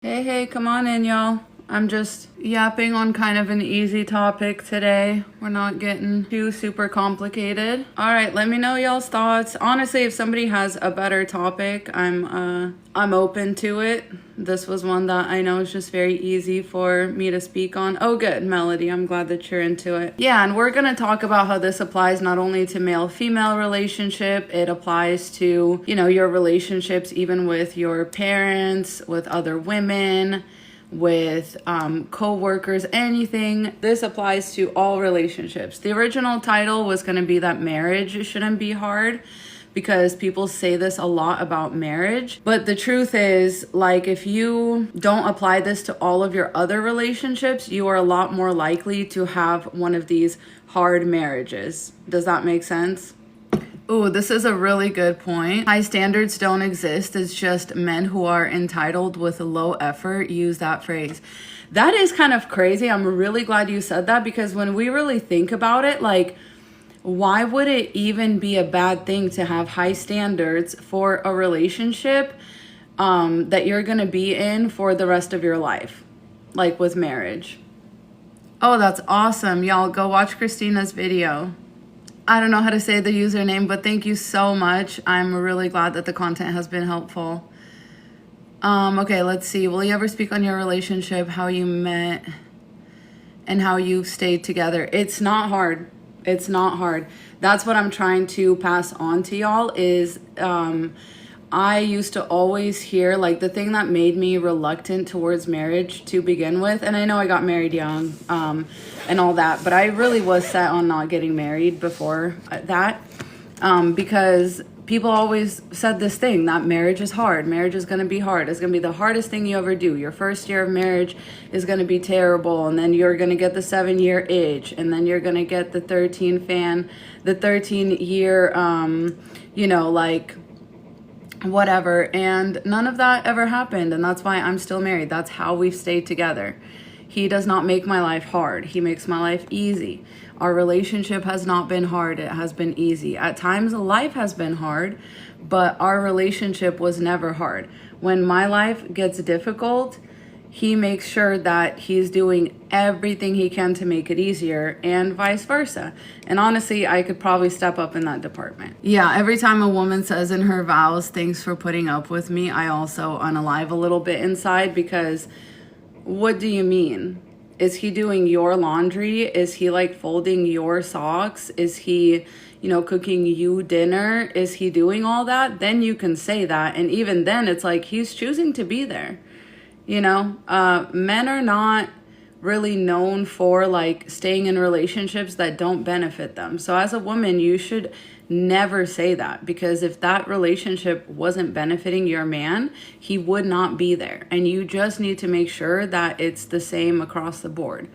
Hey, come on in, y'all. I'm just yapping on kind of an easy topic today. We're not getting too super complicated. All right, let me know y'all's thoughts. Honestly, if somebody has a better topic, I'm open to it. This was one that I know is just very easy for me to speak on. Oh, good, Melody. I'm glad that you're into it. Yeah, and we're gonna talk about how this applies not only to male-female relationship, it applies to, your relationships even with your parents, with other women, with co-workers, anything. This applies to all relationships. The original title was going to be that marriage shouldn't be hard, because people say this a lot about marriage. But the truth is, like, if you don't apply this to all of your other relationships, you are a lot more likely to have one of these hard marriages. Does that make sense? Ooh, this is a really good point. High standards don't exist. It's just men who are entitled with low effort use that phrase. That is kind of crazy. I'm really glad you said that, because when we really think about it, like, why would it even be a bad thing to have high standards for a relationship that you're going to be in for the rest of your life, like with marriage? Oh, that's awesome. Y'all go watch Christina's video. I don't know how to say the username, but thank you so much. I'm really glad that the content has been helpful. Okay, let's see. Will you ever speak on your relationship, how you met, and how you stayed together? It's not hard. It's not hard. That's what I'm trying to pass on to y'all is I used to always hear, like, the thing that made me reluctant towards marriage to begin with, and I know I got married young and all that, but I really was set on not getting married before that because people always said this thing that marriage is hard. Marriage is going to be hard. It's going to be the hardest thing you ever do. Your first year of marriage is going to be terrible, and then you're going to get the 7-year itch, and then you're going to get the 13-year, like, whatever. And none of that ever happened, and that's why I'm still married. That's how we've stayed together. He does not make my life hard. He makes my life easy. Our relationship has not been hard. It has been easy. At times, life has been hard, but our relationship was never hard. When my life gets difficult, he makes sure that he's doing everything he can to make it easier, and vice versa. And honestly, I could probably step up in that department. Yeah, every time a woman says in her vows, "Thanks for putting up with me," I also unalive a little bit inside, because what do you mean? Is he doing your laundry? Is he, like, folding your socks? Is he, cooking you dinner? Is he doing all that? Then you can say that. And even then, it's like he's choosing to be there. Men are not really known for, like, staying in relationships that don't benefit them. So as a woman, you should never say that, because if that relationship wasn't benefiting your man, he would not be there. And you just need to make sure that it's the same across the board.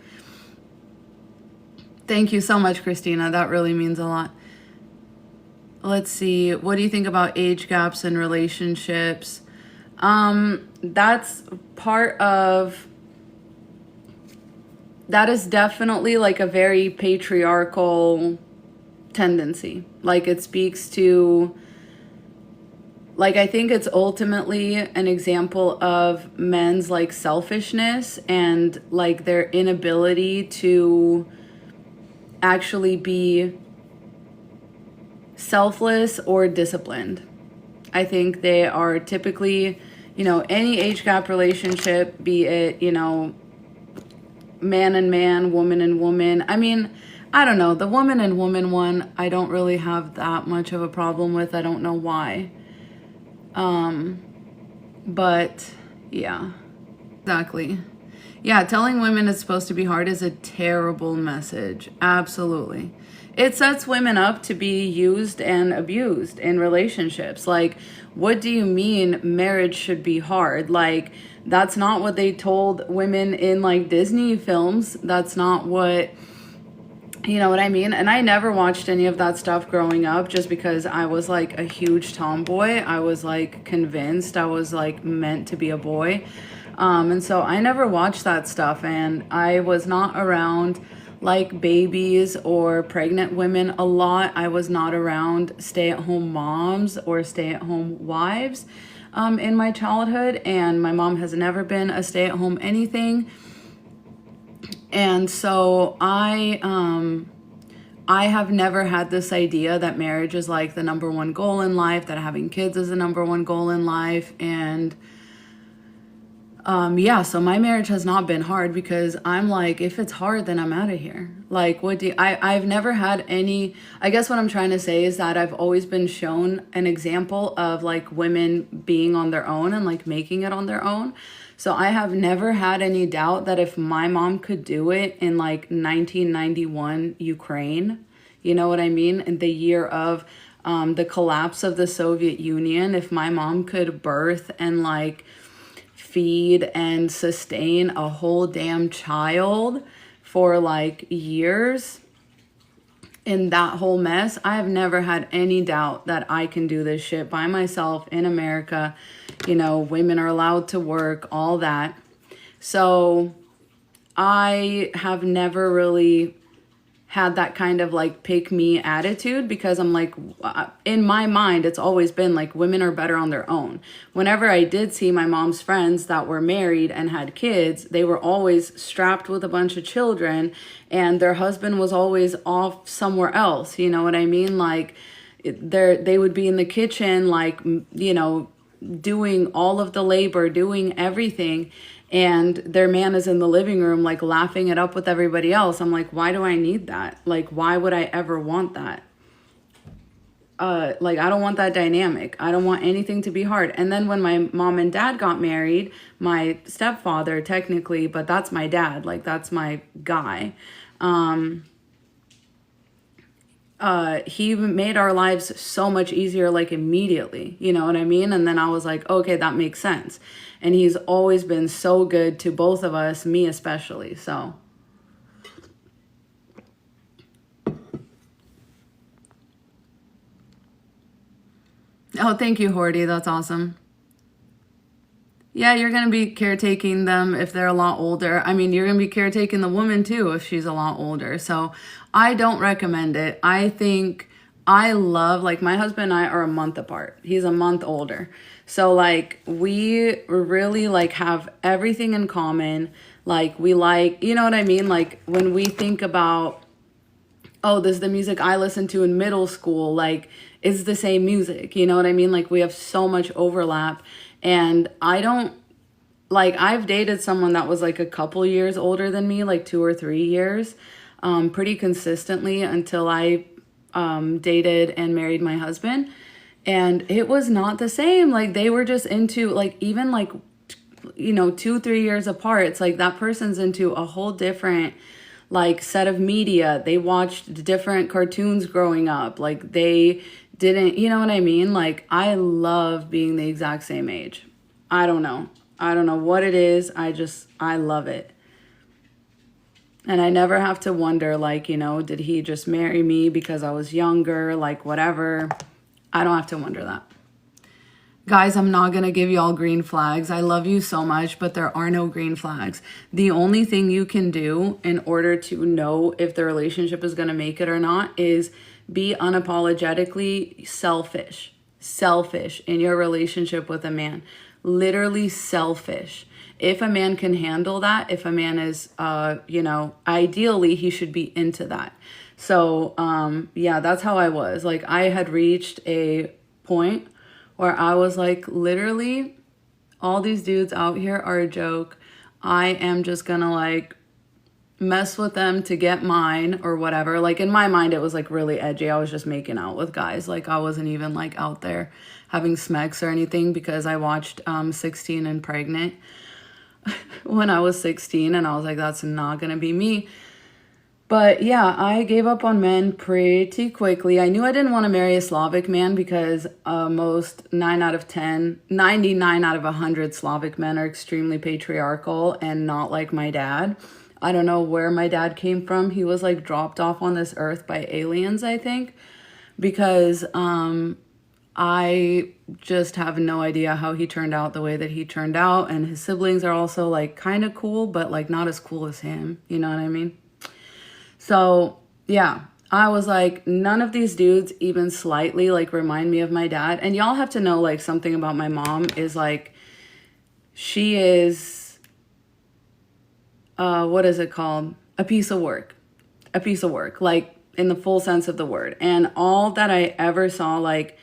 Thank you so much, Christina. That really means a lot. Let's see. What do you think about age gaps in relationships? That's part of, that is definitely, like, a very patriarchal tendency. Like, it speaks to, like, I think it's ultimately an example of men's, like, selfishness and, like, their inability to actually be selfless or disciplined. I think they are typically, any age gap relationship, be it, man and man, woman and woman. I mean, I don't know. The woman and woman one, I don't really have that much of a problem with. I don't know why. But yeah, exactly. Yeah, telling women it's supposed to be hard is a terrible message. Absolutely. It sets women up to be used and abused in relationships. Like, what do you mean marriage should be hard? Like, that's not what they told women in, like, Disney films. That's not what, you know what I mean? And I never watched any of that stuff growing up, just because I was, like, a huge tomboy. I was, like, convinced I was, like, meant to be a boy. And so I never watched that stuff, and I was not around, like, babies or pregnant women a lot. I was not around stay-at-home moms or stay-at-home wives. in my childhood, and my mom has never been a stay-at-home anything. And so I have never had this idea that marriage is like the number one goal in life, that having kids is the number one goal in life. And yeah, so my marriage has not been hard because I'm like, if it's hard, then I'm out of here. Like, I've never had any, I guess what I'm trying to say is that I've always been shown an example of like women being on their own and like making it on their own. So I have never had any doubt that if my mom could do it in like 1991 Ukraine, you know what I mean? In the year of the collapse of the Soviet Union, if my mom could birth and like feed and sustain a whole damn child for like years in that whole mess, I have never had any doubt that I can do this shit by myself in America. You know, women are allowed to work, all that. So I have never really had that kind of like pick me attitude, because I'm like, in my mind, it's always been like women are better on their own. Whenever I did see my mom's friends that were married and had kids, they were always strapped with a bunch of children and their husband was always off somewhere else. You know what I mean? Like they would be in the kitchen, like, you know, doing all of the labor, doing everything, and their man is in the living room like laughing it up with everybody else. I'm like, why do I need that? Like, why would I ever want that? Like, I don't want that dynamic. I don't want anything to be hard. And then when my mom and dad got married, my stepfather technically, but that's my dad, like that's my guy, he made our lives so much easier, like immediately, you know what I mean? And then I was like, okay, that makes sense. And he's always been so good to both of us, me especially. So oh, thank you, Horty. That's awesome. Yeah, you're going to be caretaking them if they're a lot older. I mean, you're going to be caretaking the woman too if she's a lot older. So I don't recommend it. I think I love, like, my husband and I are a month apart. He's a month older. So like we really like have everything in common. Like we like, you know what I mean? Like when we think about, oh, this is the music I listened to in middle school, like it's the same music, you know what I mean? Like we have so much overlap. And I don't, like, I've dated someone that was like a couple years older than me, like 2 or 3 years, pretty consistently until I dated and married my husband. And it was not the same. Like they were just into, like, even like, you know, 2-3 years apart, it's like that person's into a whole different like set of media. They watched different cartoons growing up. Like they didn't, you know what I mean? Like I love being the exact same age. I don't know what it is. I love it. And I never have to wonder, like, you know, did he just marry me because I was younger? Like whatever. I don't have to wonder that. Guys, I'm not going to give y'all green flags. I love you so much, but there are no green flags. The only thing you can do in order to know if the relationship is going to make it or not is be unapologetically selfish. Selfish in your relationship with a man. Literally selfish. If a man can handle that, if a man is, you know, ideally he should be into that. So, yeah, that's how I was. Like I had reached a point where I was like, literally, all these dudes out here are a joke. I am just gonna like mess with them to get mine or whatever. Like in my mind, it was like really edgy. I was just making out with guys. Like I wasn't even like out there having smecks or anything, because I watched 16 and Pregnant when I was 16, and I was like, that's not gonna be me. But yeah, I gave up on men pretty quickly. I knew I didn't want to marry a Slavic man because most 9 out of 10, 99 out of 100 Slavic men are extremely patriarchal and not like my dad. I don't know where my dad came from. He was like dropped off on this earth by aliens, I think, because I just have no idea how he turned out the way that he turned out. And his siblings are also like kind of cool, but like not as cool as him. You know what I mean? So yeah, I was like, none of these dudes even slightly like remind me of my dad. And y'all have to know like something about my mom is like, she is, what is it called? A piece of work. A piece of work, like in the full sense of the word. And all that I ever saw, like,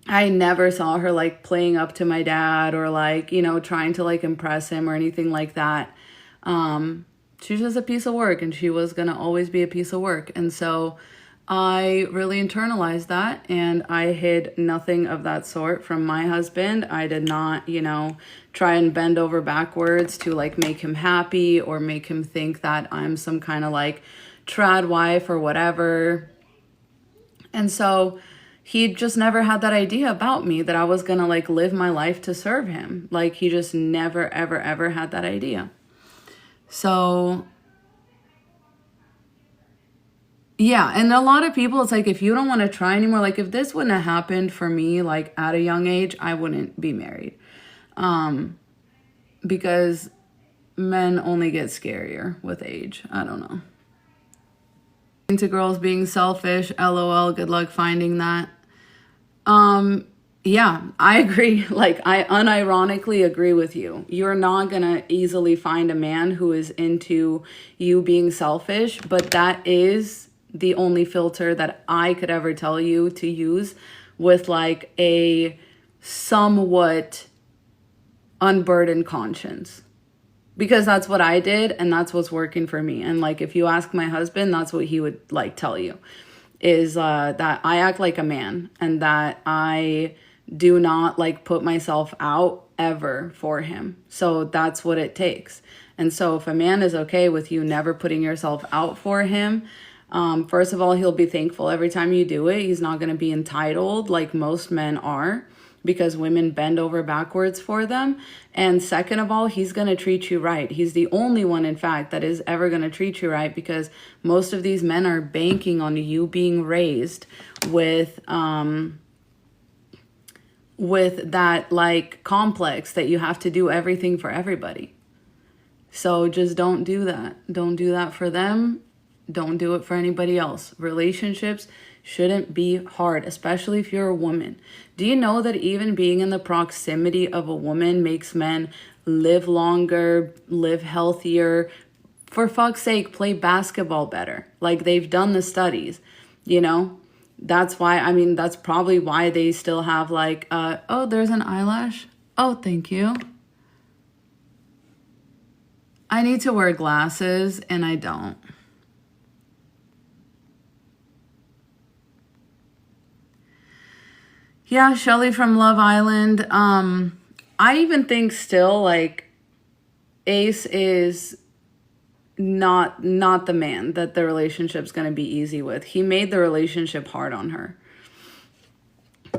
I never saw her like playing up to my dad or like, you know, trying to like impress him or anything like that. She's just a piece of work and she was going to always be a piece of work. And so I really internalized that and I hid nothing of that sort from my husband. I did not, you know, try and bend over backwards to like make him happy or make him think that I'm some kind of like trad wife or whatever. And so he just never had that idea about me that I was going to like live my life to serve him. Like he just never, ever, ever had that idea. So yeah, and a lot of people, it's like, if you don't want to try anymore, like if this wouldn't have happened for me, like at a young age, I wouldn't be married. Because men only get scarier with age. I don't know. Into girls being selfish, LOL, good luck finding that. Yeah, I agree. Like, I unironically agree with you. You're not gonna easily find a man who is into you being selfish, but that is the only filter that I could ever tell you to use with like a somewhat unburdened conscience. Because that's what I did and that's what's working for me. And like, if you ask my husband, that's what he would like tell you is that I act like a man and that I do not like put myself out ever for him. So that's what it takes. And so if a man is okay with you never putting yourself out for him, first of all, he'll be thankful every time you do it. He's not going to be entitled like most men are because women bend over backwards for them. And second of all, he's going to treat you right. He's the only one, in fact, that is ever going to treat you right because most of these men are banking on you being raised with that like complex that you have to do everything for everybody. So just don't do that. Don't do that for them. Don't do it for anybody else. Relationships shouldn't be hard, especially if you're a woman. Do you know that even being in the proximity of a woman makes men live longer, live healthier? For fuck's sake, play basketball better. Like they've done the studies, you know? That's why, I mean, that's probably why they still have like, oh, there's an eyelash. Oh, thank you. I need to wear glasses and I don't. Yeah, Shelly from Love Island. I even think still like Ace is not the man that the relationship's going to be easy with. He made the relationship hard on her.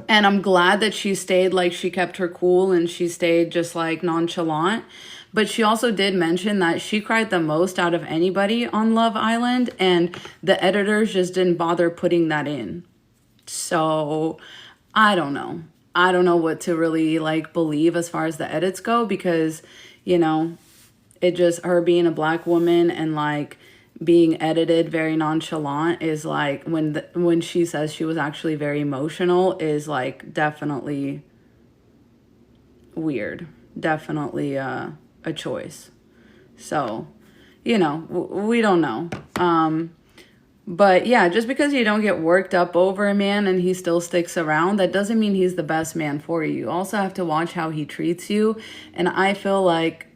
And I'm glad that she stayed, like she kept her cool and she stayed just like nonchalant. But she also did mention that she cried the most out of anybody on Love Island and the editors just didn't bother putting that in. So I don't know. I don't know what to really like believe as far as the edits go because, you know, it just her being a black woman and like being edited very nonchalant is like when she says she was actually very emotional is like definitely weird. Definitely a choice. So, you know, we don't know. But yeah, just because you don't get worked up over a man and he still sticks around, that doesn't mean he's the best man for you. You also have to watch how he treats you. And I feel like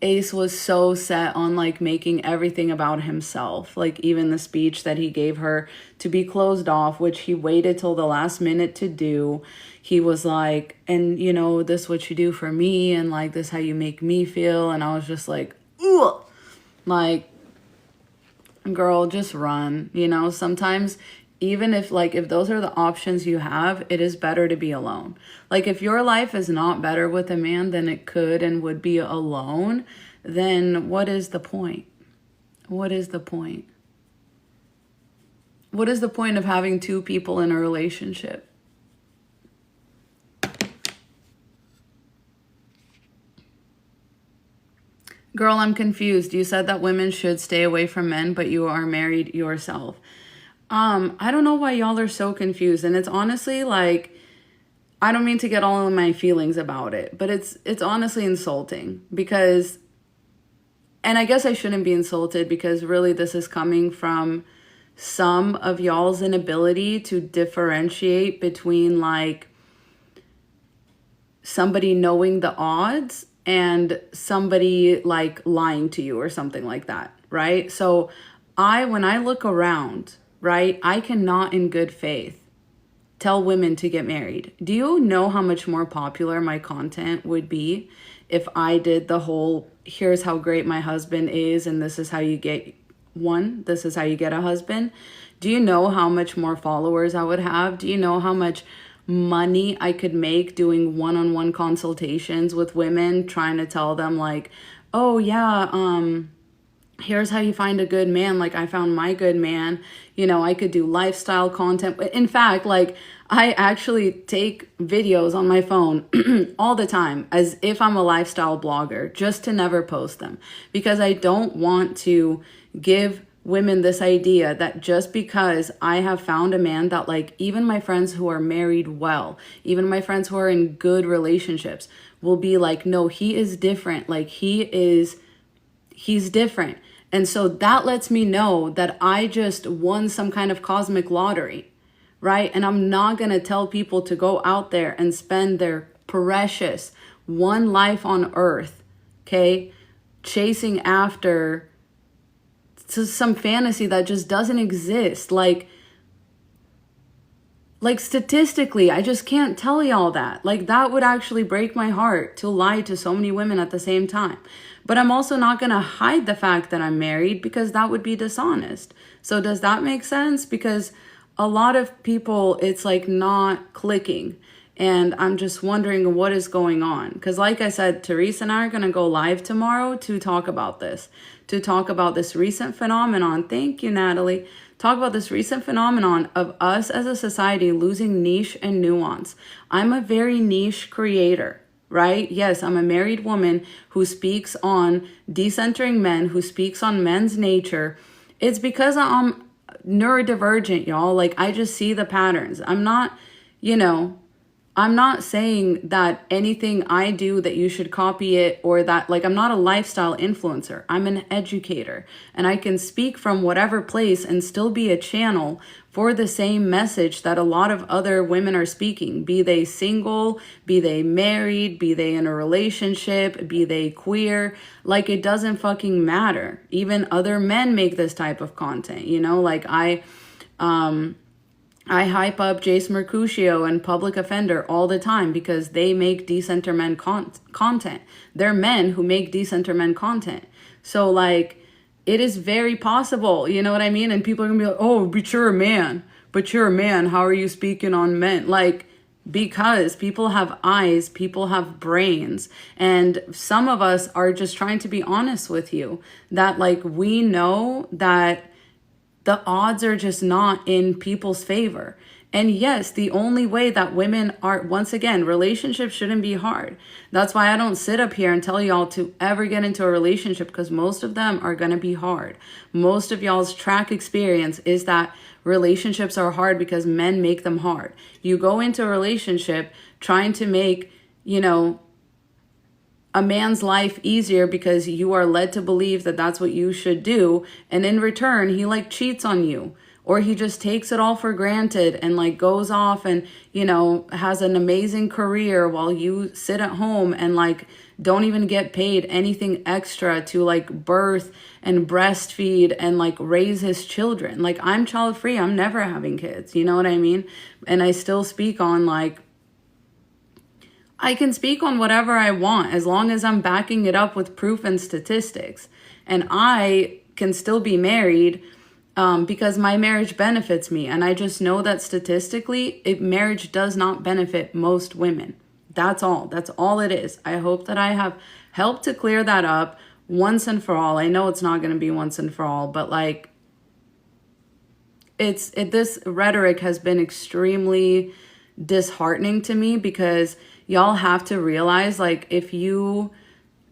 Ace was so set on like making everything about himself. Like even the speech that he gave her to be closed off, which he waited till the last minute to do. He was like, and you know, this what you do for me and like this how you make me feel. And I was just like, ugh. Like, girl, just run. You know, sometimes even if those are the options you have, it is better to be alone. Like if your life is not better with a man than it could and would be alone, then what is the point? What is the point? What is the point of having two people in a relationship? Girl, I'm confused. You said that women should stay away from men, but you are married yourself. I don't know why y'all are so confused. And it's honestly like, I don't mean to get all in my feelings about it, but it's honestly insulting because, and I guess I shouldn't be insulted because really this is coming from some of y'all's inability to differentiate between like somebody knowing the odds and somebody like lying to you or something like that, right? So when I look around, right, I cannot in good faith tell women to get married. Do you know how much more popular my content would be if I did the whole, here's how great my husband is and this is how you get one, this is how you get a husband? Do you know how much more followers I would have? Do you know how much money I could make doing one-on-one consultations with women, trying to tell them like, oh yeah, here's how you find a good man. Like I found my good man. You know, I could do lifestyle content. In fact, like I actually take videos on my phone all the time as if I'm a lifestyle blogger, just to never post them, because I don't want to give women this idea that just because I have found a man that, like, even my friends who are married well, even my friends who are in good relationships will be like, no, he is different. Like he's different. And so that lets me know that I just won some kind of cosmic lottery, right? And I'm not going to tell people to go out there and spend their precious one life on earth, okay, chasing after some fantasy that just doesn't exist. Like statistically, I just can't tell y'all that. Like that would actually break my heart to lie to so many women at the same time. But I'm also not going to hide the fact that I'm married because that would be dishonest. So does that make sense? Because a lot of people, it's like not clicking. And I'm just wondering what is going on. Because like I said, Therese and I are going to go live tomorrow to talk about this. To talk about this recent phenomenon. Thank you, Natalie. Talk about this recent phenomenon of us as a society losing niche and nuance. I'm a very niche creator, right? Yes, I'm a married woman who speaks on decentering men, who speaks on men's nature. It's because I'm neurodivergent, y'all. Like I just see the patterns. I'm not saying that anything I do that you should copy it, or that, like, I'm not a lifestyle influencer. I'm an educator, and I can speak from whatever place and still be a channel for the same message that a lot of other women are speaking, be they single, be they married, be they in a relationship, be they queer. Like, it doesn't fucking matter. Even other men make this type of content, you know? Like I hype up Jace Mercutio and Public Offender all the time because they make decenter men content. They're men who make decenter men content. So, like, it is very possible, you know what I mean? And people are going to be like, oh, but you're a man. But you're a man. How are you speaking on men? Like, because people have eyes, people have brains. And some of us are just trying to be honest with you that, like, we know that the odds are just not in people's favor. And yes, the only way that women are, once again, relationships shouldn't be hard. That's why I don't sit up here and tell y'all to ever get into a relationship, because most of them are going to be hard. Most of y'all's track experience is that relationships are hard because men make them hard. You go into a relationship trying to make, a man's life easier because you are led to believe that that's what you should do. And in return, he like cheats on you, or he just takes it all for granted and like goes off and, has an amazing career while you sit at home and like don't even get paid anything extra to like birth and breastfeed and like raise his children. Like, I'm child free. I'm never having kids. You know what I mean? And I still speak on like, I can speak on whatever I want as long as I'm backing it up with proof and statistics. And I can still be married because my marriage benefits me. And I just know that statistically, marriage does not benefit most women. That's all. That's all it is. I hope that I have helped to clear that up once and for all. I know it's not going to be once and for all, but like, this rhetoric has been extremely disheartening to me because y'all have to realize, like, if you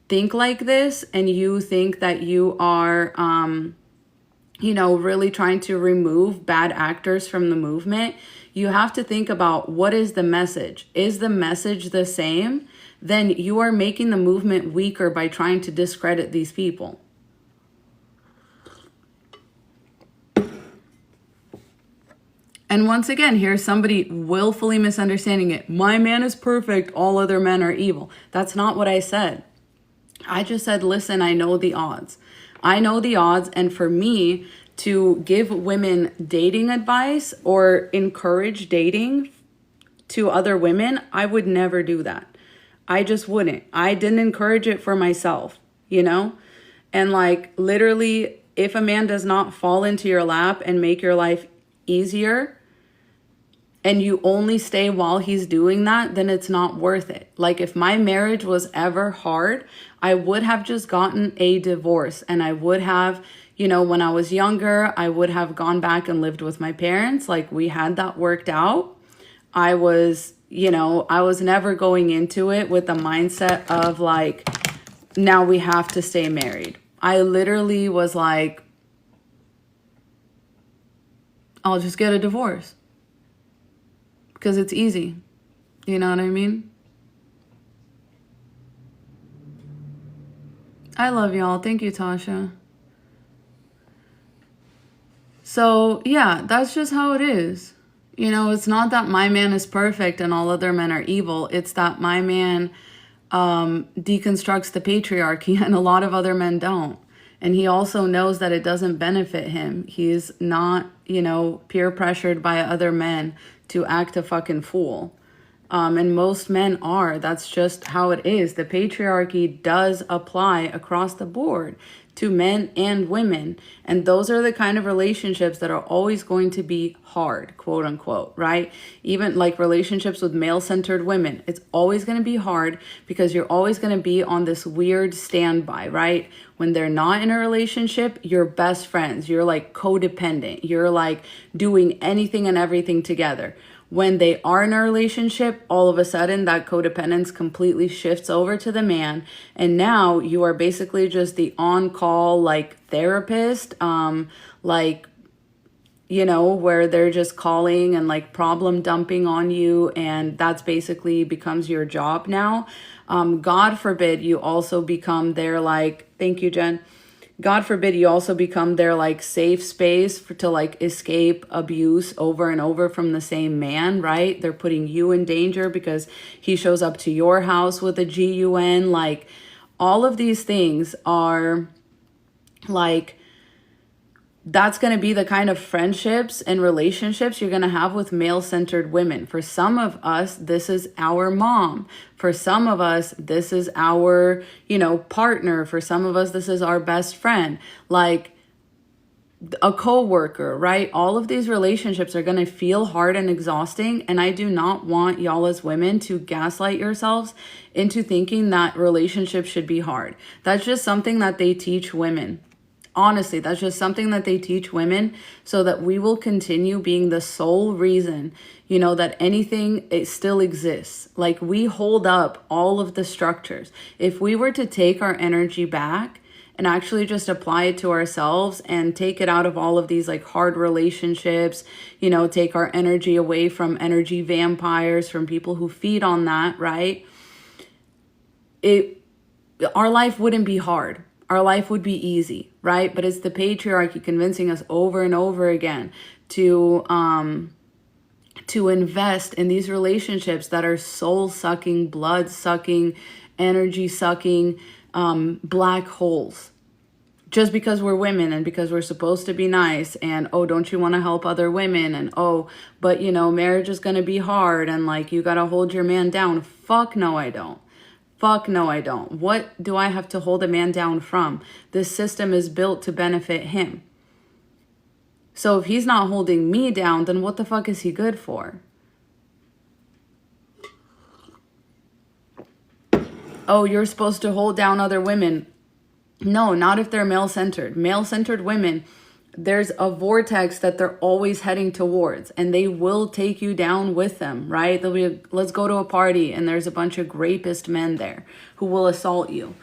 think like this and you think that you are, you know, really trying to remove bad actors from the movement, you have to think about, what is the message? Is the message the same? Then you are making the movement weaker by trying to discredit these people. And once again, here's somebody willfully misunderstanding it. My man is perfect. All other men are evil. That's not what I said. I just said, listen, I know the odds. I know the odds. And for me to give women dating advice or encourage dating to other women, I would never do that. I just wouldn't. I didn't encourage it for myself, you know? And like literally, if a man does not fall into your lap and make your life easier, and you only stay while he's doing that, then it's not worth it. Like if my marriage was ever hard, I would have just gotten a divorce, and I would have, you know, when I was younger, I would have gone back and lived with my parents. Like we had that worked out. I was, you know, I was never going into it with the mindset of like, now we have to stay married. I literally was like, I'll just get a divorce. Because it's easy. You know what I mean? I love y'all. Thank you, Tasha. So, yeah, that's just how it is. You know, it's not that my man is perfect and all other men are evil. It's that my man deconstructs the patriarchy and a lot of other men don't. And he also knows that it doesn't benefit him. He's not, you know, peer pressured by other men to act a fucking fool. And most men are. That's just how it is. The patriarchy does apply across the board to men and women. And those are the kind of relationships that are always going to be hard, quote unquote, right? Even like relationships with male-centered women. It's always going to be hard because you're always going to be on this weird standby, right? When they're not in a relationship, you're best friends. You're like codependent. You're like doing anything and everything together. When they are in a relationship, all of a sudden that codependence completely shifts over to the man. And now you are basically just the on-call like therapist, like, you know, where they're just calling and like problem dumping on you. And that's basically becomes your job now. God forbid you also become their like, thank you, Jen. God forbid you also become their like safe space to like escape abuse over and over from the same man, right? They're putting you in danger because he shows up to your house with a GUN. Like all of these things are like, that's going to be the kind of friendships and relationships you're going to have with male-centered women. For some of us, this is our mom. For some of us, this is our, you know, partner. For some of us, this is our best friend, like a coworker, right? All of these relationships are going to feel hard and exhausting. And I do not want y'all as women to gaslight yourselves into thinking that relationships should be hard. That's just something that they teach women. Honestly, that's just something that they teach women so that we will continue being the sole reason, you know, that anything, it still exists. Like we hold up all of the structures. If we were to take our energy back and actually just apply it to ourselves and take it out of all of these like hard relationships, you know, take our energy away from energy vampires, from people who feed on that, right? Our life wouldn't be hard. Our life would be easy, right? But it's the patriarchy convincing us over and over again to invest in these relationships that are soul-sucking, blood-sucking, energy-sucking black holes. Just because we're women and because we're supposed to be nice and, oh, don't you want to help other women? And, oh, but, you know, marriage is going to be hard and, like, you got to hold your man down. Fuck no, I don't. Fuck no, I don't. What do I have to hold a man down from? This system is built to benefit him. So if he's not holding me down, then what the fuck is he good for? Oh, you're supposed to hold down other women. No, not if they're male-centered. Male-centered women, there's a vortex that they're always heading towards, and they will take you down with them, right? They'll be, let's go to a party, and there's a bunch of rapist men there who will assault you.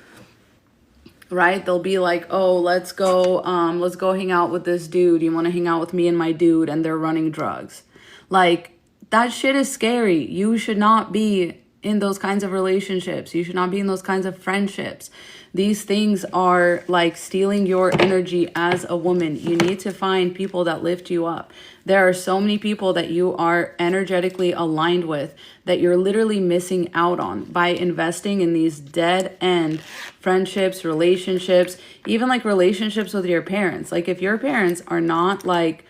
right? They'll be like, oh, let's go hang out with this dude. You want to hang out with me and my dude? And they're running drugs. Like, that shit is scary. You should not be in those kinds of relationships. You should not be in those kinds of friendships. These things are like stealing your energy as a woman. You need to find people that lift you up. There are so many people that you are energetically aligned with that you're literally missing out on by investing in these dead end friendships, relationships, even like relationships with your parents. Like, if your parents are not like,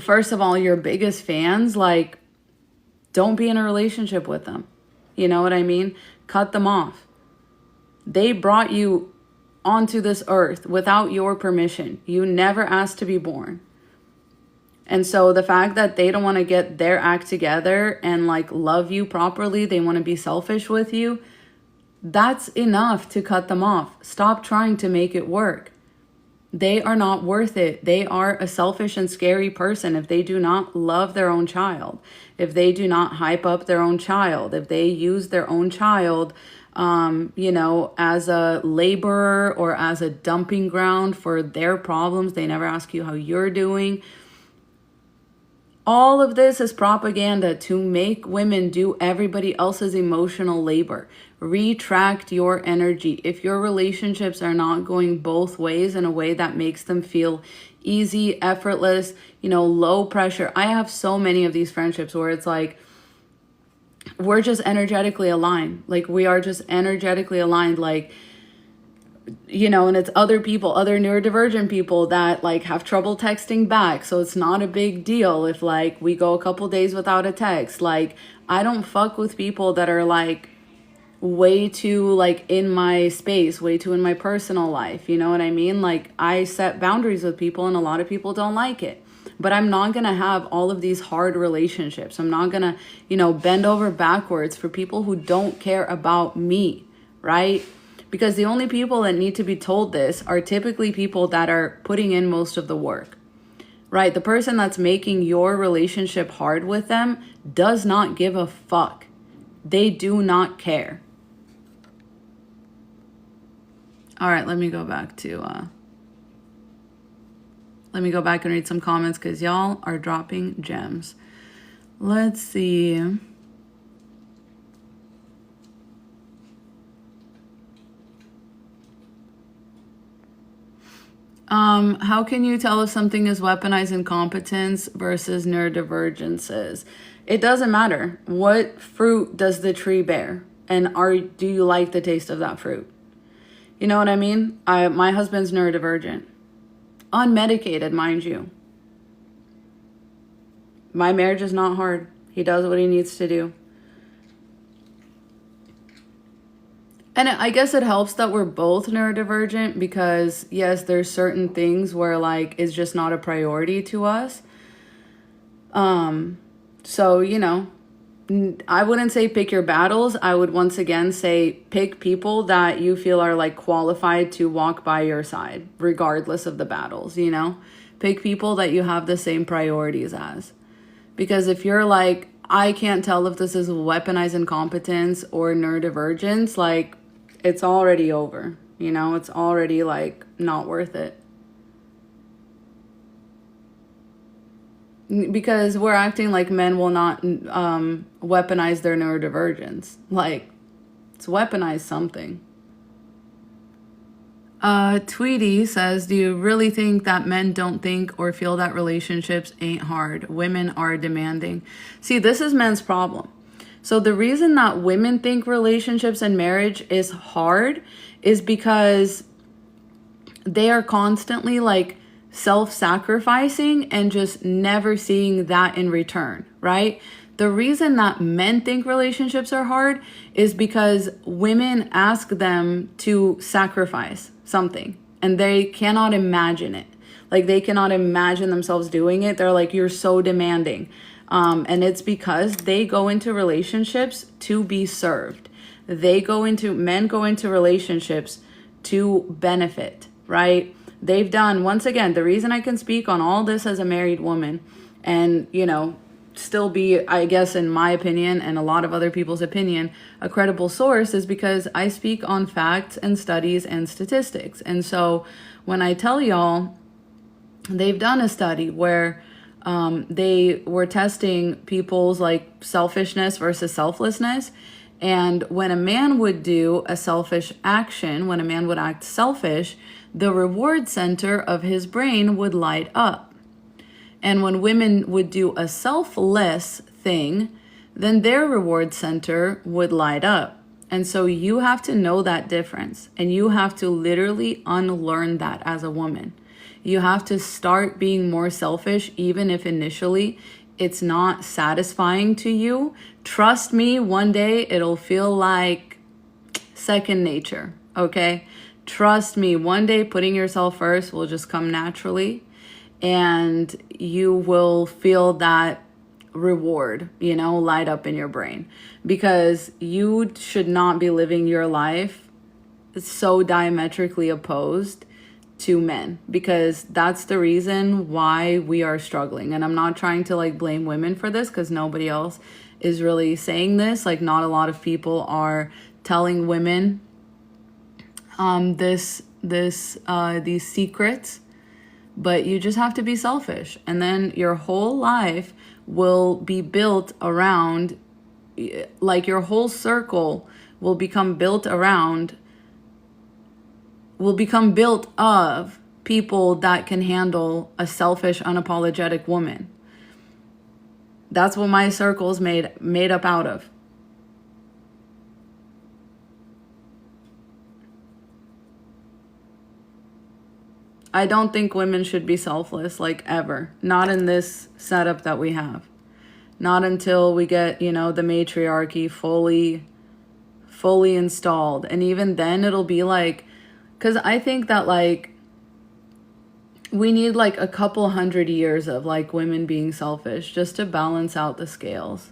first of all, your biggest fans, like, don't be in a relationship with them. You know what I mean? Cut them off. They brought you onto this earth without your permission. You never asked to be born. And so the fact that they don't want to get their act together and like love you properly, they want to be selfish with you, that's enough to cut them off. Stop trying to make it work. They are not worth it. They are a selfish and scary person if they do not love their own child, if they do not hype up their own child, if they use their own child, as a laborer or as a dumping ground for their problems. They never ask you how you're doing. All of this is propaganda to make women do everybody else's emotional labor. Retract your energy. If your relationships are not going both ways in a way that makes them feel easy, effortless, low pressure. I have so many of these friendships where it's like, we're just energetically aligned. Like, we are just energetically aligned. Like, and it's other people, other neurodivergent people that like have trouble texting back. So it's not a big deal if like we go a couple days without a text. Like, I don't fuck with people that are like way too like in my space, way too in my personal life. You know what I mean? Like, I set boundaries with people and a lot of people don't like it. But I'm not going to have all of these hard relationships. I'm not going to, bend over backwards for people who don't care about me, right? Because the only people that need to be told this are typically people that are putting in most of the work, right? The person that's making your relationship hard with them does not give a fuck. They do not care. All right, let me go back and read some comments because y'all are dropping gems. Let's see. How can you tell if something is weaponized incompetence versus neurodivergences? It doesn't matter. What fruit does the tree bear? And do you like the taste of that fruit? You know what I mean? My husband's neurodivergent. Unmedicated, mind you. My marriage is not hard. He does what he needs to do. And I guess it helps that we're both neurodivergent because, yes, there's certain things where, like, it's just not a priority to us. So, I wouldn't say pick your battles. I would once again say pick people that you feel are, like, qualified to walk by your side, regardless of the battles, Pick people that you have the same priorities as. Because if you're like, I can't tell if this is weaponized incompetence or neurodivergence, like, it's already over, it's already like not worth it. Because we're acting like men will not weaponize their neurodivergence. Like, it's weaponized something. Tweety says, do you really think that men don't think or feel that relationships ain't hard? Women are demanding. See, this is men's problem. So the reason that women think relationships and marriage is hard is because they are constantly like self-sacrificing and just never seeing that in return, right? The reason that men think relationships are hard is because women ask them to sacrifice something and they cannot imagine it. Like, they cannot imagine themselves doing it. They're like, you're so demanding. And it's because they go into relationships to be served. Men go into relationships to benefit, right? They've done, once again, the reason I can speak on all this as a married woman, and, still be, I guess, in my opinion and a lot of other people's opinion, a credible source is because I speak on facts and studies and statistics. And so when I tell y'all, they've done a study where they were testing people's like selfishness versus selflessness. And when a man would do a selfish action, when a man would act selfish, the reward center of his brain would light up. And when women would do a selfless thing, then their reward center would light up. And so you have to know that difference, and you have to literally unlearn that as a woman. You have to start being more selfish, even if initially it's not satisfying to you. Trust me, one day it'll feel like second nature, okay? Trust me, one day putting yourself first will just come naturally, and you will feel that reward, light up in your brain, because you should not be living your life so diametrically opposed to men, because that's the reason why we are struggling. And I'm not trying to like blame women for this, because nobody else is really saying this. Like, not a lot of people are telling women these secrets, but you just have to be selfish, and then your whole life will be built around, like your whole circle will become built of people that can handle a selfish, unapologetic woman. That's what my circle's made up out of. I don't think women should be selfless, like, ever. Not in this setup that we have. Not until we get, the matriarchy fully installed. And even then it'll be like, because I think that, like, we need, like, a couple 100 years of, like, women being selfish just to balance out the scales,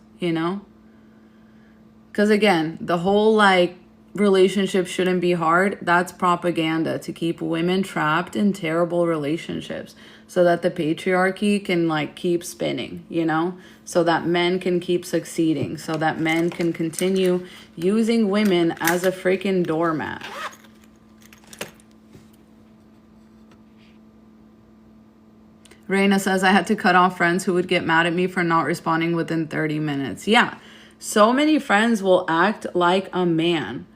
Because, again, the whole, like, relationship shouldn't be hard. That's propaganda to keep women trapped in terrible relationships so that the patriarchy can, like, keep spinning, So that men can keep succeeding. So that men can continue using women as a freaking doormat. Raina says, I had to cut off friends who would get mad at me for not responding within 30 minutes. Yeah, so many friends will act like a man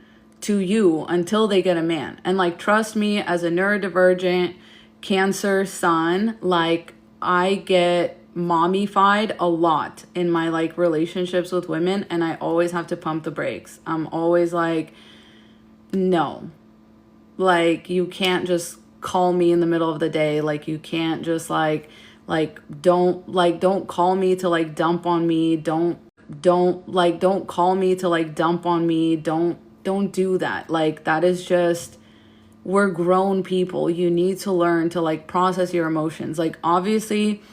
to you until they get a man. And, like, trust me, as a neurodivergent Cancer sun, like, I get mommified a lot in my, like, relationships with women, and I always have to pump the brakes. I'm always like, no. Like, you can't just call me in the middle of the day. Like, you can't just don't call me to, like, dump on me. Don't call me to, like, dump on me. Don't do that. Like, that is just, we're grown people. You need to learn to, like, process your emotions. Like, obviously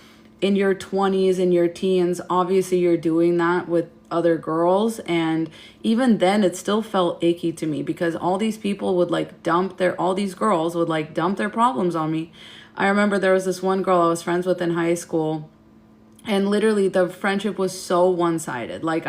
in your 20s and your teens, obviously you're doing that with other girls, and even then it still felt icky to me because all these people would, like, all these girls would, like, dump their problems on me. I remember there was this one girl I was friends with in high school, and literally the friendship was so one-sided. Like,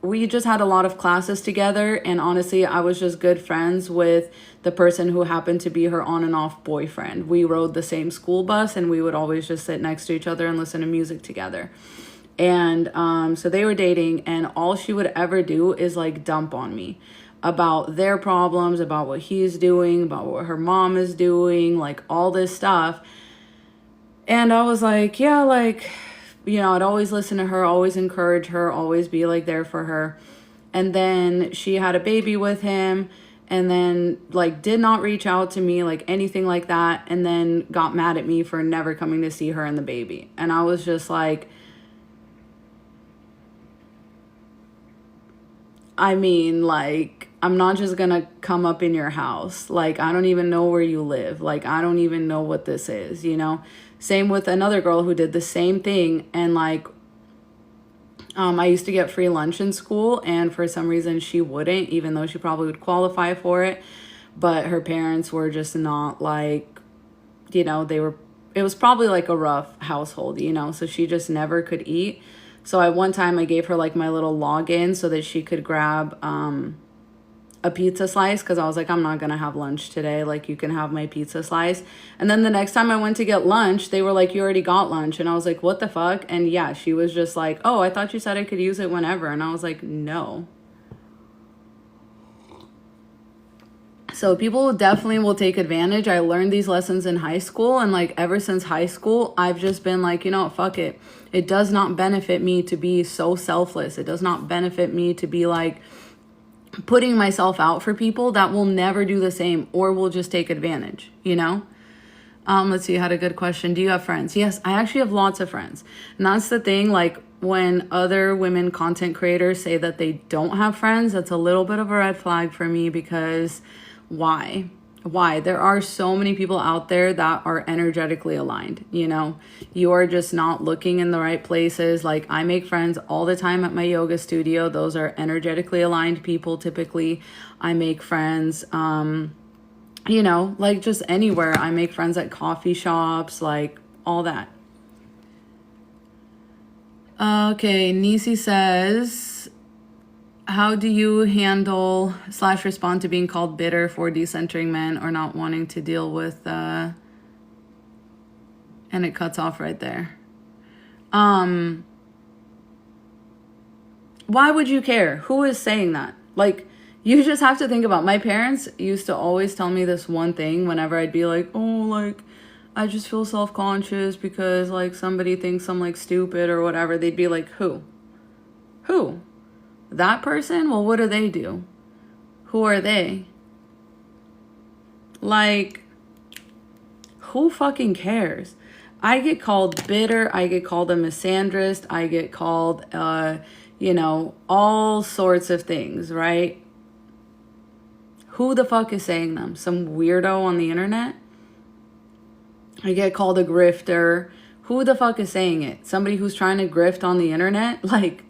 we just had a lot of classes together, and honestly, I was just good friends with the person who happened to be her on and off boyfriend. We rode the same school bus, and we would always just sit next to each other and listen to music together. And so they were dating, and all she would ever do is, like, dump on me about their problems, about what he's doing, about what her mom is doing, like, all this stuff. And I was like, yeah, like, I'd always listen to her, always encourage her, always be, like, there for her. And then she had a baby with him, and then, like, did not reach out to me, like, anything like that, and then got mad at me for never coming to see her and the baby. And I was just like, I mean, like, I'm not just gonna come up in your house. Like, I don't even know where you live. Like, I don't even know what this is, Same with another girl who did the same thing. And, like, I used to get free lunch in school, and for some reason she wouldn't, even though she probably would qualify for it. But her parents were just not, like, they were it was probably like a rough household, you know, so she just never could eat. So at one time I gave her like my little login so that she could grab a pizza slice, because I was like, I'm not gonna have lunch today, like you can have my pizza slice. And then the next time I went to get lunch, they were like, you already got lunch. And I was like, what the fuck? And yeah, she was just like, oh, I thought you said I could use it whenever. And I was like, no. So people definitely will take advantage. I learned these lessons in high school, and like ever since high school, I've just been like, you know what, fuck it. It does not benefit me to be so selfless. It does not benefit me to be like putting myself out for people that will never do the same or will just take advantage, you know? Let's see, I had a good question. Do you have friends? Yes, I actually have lots of friends. And that's the thing, like when other women content creators say that they don't have friends, that's a little bit of a red flag for me, because why? There are so many people out there that are energetically aligned, you know? You are just not looking in the right places. Like I make friends all the time at my yoga studio. Those are energetically aligned people typically. I make friends, you know, like just anywhere. I make friends at coffee shops, like all that. Okay, Nisi says, how do you handle / respond to being called bitter for decentering men or not wanting to deal with, and it cuts off right there. Why would you care? Who is saying that? Like, you just have to think about, my parents used to always tell me this one thing whenever I'd be like, oh, like, I just feel self-conscious because like somebody thinks I'm like stupid or whatever. They'd be like, who? That person? Well, what do they do? Who are they? Like, who fucking cares? I get called bitter. I get called a misandrist. I get called, you know, all sorts of things, right? Who the fuck is saying them? Some weirdo on the internet? I get called a grifter. Who the fuck is saying it? Somebody who's trying to grift on the internet? Like,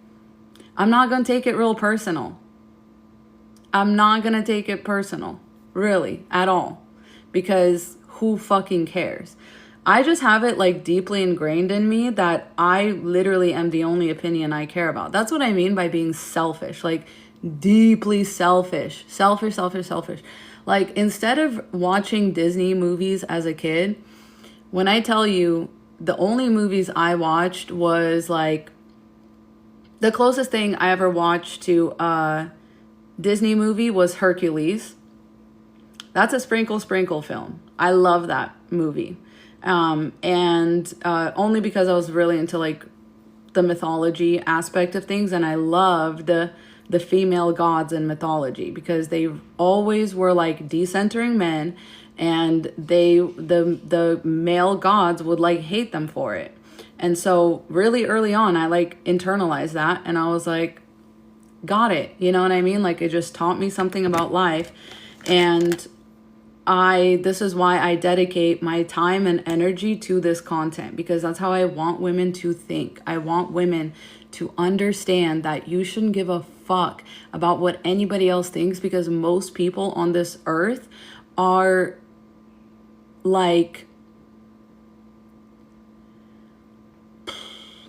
I'm not going to take it real personal. I'm not going to take it personal, really, at all. Because who fucking cares? I just have it like deeply ingrained in me that I literally am the only opinion I care about. That's what I mean by being selfish, like deeply selfish. Selfish. Like instead of watching Disney movies as a kid, when I tell you the only movies I watched was like, the closest thing I ever watched to a Disney movie was Hercules. That's a sprinkle film. I love that movie. And only because I was really into like the mythology aspect of things. And I loved the female gods in mythology because they always were like decentering men, and the male gods would like hate them for it. And so really early on, I like internalized that, and I was like, got it. You know what I mean? Like it just taught me something about life. And this is why I dedicate my time and energy to this content, because that's how I want women to think. I want women to understand that you shouldn't give a fuck about what anybody else thinks, because most people on this earth are like,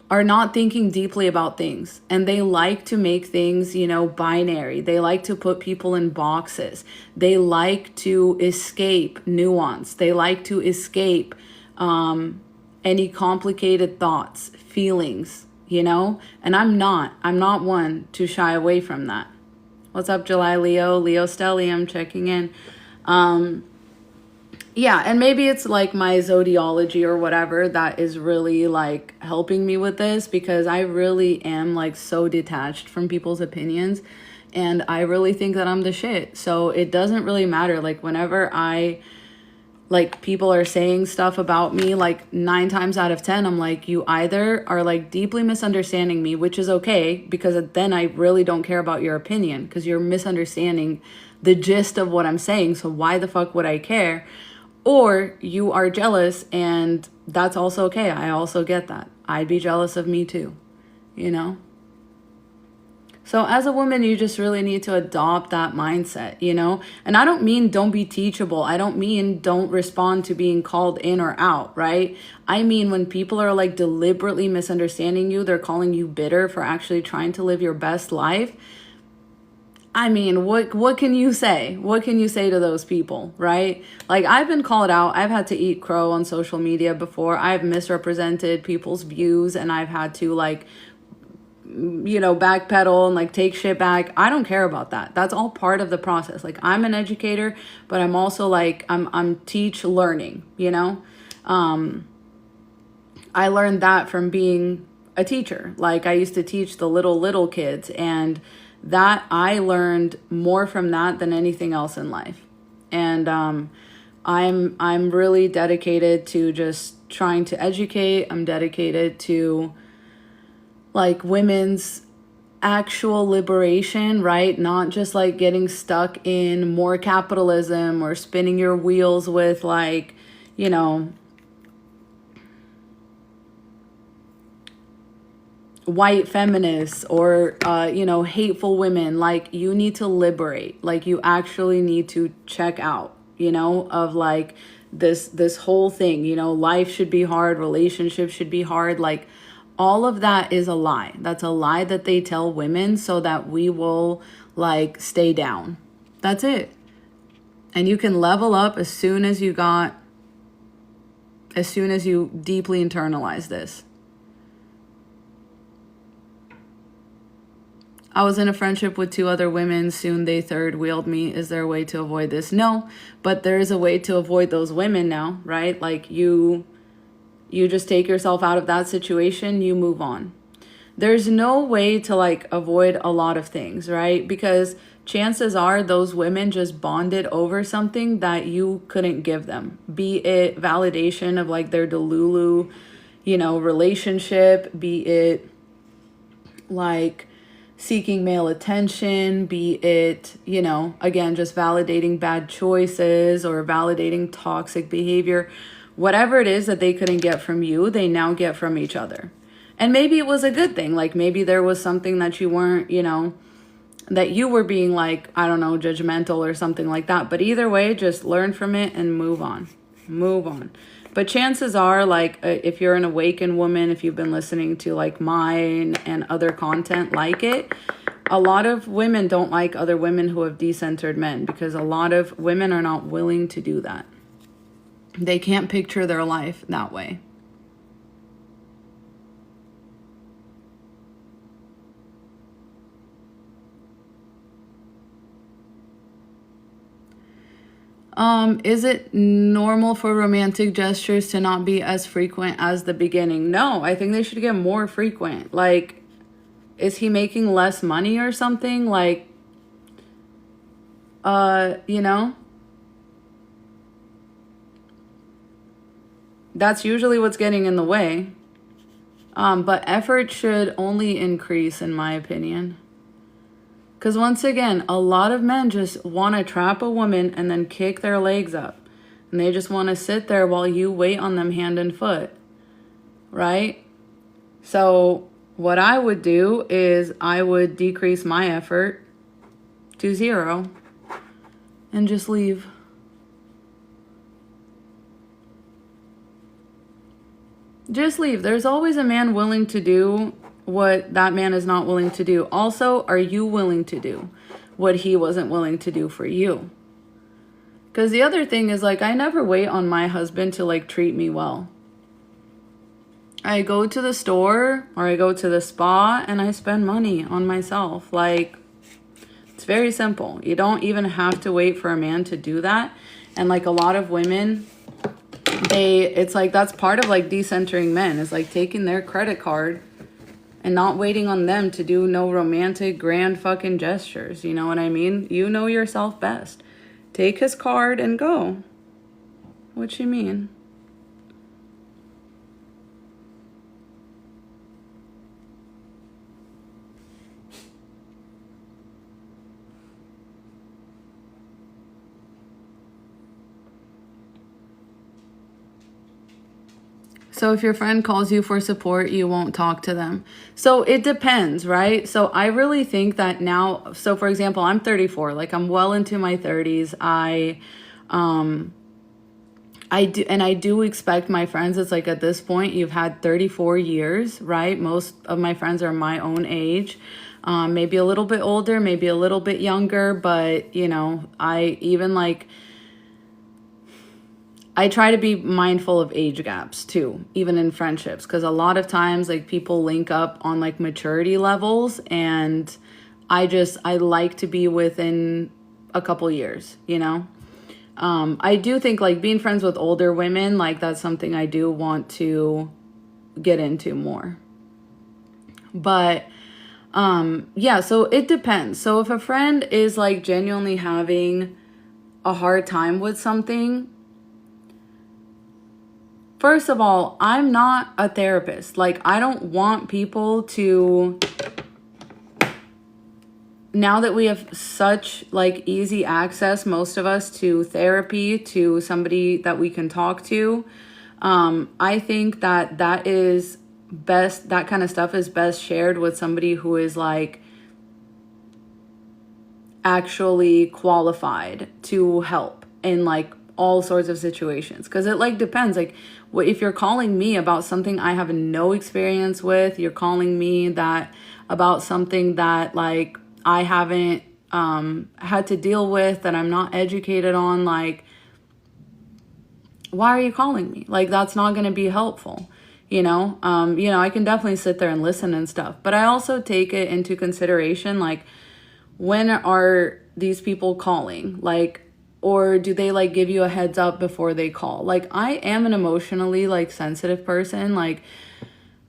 are not thinking deeply about things, and they like to make things, you know, binary. They like to put people in boxes. They like to escape nuance. They like to escape any complicated thoughts, feelings, you know, and I'm not one to shy away from that. What's up, July Leo Stellium checking in. Yeah, and maybe it's like my zodiology or whatever that is really like helping me with this, because I really am like so detached from people's opinions, and I really think that I'm the shit. So it doesn't really matter. Like whenever like people are saying stuff about me, like 9 times out of 10, I'm like, you either are like deeply misunderstanding me, which is okay, because then I really don't care about your opinion, because you're misunderstanding the gist of what I'm saying. So why the fuck would I care? Or you are jealous, and that's also okay. I also get that. I'd be jealous of me too, you know? So as a woman, you just really need to adopt that mindset, you know? And I don't mean don't be teachable. I don't mean don't respond to being called in or out, right? I mean when people are like deliberately misunderstanding you, they're calling you bitter for actually trying to live your best life. I mean, what can you say? What can you say to those people, right? Like, I've been called out. I've had to eat crow on social media before. I've misrepresented people's views, and I've had to, like, you know, backpedal and like take shit back. I don't care about that. That's all part of the process. Like, I'm an educator, but I'm also like I'm teach learning, you know? I learned that from being a teacher. Like, I used to teach the little kids, and that I learned more from that than anything else in life. And I'm really dedicated to just trying to educate. I'm dedicated to like women's actual liberation, right? Not just like getting stuck in more capitalism or spinning your wheels with like, you know, white feminists or you know, hateful women. Like, you need to liberate. Like, you actually need to check out, you know, of like this whole thing, you know, life should be hard, relationships should be hard. Like, all of that is a lie. That's a lie that they tell women so that we will like stay down. That's it. And you can level up as soon as you deeply internalize this. I was in a friendship with 2 other women. Soon they third wheeled me. Is there a way to avoid this? No, but there is a way to avoid those women now, right? Like, you just take yourself out of that situation, you move on. There's no way to like avoid a lot of things, right? Because chances are those women just bonded over something that you couldn't give them. Be it validation of like their Delulu, you know, relationship, be it like seeking male attention, be it, you know, again, just validating bad choices or validating toxic behavior. Whatever it is that they couldn't get from you, they now get from each other. And maybe it was a good thing. Like, maybe there was something that you weren't, you know, that you were being like, I don't know, judgmental or something like that. But either way, just learn from it and move on. Move on. But chances are, like, if you're an awakened woman, if you've been listening to like mine and other content like it, a lot of women don't like other women who have decentered men, because a lot of women are not willing to do that. They can't picture their life that way. Is it normal for romantic gestures to not be as frequent as the beginning? No, I think they should get more frequent. Like, is he making less money or something? Like, you know? That's usually what's getting in the way. But effort should only increase, in my opinion. Because once again, a lot of men just want to trap a woman and then kick their legs up. And they just want to sit there while you wait on them hand and foot. Right? So what I would do is I would decrease my effort to 0 and just leave. Just leave. There's always a man willing to do what that man is not willing to do. Also, are you willing to do what he wasn't willing to do for you? Because the other thing is, like, I never wait on my husband to like treat me well. I go to the store or I go to the spa and I spend money on myself. Like, it's very simple. You don't even have to wait for a man to do that. And like a lot of women, it's like that's part of like decentering men, is like taking their credit card and not waiting on them to do no romantic grand fucking gestures. You know what I mean? You know yourself best. Take his card and go. What you mean? So so if your friend calls you for support, you won't talk to them. So it depends, right? So I really think that now, so for example, I'm 34, like I'm well into my 30s. I do expect my friends, it's like at this point, you've had 34 years, right? Most of my friends are my own age, maybe a little bit older, maybe a little bit younger, but you know, I try to be mindful of age gaps too, even in friendships, because a lot of times like people link up on like maturity levels, and I like to be within a couple years, you know? I do think like being friends with older women, like that's something I do want to get into more. But yeah, so it depends. So if a friend is like genuinely having a hard time with something, first of all, I'm not a therapist. Like I don't want people to, now that we have such like easy access, most of us, to therapy, to somebody that we can talk to, I think that is best, that kind of stuff is best shared with somebody who is like actually qualified to help in like all sorts of situations. Because it like depends, like if you're calling me about something I have no experience with, you're calling me that about something that like I haven't had to deal with, that I'm not educated on, like, why are you calling me? Like, that's not going to be helpful, you know? I can definitely sit there and listen and stuff, but I also take it into consideration, like, when are these people calling? Like, or do they like give you a heads up before they call? Like, I am an emotionally like sensitive person. Like,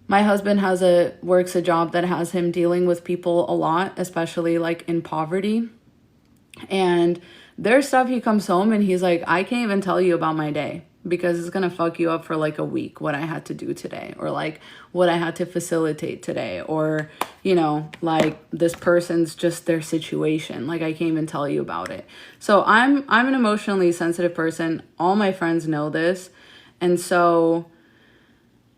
my husband works a job that has him dealing with people a lot, especially like in poverty. And there's stuff, he comes home and he's like, I can't even tell you about my day because it's going to fuck you up for like a week, what I had to do today, or like what I had to facilitate today, or, you know, like this person's just their situation. Like I can't even tell you about it. So I'm an emotionally sensitive person. All my friends know this. And so,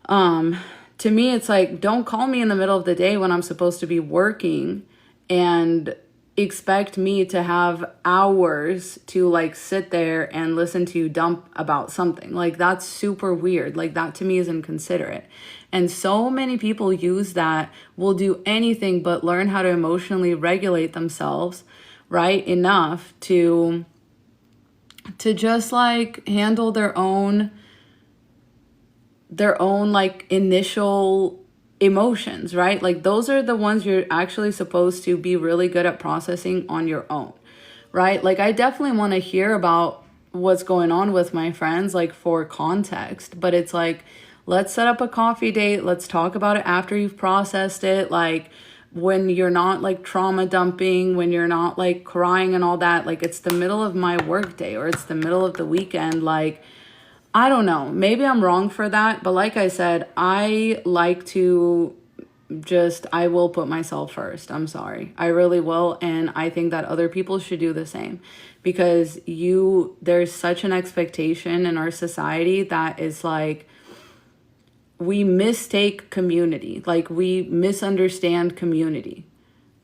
to me, it's like, don't call me in the middle of the day when I'm supposed to be working and expect me to have hours to like sit there and listen to you dump about something. Like that's super weird. Like that to me is inconsiderate. And so many people use that, will do anything but learn how to emotionally regulate themselves, right? Enough to just like handle their own like initial emotions, right? Like those are the ones you're actually supposed to be really good at processing on your own, right? Like I definitely want to hear about what's going on with my friends, like for context, but it's like, let's set up a coffee date. Let's talk about it after you've processed it. Like when you're not like trauma dumping, when you're not like crying and all that, like it's the middle of my work day or it's the middle of the weekend. Like, I don't know, maybe I'm wrong for that, but like I said, I like to I will put myself first. I'm sorry. I really will. And I think that other people should do the same, because there's such an expectation in our society that is like, we mistake community. Like we misunderstand community.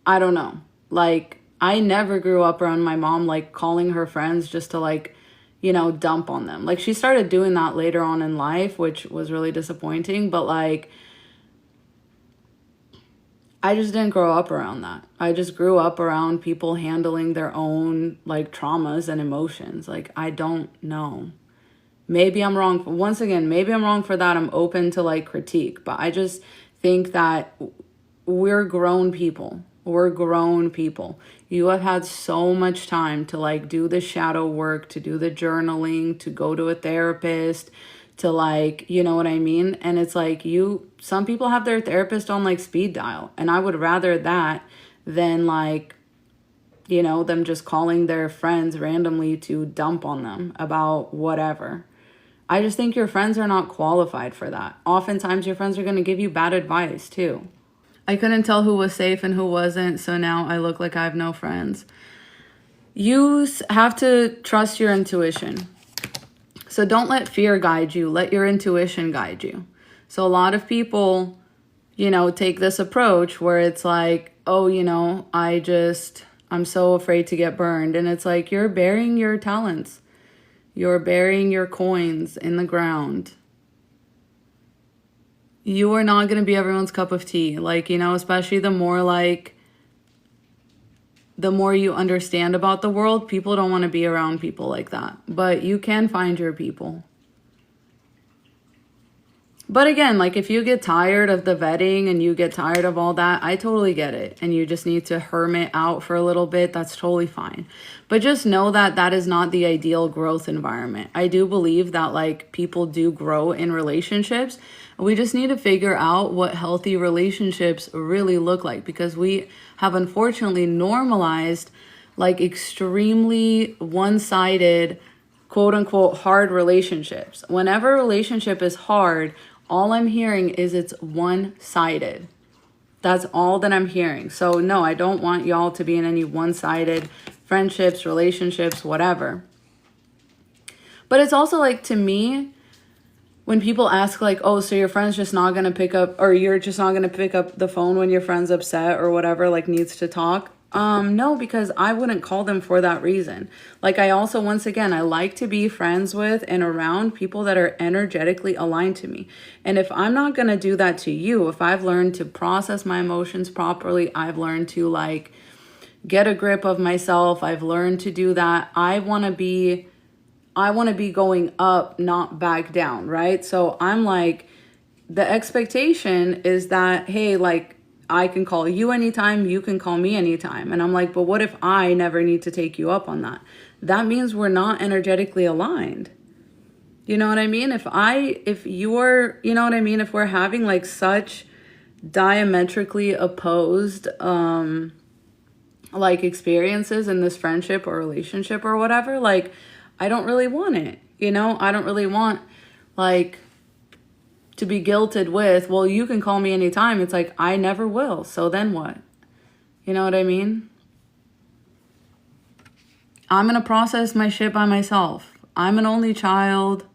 I don't know. Like I never grew up around my mom, like calling her friends just to like, you know, dump on them. Like she started doing that later on in life, which was really disappointing. But like, I just didn't grow up around that. I just grew up around people handling their own like traumas and emotions. Like, I don't know. Maybe I'm wrong. Once again, maybe I'm wrong for that. I'm open to like critique, but I just think that we're grown people. We're grown people. You have had so much time to like do the shadow work, to do the journaling, to go to a therapist, to like, you know what I mean? And it's like some people have their therapist on like speed dial, and I would rather that than like, you know, them just calling their friends randomly to dump on them about whatever. I just think your friends are not qualified for that. Oftentimes your friends are going to give you bad advice too. I couldn't tell who was safe and who wasn't, so now I look like I have no friends. You have to trust your intuition. So don't let fear guide you. Let your intuition guide you. So a lot of people, you know, take this approach where it's like, oh, you know, I'm so afraid to get burned. And it's like, you're burying your talents. You're burying your coins in the ground. You are not going to be everyone's cup of tea. Like, you know, especially the more you understand about the world, people don't want to be around people like that. But you can find your people. But again, like if you get tired of the vetting and you get tired of all that, I totally get it. And you just need to hermit out for a little bit. That's totally fine. But just know that that is not the ideal growth environment. I do believe that like people do grow in relationships. We just need to figure out what healthy relationships really look like, because we have unfortunately normalized like extremely one-sided, quote unquote, hard relationships. Whenever a relationship is hard, all I'm hearing is it's one-sided. That's all that I'm hearing. So no, I don't want y'all to be in any one-sided friendships, relationships, whatever. But it's also like, to me, when people ask like, oh, so your friend's just not going to pick up, or you're just not going to pick up the phone when your friend's upset or whatever, like needs to talk. No, because I wouldn't call them for that reason. Like I also, once again, I like to be friends with and around people that are energetically aligned to me. And if I'm not going to do that to you, if I've learned to process my emotions properly, I've learned to like get a grip of myself, I've learned to do that. I want to be going up, not back down, right? So I'm like, the expectation is that, hey, like, I can call you anytime, you can call me anytime. And I'm like, but what if I never need to take you up on that? That means we're not energetically aligned. You know what I mean? If you're, you know what I mean? If we're having like such diametrically opposed, like experiences in this friendship or relationship or whatever, like, I don't really want it. You know, I don't really want like to be guilted with, well, you can call me anytime. It's like, I never will. So then what? You know what I mean? I'm going to process my shit by myself. I'm an only child.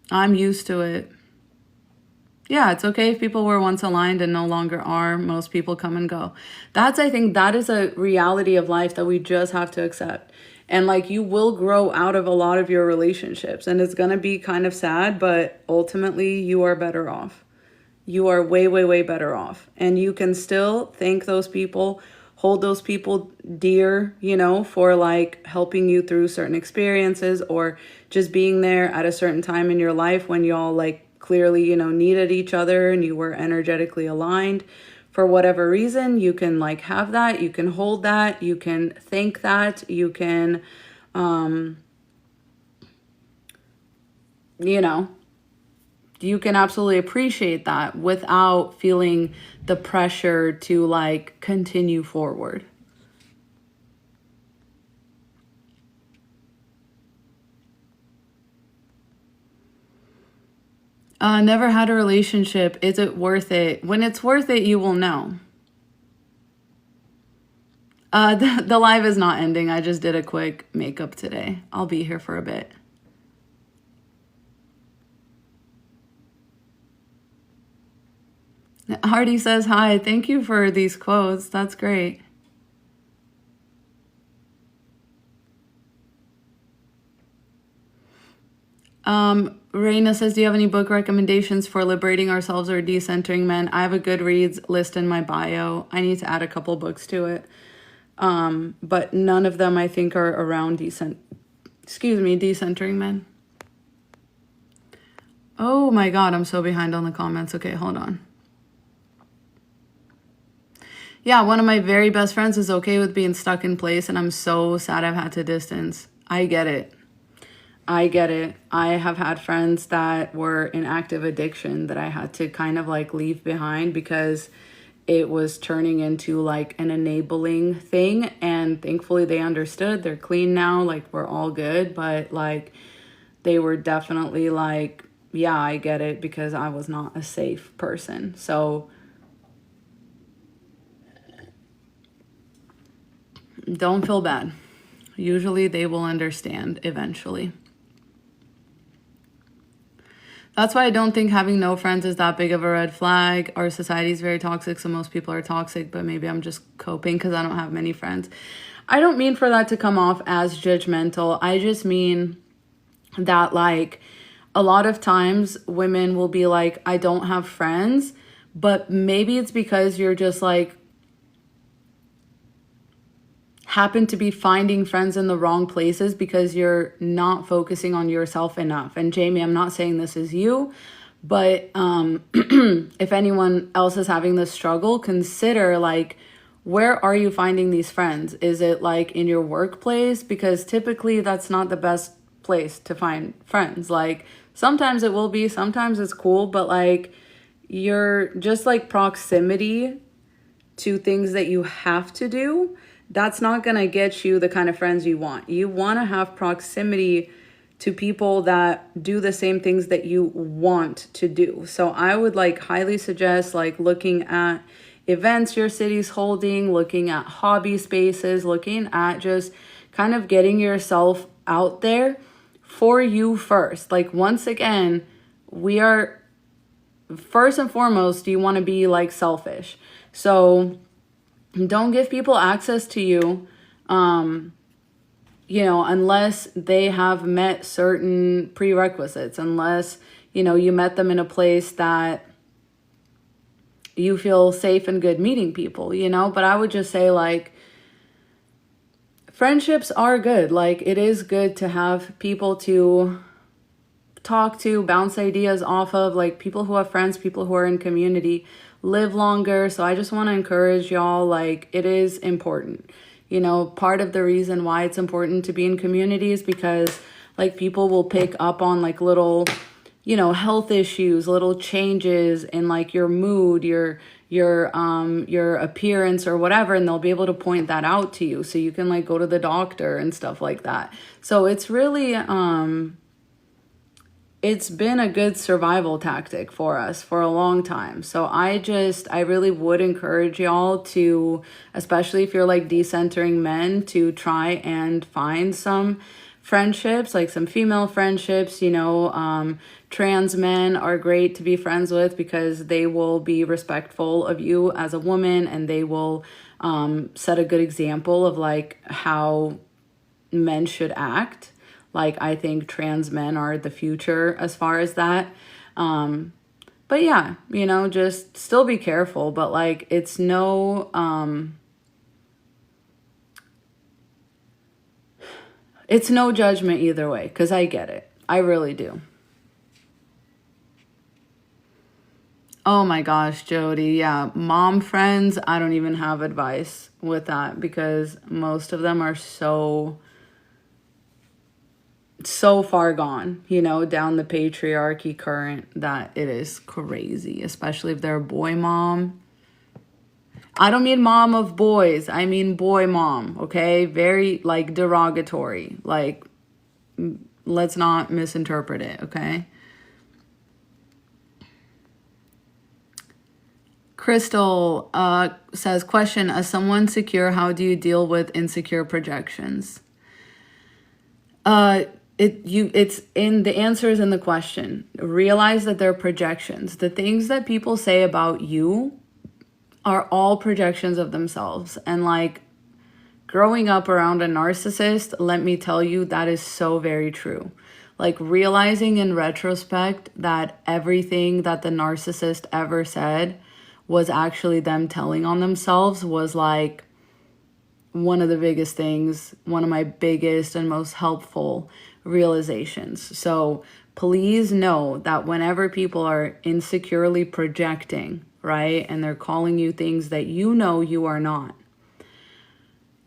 I'm used to it. Yeah, it's okay if people were once aligned and no longer are. Most people come and go. I think that is a reality of life that we just have to accept. And like, you will grow out of a lot of your relationships, and it's going to be kind of sad, but ultimately you are better off. You are way, way, way better off. And you can still thank those people, hold those people dear, you know, for like helping you through certain experiences, or just being there at a certain time in your life when y'all like clearly, you know, needed each other and you were energetically aligned. For whatever reason, you can like have that, you can hold that, you can thank that, you can, you know, you can absolutely appreciate that without feeling the pressure to like continue forward. Never had a relationship. Is it worth it? When it's worth it, you will know. The live is not ending. I just did a quick makeup today. I'll be here for a bit. Hardy says hi. Thank you for these quotes. That's great. Raina says, do you have any book recommendations for liberating ourselves or decentering men? I have a Goodreads list in my bio. I need to add a couple books to it. But none of them I think are around decentering men. Oh my God, I'm so behind on the comments. Okay, hold on. Yeah, one of my very best friends is okay with being stuck in place, and I'm so sad I've had to distance. I get it. I get it. I have had friends that were in active addiction that I had to kind of like leave behind because it was turning into like an enabling thing. And thankfully they understood. They're clean now. Like, we're all good. But like, they were definitely like, yeah, I get it, because I was not a safe person. So don't feel bad. Usually they will understand eventually. That's why I don't think having no friends is that big of a red flag. Our society is very toxic, so most people are toxic, but maybe I'm just coping because I don't have many friends. I don't mean for that to come off as judgmental. I just mean that, like, a lot of times women will be like, I don't have friends, but maybe it's because you're just like, happen to be finding friends in the wrong places because you're not focusing on yourself enough. And Jamie, I'm not saying this is you, but if anyone else is having this struggle, consider, like, where are you finding these friends? Is it like in your workplace? Because typically that's not the best place to find friends. Like, sometimes it will be, sometimes it's cool, but like, you're just like proximity to things that you have to do, that's not going to get you the kind of friends you want. You want to have proximity to people that do the same things that you want to do. So I would like highly suggest like looking at events your city's holding, looking at hobby spaces, looking at just kind of getting yourself out there for you first. Like, once again, we are, first and foremost, you want to be like selfish. So don't give people access to you, you know, unless they have met certain prerequisites, unless, you know, you met them in a place that you feel safe and good meeting people, you know. But I would just say, like, friendships are good. Like, it is good to have people to talk to, bounce ideas off of, like people who have friends, people who are in community live longer. So I just want to encourage y'all, like, it is important. You know, part of the reason why it's important to be in community is because, like, people will pick up on like little, you know, health issues, little changes in like your mood, your appearance or whatever, and they'll be able to point that out to you so you can like go to the doctor and stuff like that. So it's really it's been a good survival tactic for us for a long time. So I really would encourage y'all to, especially if you're like decentering men, to try and find some friendships, like some female friendships. You know, trans men are great to be friends with because they will be respectful of you as a woman, and they will set a good example of like how men should act. Like, I think trans men are the future as far as that. But yeah, you know, just still be careful. But like, it's no judgment either way, because I get it. I really do. Oh my gosh, Jody. Yeah, mom friends, I don't even have advice with that because most of them are so far gone, you know, down the patriarchy current that it is crazy, especially if they're a boy mom. I don't mean mom of boys. I mean boy mom, okay? Very, like, derogatory. Like, let's not misinterpret it, okay? Crystal says, question, as someone secure, how do you deal with insecure projections? It's in the answer is in the question. Realize that they're projections. The things that people say about you are all projections of themselves. And like, growing up around a narcissist, let me tell you, that is so very true. Like, realizing in retrospect that everything that the narcissist ever said was actually them telling on themselves was like one of the biggest things, one of my biggest and most helpful realizations. So please know that whenever people are insecurely projecting, right, and they're calling you things that you know you are not,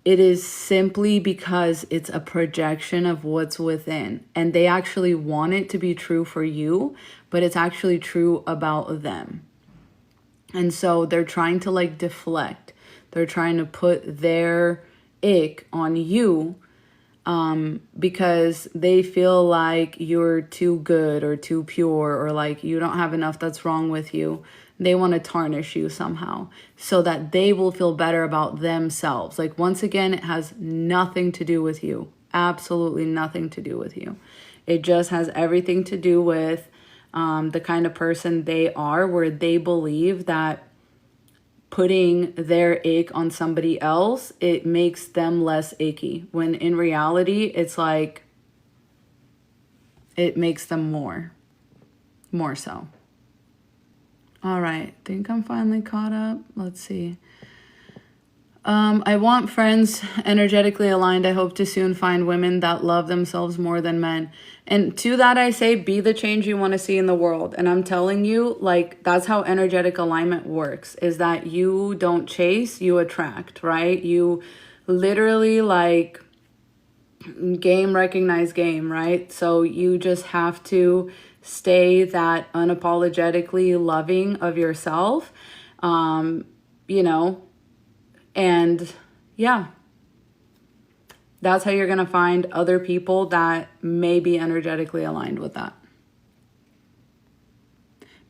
it is simply because it's a projection of what's within, and they actually want it to be true for you, but it's actually true about them. And so they're trying to like deflect. They're trying to put their ick on you because they feel like you're too good or too pure, or like you don't have enough that's wrong with you. They want to tarnish you somehow so that they will feel better about themselves. Like, once again, it has nothing to do with you. Absolutely nothing to do with you. It just has everything to do with the kind of person they are, where they believe that putting their ache on somebody else, it makes them less achy. When in reality, it's like, it makes them more so. All right, I think I'm finally caught up. Let's see. I want friends energetically aligned. I hope to soon find women that love themselves more than men. And to that I say, be the change you want to see in the world. And I'm telling you, like, that's how energetic alignment works, is that you don't chase, you attract, right? You literally, like, game recognize game, right? So you just have to stay that unapologetically loving of yourself, you know, and yeah, that's how you're going to find other people that may be energetically aligned with that.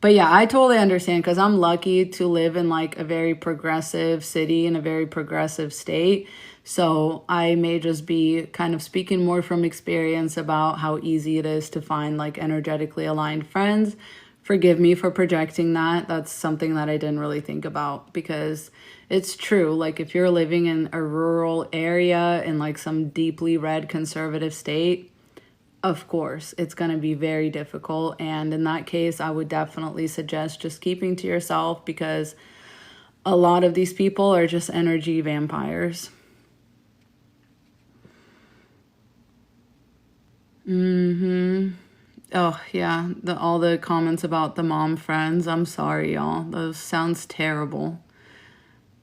But yeah, I totally understand, because I'm lucky to live in like a very progressive city, in a very progressive state. So I may just be kind of speaking more from experience about how easy it is to find like energetically aligned friends. Forgive me for projecting that. That's something that I didn't really think about, because it's true. Like, if you're living in a rural area in like some deeply red conservative state, of course, it's going to be very difficult. And in that case, I would definitely suggest just keeping to yourself, because a lot of these people are just energy vampires. Oh, yeah. All the comments about the mom friends. I'm sorry, y'all. Those sounds terrible.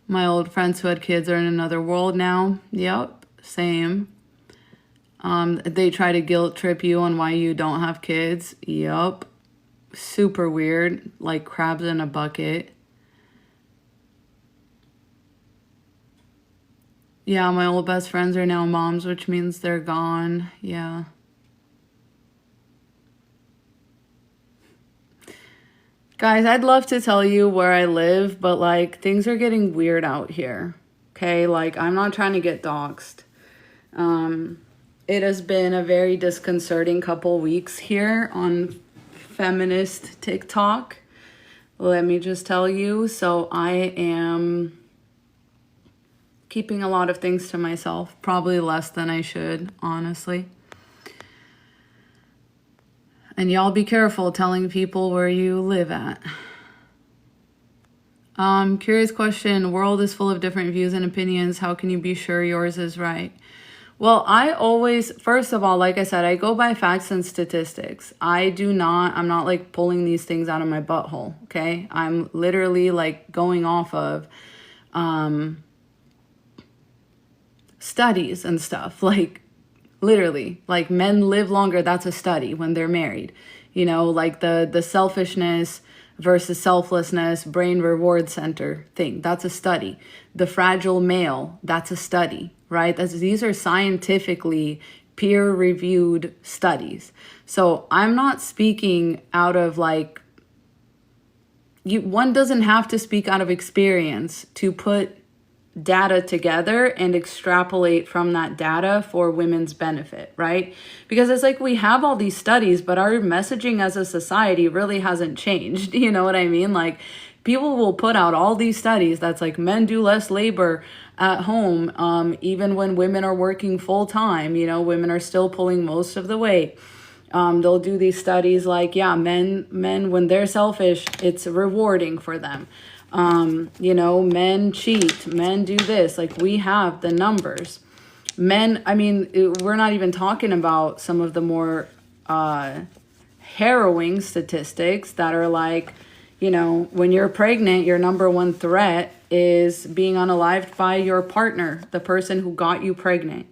My old friends who had kids are in another world now. Yep, same. They try to guilt trip you on why you don't have kids. Yup. Super weird. Like crabs in a bucket. Yeah, my old best friends are now moms, which means they're gone. Yeah. Guys, I'd love to tell you where I live, but like, things are getting weird out here. Okay, like, I'm not trying to get doxxed. It has been a very disconcerting couple weeks here on feminist TikTok. Let me just tell you. So I am keeping a lot of things to myself, probably less than I should, honestly. And y'all be careful telling people where you live at. Curious question. World is full of different views and opinions. How can you be sure yours is right? Well, I always, first of all, like I said, I go by facts and statistics. I'm not like pulling these things out of my butthole, okay? I'm literally like going off of studies and stuff. Like, literally, like, men live longer. That's a study when they're married. You know, like the selfishness versus selflessness, brain reward center thing. That's a study. The fragile male, that's a study, right? These are scientifically peer-reviewed studies. So I'm not speaking out of like, one doesn't have to speak out of experience to put data together and extrapolate from that data for women's benefit, right? Because it's like, we have all these studies, but our messaging as a society really hasn't changed. You know what I mean? Like, people will put out all these studies that's like, men do less labor at home, even when women are working full time. You know, women are still pulling most of the weight. They'll do these studies like, yeah, men when they're selfish, it's rewarding for them. You know, men cheat, men do this. Like, we have the numbers. Men, I mean, we're not even talking about some of the more harrowing statistics that are like, you know, when you're pregnant, your number one threat is being unalived by your partner, the person who got you pregnant.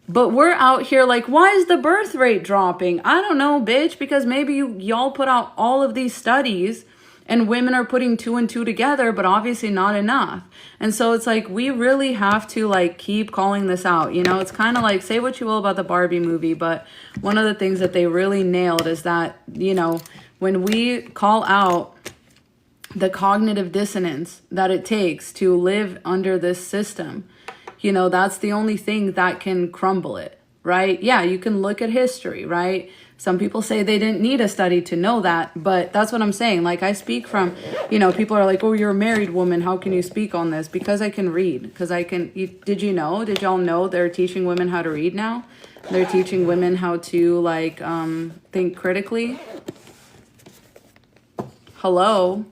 But we're out here like, why is the birth rate dropping? I don't know, bitch, because maybe y'all put out all of these studies and women are putting 2 and 2 together, but obviously not enough. And so it's like, we really have to like keep calling this out. You know, it's kind of like, say what you will about the Barbie movie, but one of the things that they really nailed is that, you know, when we call out the cognitive dissonance that it takes to live under this system, you know, that's the only thing that can crumble it, right? Yeah, you can look at history, right? Some people say they didn't need a study to know that, but that's what I'm saying. Like, I speak from, you know, people are like, oh, you're a married woman, how can you speak on this? Because I can read, because I can, did y'all know they're teaching women how to read now? They're teaching women how to, like, think critically. Hello?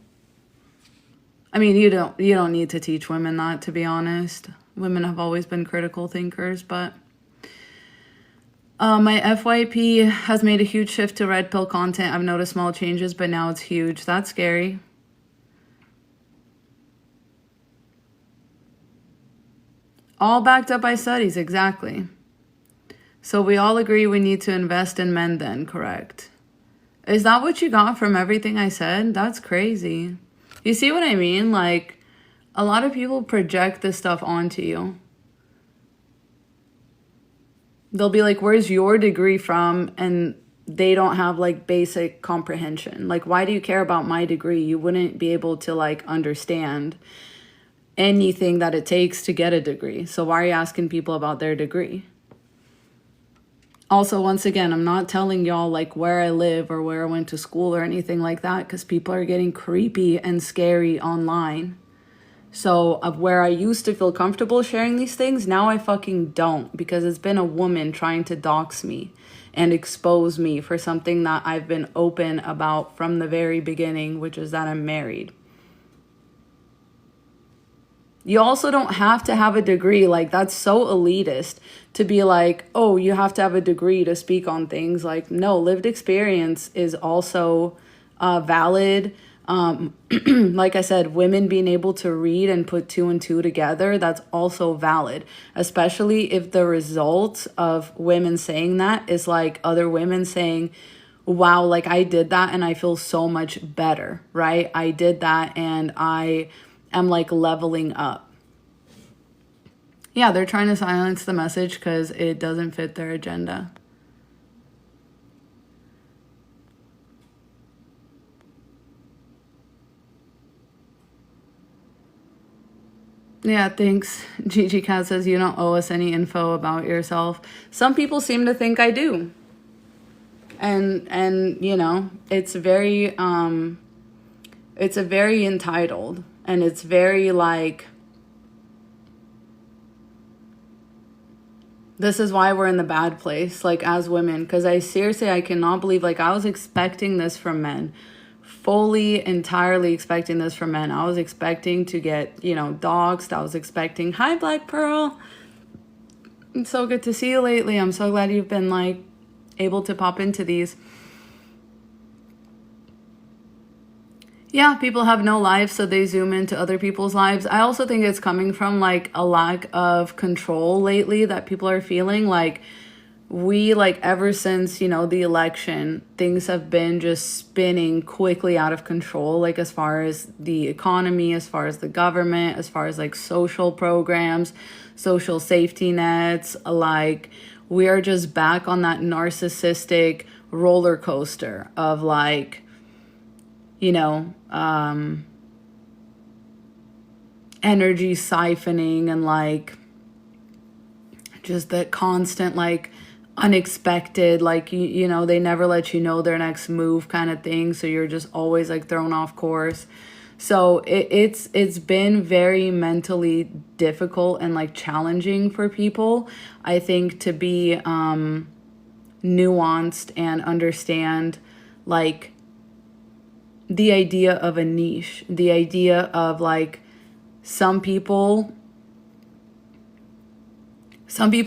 I mean, you don't need to teach women that, to be honest. Women have always been critical thinkers, but my FYP has made a huge shift to red pill content. I've noticed small changes, but now it's huge. That's scary. All backed up by studies, exactly. So we all agree we need to invest in men then, correct? Is that what you got from everything I said? That's crazy. You see what I mean? Like, a lot of people project this stuff onto you. They'll be like, where's your degree from? And they don't have like basic comprehension. Like, why do you care about my degree? You wouldn't be able to like understand anything that it takes to get a degree. So why are you asking people about their degree? Also, once again, I'm not telling y'all like where I live or where I went to school or anything like that, because people are getting creepy and scary online. So of where I used to feel comfortable sharing these things, now I fucking don't, because it's been a woman trying to dox me and expose me for something that I've been open about from the very beginning, which is that I'm married. You also don't have to have a degree. Like, that's so elitist to be like, oh, you have to have a degree to speak on things. Like, no, lived experience is also valid. Like I said, women being able to read and put two and two together, that's also valid, especially if the result of women saying that is like other women saying, wow, like I did that and I feel so much better, right? I did that and I am like leveling up. Yeah, they're trying to silence the message because it doesn't fit their agenda. Yeah, thanks. Gigi Cat says you don't owe us any info about yourself. Some people seem to think I do. And you know, it's very entitled, and it's very like, this is why we're in the bad place, like as women, because I cannot believe, like I was expecting this from men. Fully, entirely expecting this from men. I was expecting to get, you know, doxxed. I was expecting, hi, Black Pearl. It's so good to see you lately. I'm so glad you've been, like, able to pop into these. Yeah, people have no lives, so they zoom into other people's lives. I also think it's coming from, like, a lack of control lately that people are feeling. Like, we, like, ever since, you know, the election, things have been just spinning quickly out of control, like as far as the economy, as far as the government, as far as like social programs, social safety nets. Like, we are just back on that narcissistic roller coaster of like, you know, energy siphoning and like just the constant like unexpected, like you know, they never let you know their next move kind of thing, so you're just always like thrown off course. So it's been very mentally difficult and like challenging for people, I think, to be nuanced and understand like the idea of a niche, the idea of like some people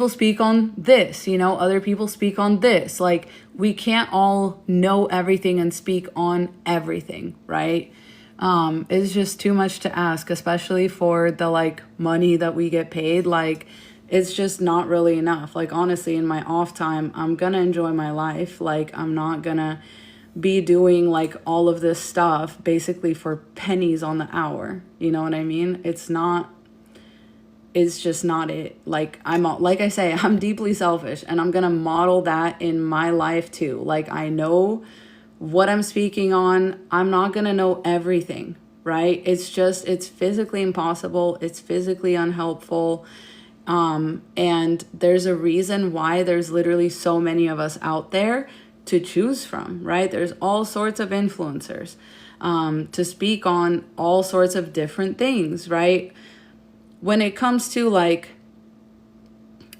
speak on this, you know, other people speak on this. Like, we can't all know everything and speak on everything, right? It's just too much to ask, especially for the like money that we get paid. Like, it's just not really enough. Like, honestly, in my off time, I'm gonna enjoy my life. Like, I'm not gonna be doing like all of this stuff basically for pennies on the hour. You know what I mean? It's just not it. Like, like I say, I'm deeply selfish, and I'm gonna model that in my life too. Like, I know what I'm speaking on, I'm not going to know everything, right? It's physically impossible. It's physically unhelpful. And there's a reason why there's literally so many of us out there to choose from, right? There's all sorts of influencers to speak on all sorts of different things, right? When it comes to like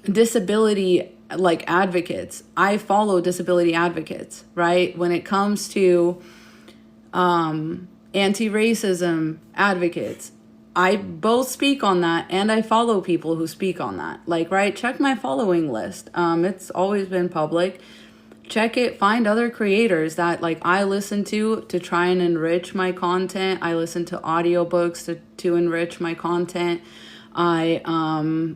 disability like advocates, I follow disability advocates, right? When it comes to anti-racism advocates, I both speak on that and I follow people who speak on that. Like, right, check my following list. It's always been public. Check it, find other creators that like I listen to try and enrich my content. I listen to audiobooks to enrich my content. I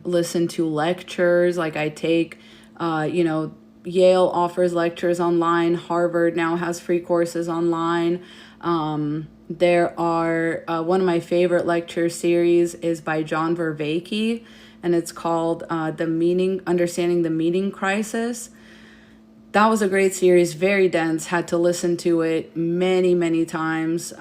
listen to lectures, like I take, Yale offers lectures online. Harvard now has free courses online. There are, one of my favorite lecture series is by John Vervaeke, and it's called Understanding the Meaning Crisis. That was a great series, very dense, had to listen to it many, many times.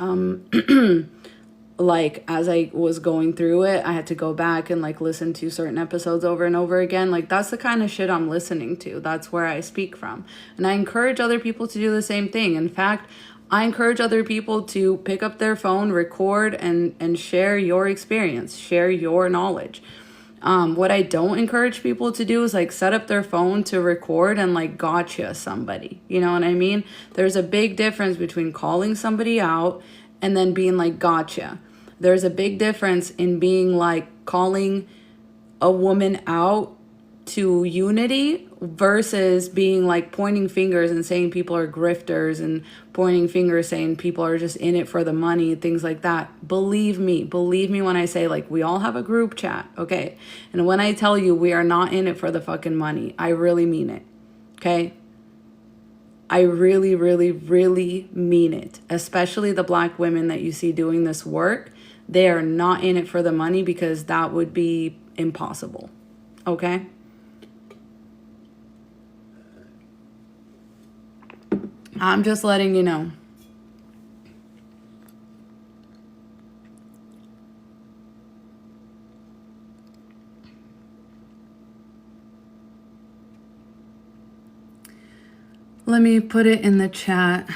Like as I was going through it, I had to go back and like listen to certain episodes over and over again. Like that's the kind of shit I'm listening to. That's where I speak from. And I encourage other people to do the same thing. In fact, I encourage other people to pick up their phone, record, and share your experience, share your knowledge. What I don't encourage people to do is like set up their phone to record and like gotcha somebody. You know what I mean? There's a big difference between calling somebody out and then being like gotcha. There's a big difference in being like calling a woman out to unity versus being like pointing fingers and saying people are grifters and pointing fingers saying people are just in it for the money, things like that. Believe me when I say like we all have a group chat, okay? And when I tell you we are not in it for the fucking money, I really mean it, okay? I really, really, really mean it. Especially the Black women that you see doing this work. They are not in it for the money because that would be impossible. Okay? I'm just letting you know. Let me put it in the chat.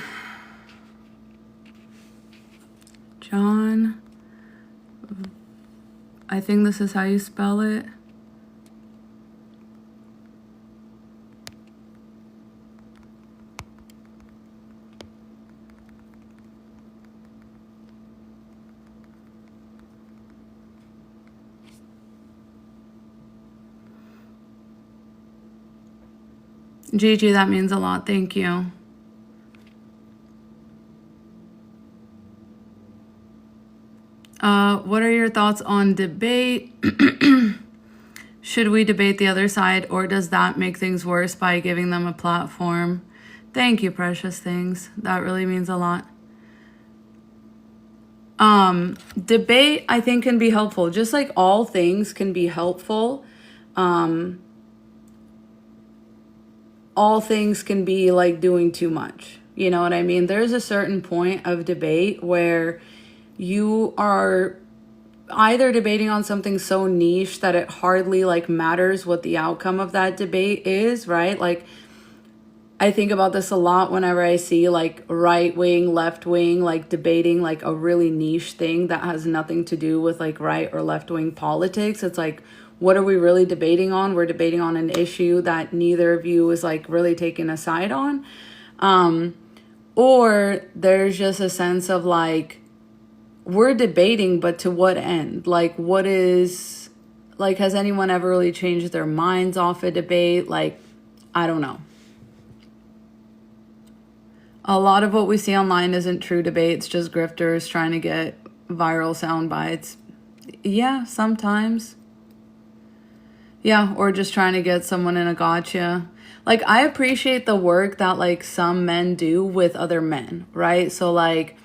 John, I think this is how you spell it. Gigi, that means a lot. Thank you. What are your thoughts on debate? Should we debate the other side, or does that make things worse by giving them a platform? Thank you, precious things. That really means a lot. Debate, I think, can be helpful. Just like all things can be helpful. All things can be like doing too much. You know what I mean? There's a certain point of debate where you are either debating on something so niche that it hardly like matters what the outcome of that debate is, right? Like I think about this a lot whenever I see like right wing, left wing, like debating like a really niche thing that has nothing to do with like right or left wing politics. It's like, what are we really debating on? We're debating on an issue that neither of you is like really taking a side on. Or there's just a sense of like, we're debating, but to what end? Like, what is, like, has anyone ever really changed their minds off a debate? Like, I don't know. A lot of what we see online isn't true debates, just grifters trying to get viral sound bites. Yeah, sometimes. Yeah, or just trying to get someone in a gotcha. Like, I appreciate the work that, like, some men do with other men, right? So, like,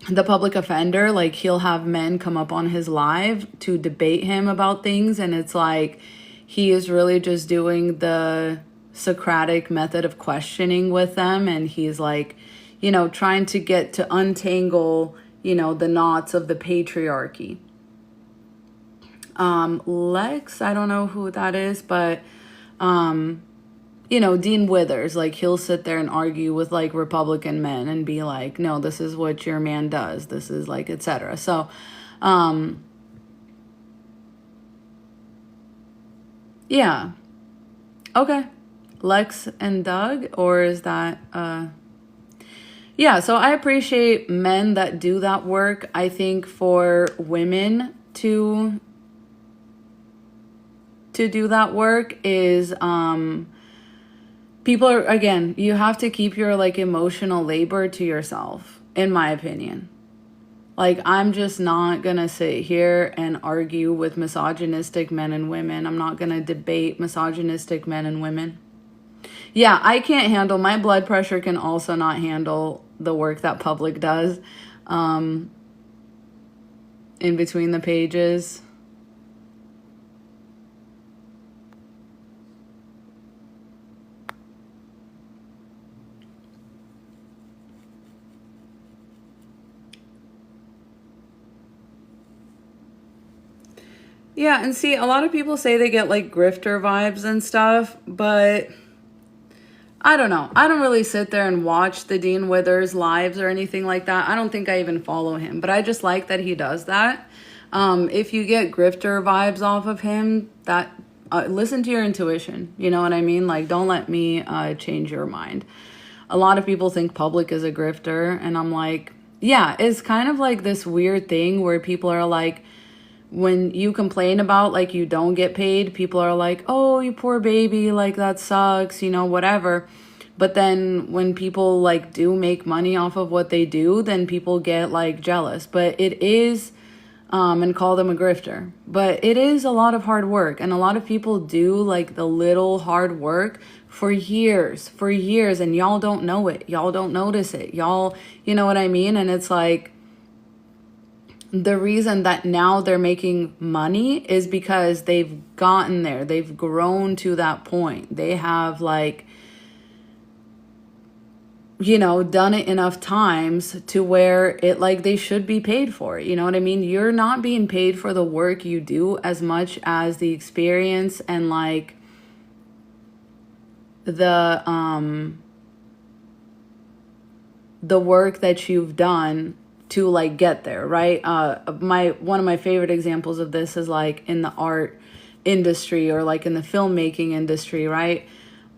the public offender, like, he'll have men come up on his live to debate him about things, and it's like he is really just doing the Socratic method of questioning with them, and he's like you know, trying to get to untangle, you know, the knots of the patriarchy. Lex, I don't know who that is, but, you know, Dean Withers, like, he'll sit there and argue with, like, Republican men and be like, no, this is what your man does. This is, like, etc. So, yeah. Okay. Lex and Doug, or is that, yeah, so I appreciate men that do that work. I think for women to do that work is, people are, again, you have to keep your, like, emotional labor to yourself, in my opinion. Like, I'm just not gonna sit here and argue with misogynistic men and women. I'm not gonna debate misogynistic men and women. Yeah, I can't handle, my blood pressure can also not handle the work that public does, in between the pages. Yeah, and see, a lot of people say they get, like, grifter vibes and stuff, but I don't know. I don't really sit there and watch the Dean Withers lives or anything like that. I don't think I even follow him, but I just like that he does that. If you get grifter vibes off of him, that listen to your intuition. You know what I mean? Like, don't let me change your mind. A lot of people think public is a grifter, and I'm like, yeah, it's kind of like this weird thing where people are like, when you complain about, like, you don't get paid, people are like, oh, you poor baby, like, that sucks, you know, whatever. But then when people, like, do make money off of what they do, then people get, like, jealous. But it is, and call them a grifter. But it is a lot of hard work. And a lot of people do, like, the little hard work for years, and y'all don't know it. Y'all don't notice it. Y'all, you know what I mean? And it's like, the reason that now they're making money is because they've gotten there. They've grown to that point. They have, like, you know, done it enough times to where it, like, they should be paid for it. You know what I mean? You're not being paid for the work you do as much as the experience and, like, the work that you've done to, like, get there, right? One of my favorite examples of this is, like, in the art industry or, like, in the filmmaking industry, right?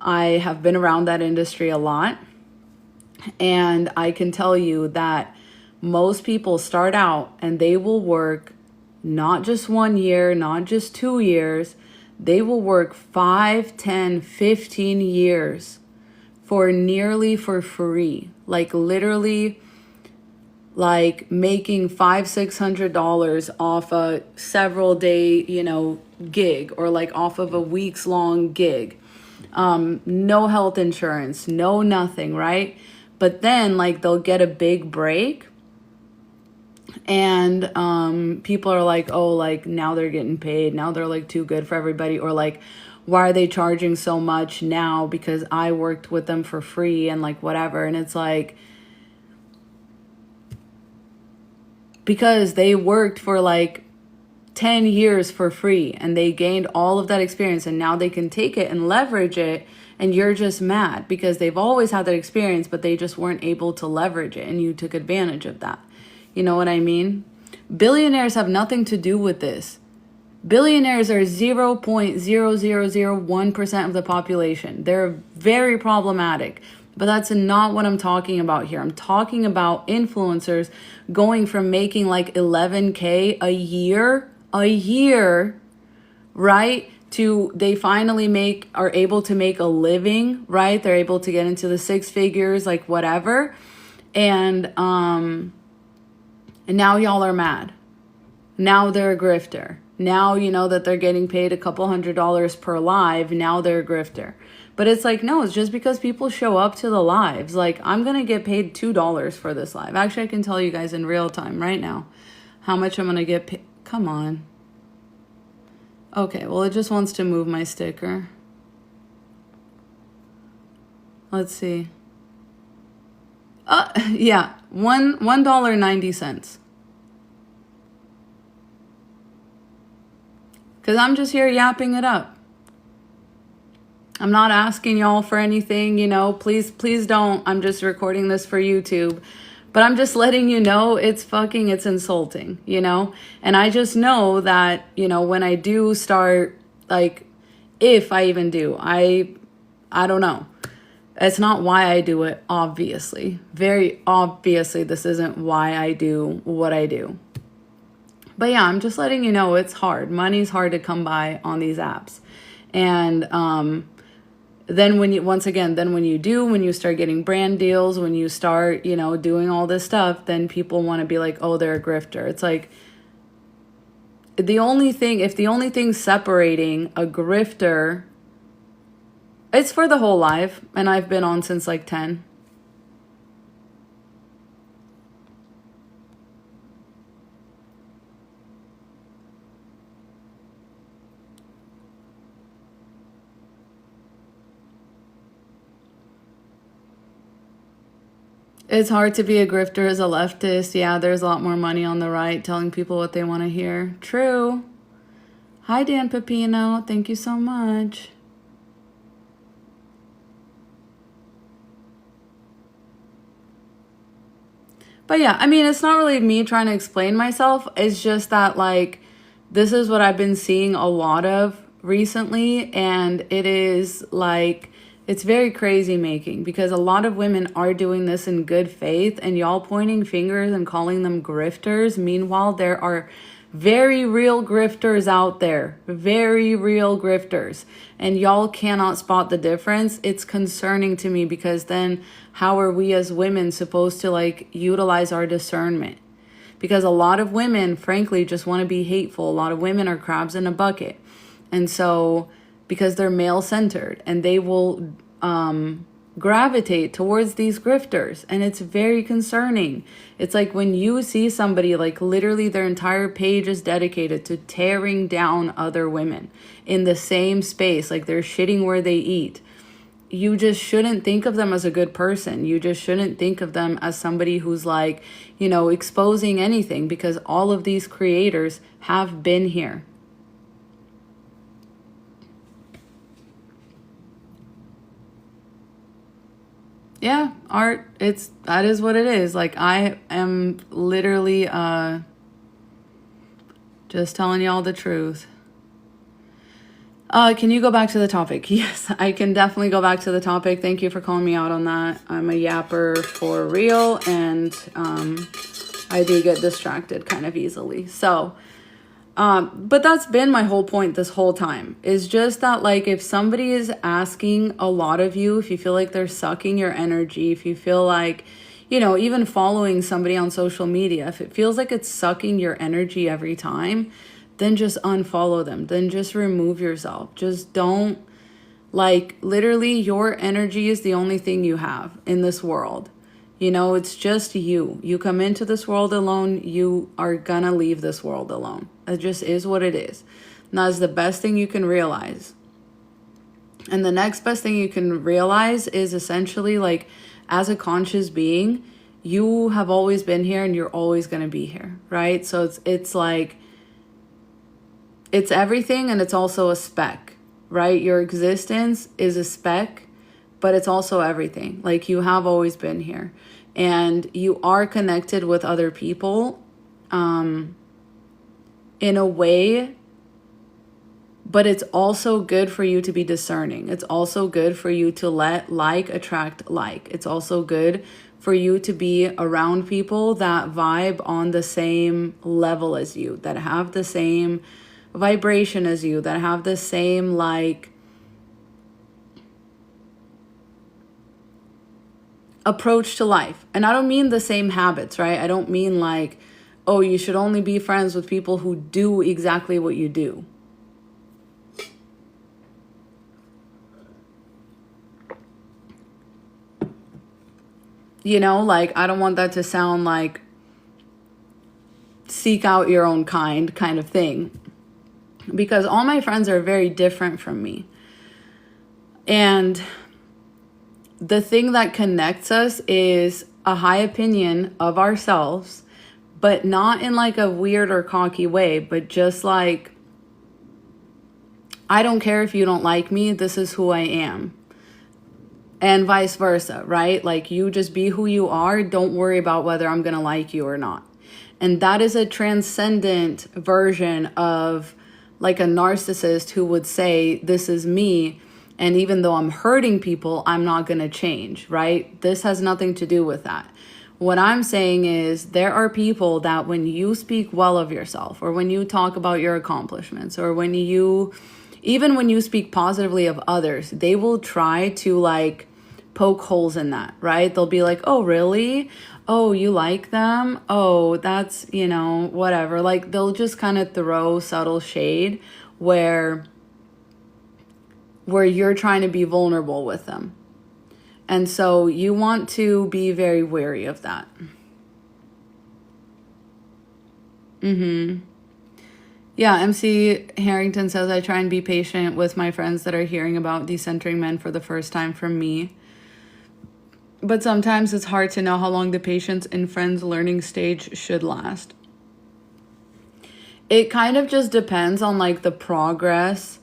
I have been around that industry a lot, and I can tell you that most people start out and they will work not just 1 year, not just 2 years, they will work 5, 10, 15 years for nearly for free, like, literally, like, making $500-$600 off a several day, you know, gig, or, like, off of a week's long gig. No health insurance, no nothing, right? But then, like, they'll get a big break, and people are like, oh, like, now they're getting paid, now they're, like, too good for everybody, or, like, why are they charging so much now because I worked with them for free, and, like, whatever. And it's like, because they worked for, like, 10 years for free, and they gained all of that experience, and now they can take it and leverage it, and you're just mad because they've always had that experience, but they just weren't able to leverage it, and you took advantage of that. You know what I mean? Billionaires have nothing to do with this. Billionaires are 0.0001% of the population. They're very problematic. But that's not what I'm talking about here. I'm talking about influencers going from making, like, 11K a year, right? To they finally are able to make a living, right? They're able to get into the 6 figures, like, whatever. And now y'all are mad. Now they're a grifter. Now you know that they're getting paid a couple $100s per live. Now they're a grifter. But it's like, no, it's just because people show up to the lives. Like, I'm going to get paid $2 for this live. Actually, I can tell you guys in real time right now how much I'm going to get paid. Come on. Okay, well, it just wants to move my sticker. Let's see. Yeah, $1.90. Because I'm just here yapping it up. I'm not asking y'all for anything, you know, please don't. I'm just recording this for YouTube. But I'm just letting you know it's insulting, you know? And I just know that, you know, when I do start, like, if I even do, I don't know. It's not why I do it, obviously. Very obviously, this isn't why I do what I do. But yeah, I'm just letting you know it's hard. Money's hard to come by on these apps. And then when you start getting brand deals, when you start, you know, doing all this stuff, then people want to be like, oh, they're a grifter. It's like, if the only thing separating a grifter, it's for the whole life, and I've been on since like 10. It's hard to be a grifter as a leftist. Yeah, there's a lot more money on the right telling people what they want to hear. True. Hi, Dan Pepino. Thank you so much. But yeah, I mean, it's not really me trying to explain myself. It's just that, like, this is what I've been seeing a lot of recently. And it is like, it's very crazy making, because a lot of women are doing this in good faith, and y'all pointing fingers and calling them grifters. Meanwhile, there are very real grifters out there, very real grifters, and y'all cannot spot the difference. It's concerning to me, because then how are we as women supposed to, like, utilize our discernment? Because a lot of women, frankly, just want to be hateful. A lot of women are crabs in a bucket. And so, because they're male-centered, and they will gravitate towards these grifters, and it's very concerning. It's like when you see somebody, like, literally their entire page is dedicated to tearing down other women in the same space, like they're shitting where they eat. You just shouldn't think of them as a good person. You just shouldn't think of them as somebody who's, like, you know, exposing anything, because all of these creators have been here. Yeah, art, that is what it is. Like, I am literally just telling y'all the truth. Can you go back to the topic? Yes, I can definitely go back to the topic. Thank you for calling me out on that. I'm a yapper for real, and I do get distracted kind of easily. So, but that's been my whole point this whole time, is just that, like, if somebody is asking a lot of you, if you feel like they're sucking your energy, if you feel like, you know, even following somebody on social media, if it feels like it's sucking your energy every time, then just unfollow them. Then just remove yourself. Just don't, like, literally your energy is the only thing you have in this world. You know, it's just you. You come into this world alone. You are gonna leave this world alone. It just is what it is. And that's the best thing you can realize. And the next best thing you can realize is essentially, like, as a conscious being, you have always been here and you're always gonna be here, right? So it's like, it's everything, and it's also a speck, right? Your existence is a speck, but it's also everything. Like, you have always been here, and you are connected with other people in a way, but it's also good for you to be discerning. It's also good for you to let like attract like. It's also good for you to be around people that vibe on the same level as you, that have the same vibration as you, that have the same, like, approach to life. And I don't mean the same habits, right? I don't mean like, oh, you should only be friends with people who do exactly what you do. You know, like, I don't want that to sound like seek out your own kind of thing, because all my friends are very different from me. And the thing that connects us is a high opinion of ourselves, but not in like a weird or cocky way, but just like, I don't care if you don't like me, this is who I am. And vice versa, right? Like, you just be who you are. Don't worry about whether I'm going to like you or not. And that is a transcendent version of like a narcissist who would say, this is me. And even though I'm hurting people, I'm not going to change, right? This has nothing to do with that. What I'm saying is there are people that when you speak well of yourself, or when you talk about your accomplishments, or even when you speak positively of others, they will try to like poke holes in that, right? They'll be like, oh, really? Oh, you like them? Oh, that's, whatever. Like, they'll just kind of throw subtle shade where you're trying to be vulnerable with them. And so you want to be very wary of that. Yeah, MC Harrington says, I try and be patient with my friends that are hearing about decentering men for the first time from me. But sometimes it's hard to know how long the patience in friends' learning stage should last. It kind of just depends on like the progress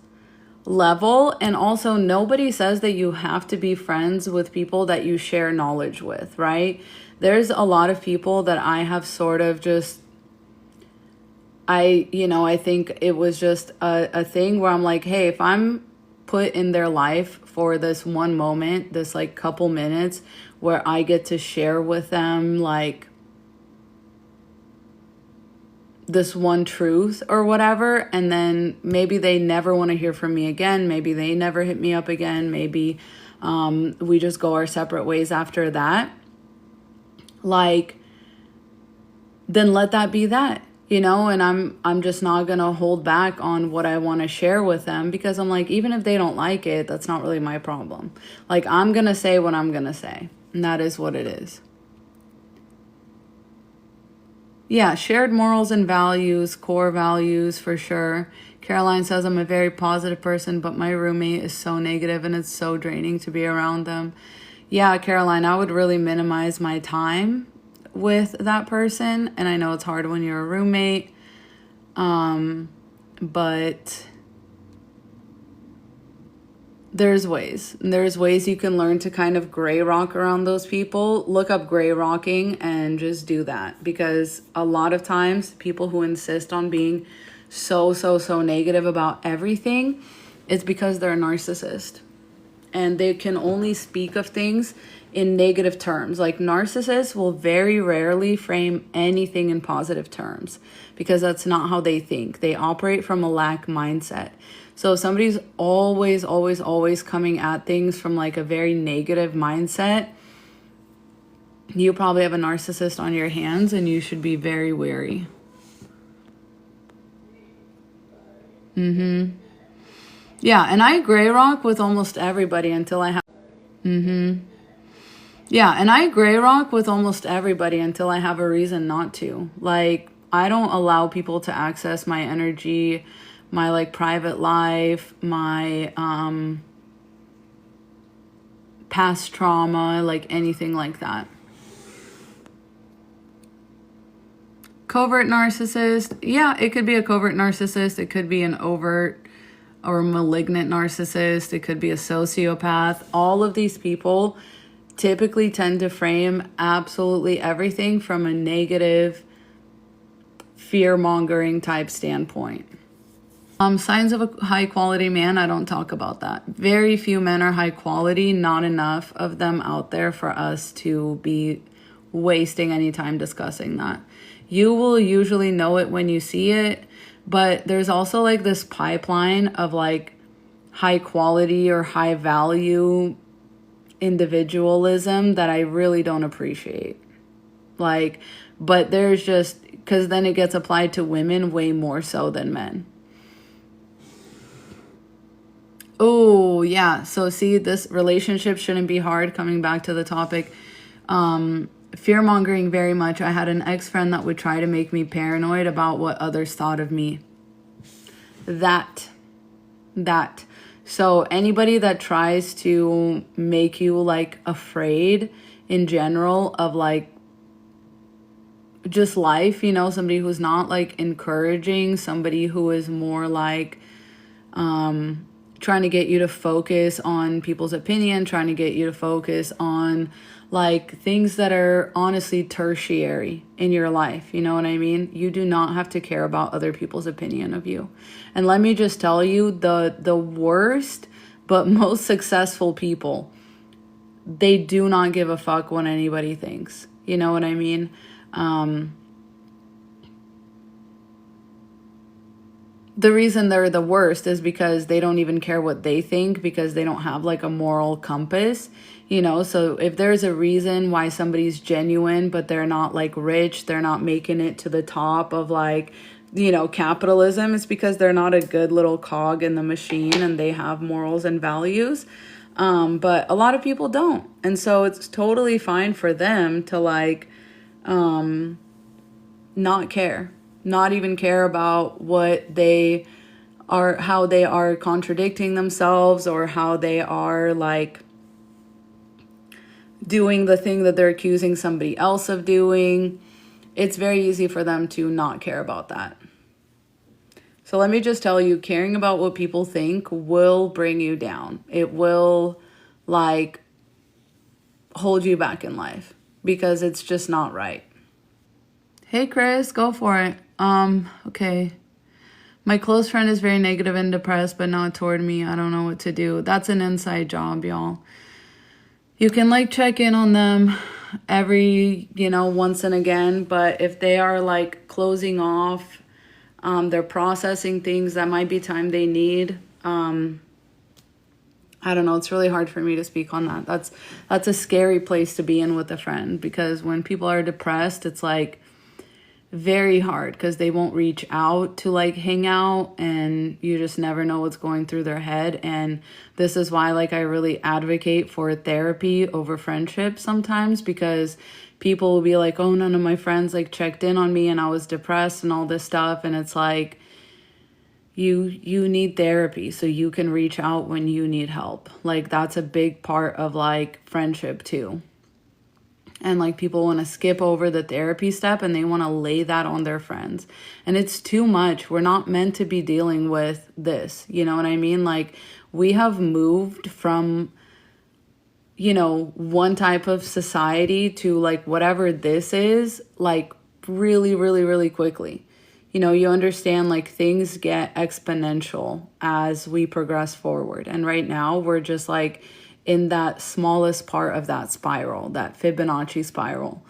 level. And also, nobody says that you have to be friends with people that you share knowledge with, right? There's a lot of people that I have sort of just, I think it was just a thing where I'm like, hey, if I'm put in their life for this one moment, this like couple minutes where I get to share with them like this one truth or whatever, and then maybe they never want to hear from me again, maybe they never hit me up again, maybe we just go our separate ways after that, like, then let that be that, and I'm just not gonna hold back on what I want to share with them, because I'm like, even if they don't like it, that's not really my problem. Like, I'm gonna say what I'm gonna say, and that is what it is. Yeah, shared morals and values, core values for sure. Caroline says, I'm a very positive person, but my roommate is so negative and it's so draining to be around them. Yeah, Caroline, I would really minimize my time with that person. And I know it's hard when you're a roommate, but there's ways you can learn to kind of gray rock around those people. Look up gray rocking and just do that, because a lot of times people who insist on being so negative about everything, it's because they're a narcissist and they can only speak of things in negative terms. Like, narcissists will very rarely frame anything in positive terms, because that's not how they think. They operate from a lack mindset. So if somebody's always coming at things from like a very negative mindset, you probably have a narcissist on your hands and you should be very wary. Yeah, and I gray rock with almost everybody until I have... Yeah, and I gray rock with almost everybody until I have a reason not to. Like, I don't allow people to access my energy, my like private life, my past trauma, like anything like that. Covert narcissist. Yeah, it could be a covert narcissist. It could be an overt or malignant narcissist. It could be a sociopath. All of these people typically tend to frame absolutely everything from a negative, fear-mongering type standpoint. Signs of a high quality man, I don't talk about that. Very few men are high quality, not enough of them out there for us to be wasting any time discussing that. You will usually know it when you see it, but there's also like this pipeline of like high quality or high value individualism that I really don't appreciate. Like, but there's just, because then it gets applied to women way more so than men. Oh, yeah. So see, this relationship shouldn't be hard. Coming back to the topic, fear-mongering very much. I had an ex-friend that would try to make me paranoid about what others thought of me. That. So anybody that tries to make you like afraid in general of like just life, you know, somebody who's not like encouraging, somebody who is more like trying to get you to focus on people's opinion, trying to get you to focus on like things that are honestly tertiary in your life. You know what I mean? You do not have to care about other people's opinion of you. And let me just tell you, the worst but most successful people, they do not give a fuck what anybody thinks. You know what I mean? The reason they're the worst is because they don't even care what they think, because they don't have like a moral compass, you know. So if there's a reason why somebody's genuine but they're not like rich, they're not making it to the top of like, you know, capitalism, it's because they're not a good little cog in the machine and they have morals and values. But a lot of people don't, and so it's totally fine for them to like not care, not even care about what they are, how they are contradicting themselves, or how they are like doing the thing that they're accusing somebody else of doing. It's very easy for them to not care about that. So let me just tell you, caring about what people think will bring you down. It will like hold you back in life, because it's just not right. Hey Chris, go for it. Okay. My close friend is very negative and depressed, but not toward me. I don't know what to do. That's an inside job, y'all. You can like check in on them every, you know, once and again, but if they are like closing off, they're processing things, that might be time they need. I don't know. It's really hard for me to speak on that. That's a scary place to be in with a friend, because when people are depressed, it's like very hard, because they won't reach out to like hang out, and you just never know what's going through their head. And this is why like I really advocate for therapy over friendship sometimes, because people will be like, oh, none of my friends like checked in on me and I was depressed and all this stuff. And it's like, you need therapy so you can reach out when you need help. Like that's a big part of like friendship too. And like people want to skip over the therapy step and they want to lay that on their friends. And it's too much. We're not meant to be dealing with this. You know what I mean? Like we have moved from, you know, one type of society to like whatever this is, like really, really, really quickly. You know, you understand like things get exponential as we progress forward. And right now we're just like in that smallest part of that spiral, that Fibonacci spiral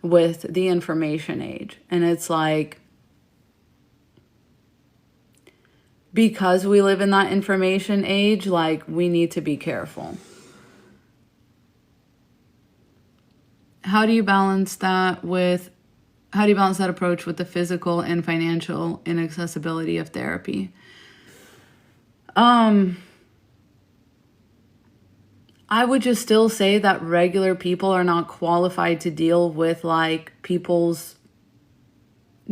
with the information age. And it's like, because we live in that information age, like we need to be careful. How do you balance that approach with the physical and financial inaccessibility of therapy? I would just still say that regular people are not qualified to deal with like people's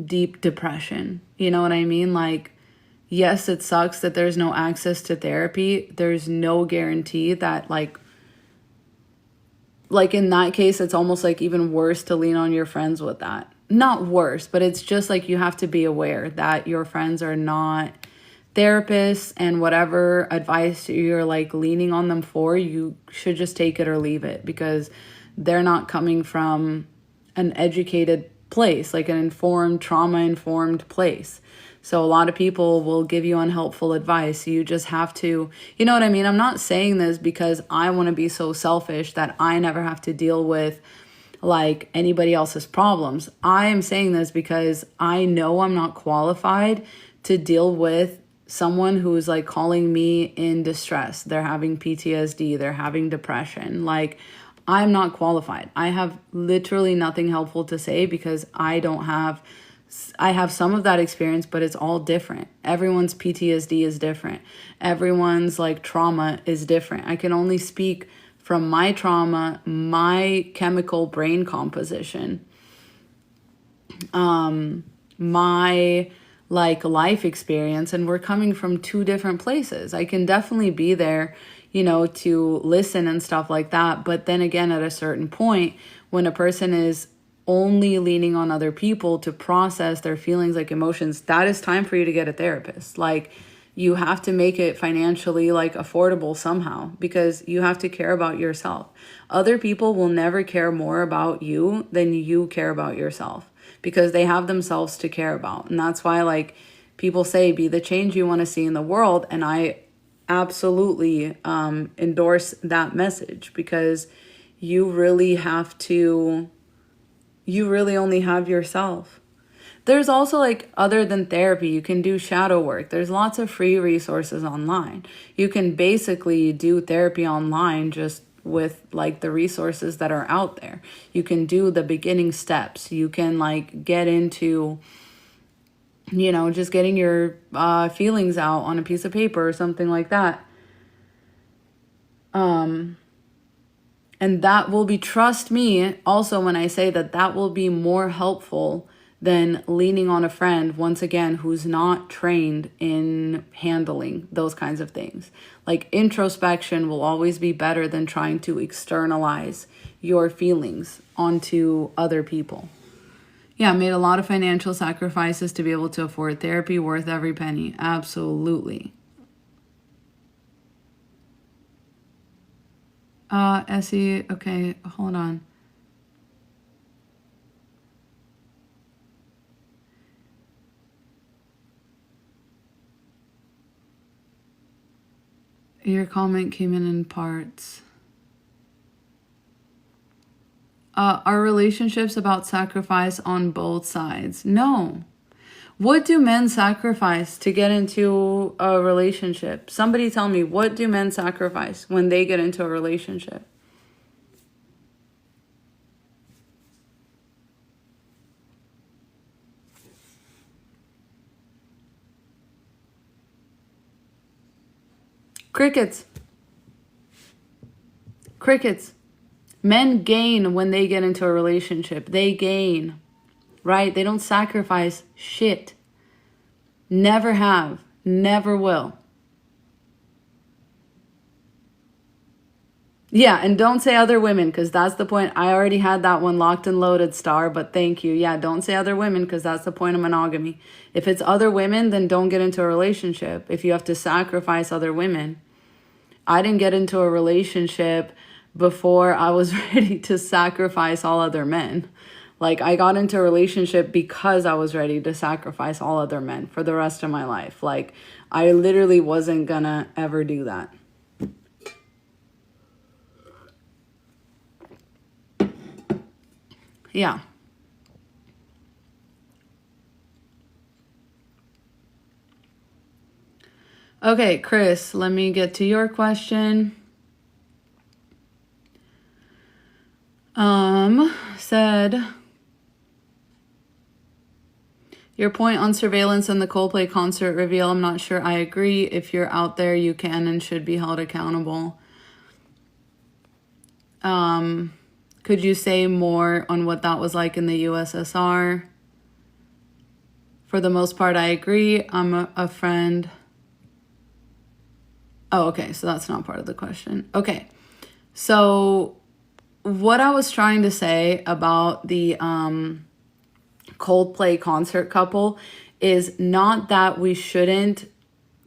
deep depression. You know what I mean? Like, yes, it sucks that there's no access to therapy. There's no guarantee that like in that case, it's almost like even worse to lean on your friends with that. Not worse, but it's just like you have to be aware that your friends are not therapists, and whatever advice you're like leaning on them for, you should just take it or leave it, because they're not coming from an educated place, like an informed, trauma-informed place. So a lot of people will give you unhelpful advice. You just have to, you know what I mean? I'm not saying this because I want to be so selfish that I never have to deal with like anybody else's problems. I am saying this because I know I'm not qualified to deal with someone who is like calling me in distress. They're having PTSD, they're having depression. Like I'm not qualified. I have literally nothing helpful to say, because I have some of that experience, but it's all different. Everyone's PTSD is different. Everyone's like trauma is different. I can only speak from my trauma, my chemical brain composition, my like life experience, and we're coming from two different places. I can definitely be there, to listen and stuff like that. But then again, at a certain point, when a person is only leaning on other people to process their feelings, like emotions, that is time for you to get a therapist. Like, you have to make it financially like affordable somehow, because you have to care about yourself. Other people will never care more about you than you care about yourself, because they have themselves to care about. And that's why, like, people say, be the change you want to see in the world. And I absolutely endorse that message, because you really only have yourself. There's also, like, other than therapy, you can do shadow work. There's lots of free resources online. You can basically do therapy online just with like the resources that are out there. You can do the beginning steps. You can like get into, just getting your feelings out on a piece of paper or something like that. And that will be, trust me, also when I say that will be more helpful than leaning on a friend, once again, who's not trained in handling those kinds of things. Like, introspection will always be better than trying to externalize your feelings onto other people. Yeah, made a lot of financial sacrifices to be able to afford therapy, worth every penny. Absolutely. Essie, okay, hold on. Your comment came in parts. Are relationships about sacrifice on both sides? No. What do men sacrifice to get into a relationship? Somebody tell me, what do men sacrifice when they get into a relationship? Crickets. Crickets. Men gain when they get into a relationship. They gain, right? They don't sacrifice shit. Never have. Never will. Yeah, and don't say other women, because that's the point. I already had that one locked and loaded, Star, but thank you. Yeah, don't say other women, because that's the point of monogamy. If it's other women, then don't get into a relationship if you have to sacrifice other women. I didn't get into a relationship before I was ready to sacrifice all other men. Like, I got into a relationship because I was ready to sacrifice all other men for the rest of my life. Like, I literally wasn't gonna ever do that. Yeah. Okay, Chris, let me get to your question. Said, your point on surveillance and the Coldplay concert reveal, I'm not sure I agree. If you're out there, you can and should be held accountable. Could you say more on what that was like in the USSR? For the most part, I agree. I'm a friend. Oh, okay. So that's not part of the question. Okay. So what I was trying to say about the Coldplay concert couple is not that we shouldn't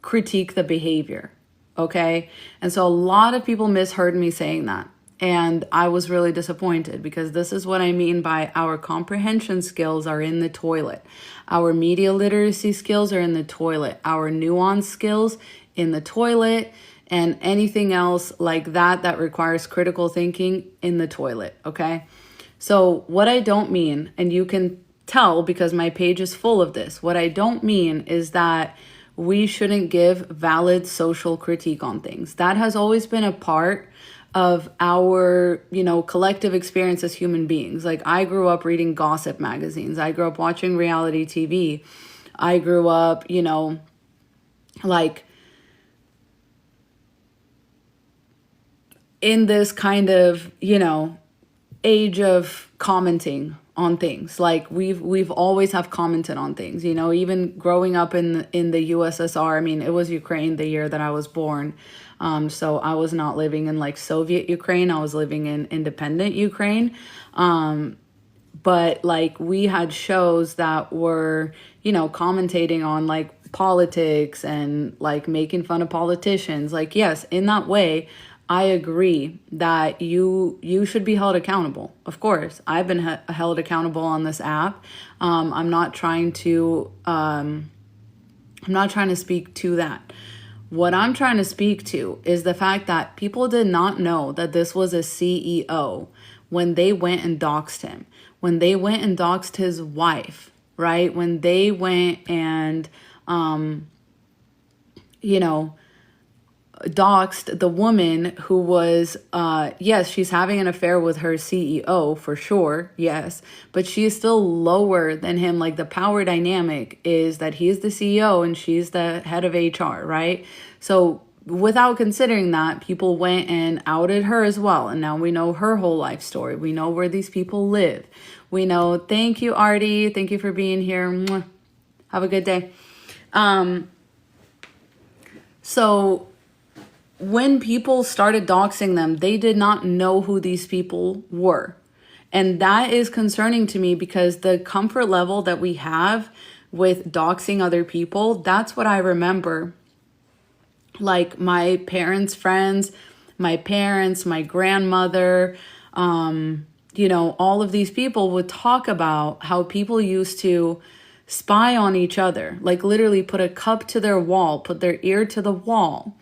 critique the behavior. Okay. And so a lot of people misheard me saying that. And I was really disappointed, because this is what I mean by our comprehension skills are in the toilet. Our media literacy skills are in the toilet. Our nuance skills in the toilet, and anything else like that requires critical thinking in the toilet, okay? So what I don't mean, and you can tell because my page is full of this, what I don't mean is that we shouldn't give valid social critique on things. That has always been a part of our, collective experience as human beings. Like, I grew up reading gossip magazines. I grew up watching reality TV. I grew up, like, in this kind of, age of commenting on things. Like we've always have commented on things, you know, even growing up in the USSR. I mean, it was Ukraine the year that I was born. So I was not living in like Soviet Ukraine. I was living in independent Ukraine. But like we had shows that were, you know, commentating on like politics and like making fun of politicians. Like, yes, in that way, I agree that you should be held accountable. Of course, I've been held accountable on this app. I'm not trying to speak to that. What I'm trying to speak to is the fact that people did not know that this was a CEO when they went and doxed him, when they went and doxed his wife, right? When they went and, you know, doxed the woman who was, yes, she's having an affair with her CEO for sure, yes, but she is still lower than him. Like the power dynamic is that he's the CEO and she's the head of HR, right? So without considering that, people went and outed her as well. And now we know her whole life story. We know where these people live. We know, thank you, Artie. Thank you for being here. Mwah. Have a good day. So when people started doxing them, they did not know who these people were. And that is concerning to me because the comfort level that we have with doxing other people, that's what I remember. Like my parents' friends, my parents, my grandmother, you know, all of these people would talk about how people used to spy on each other, like literally put a cup to their wall, put their ear to the wall,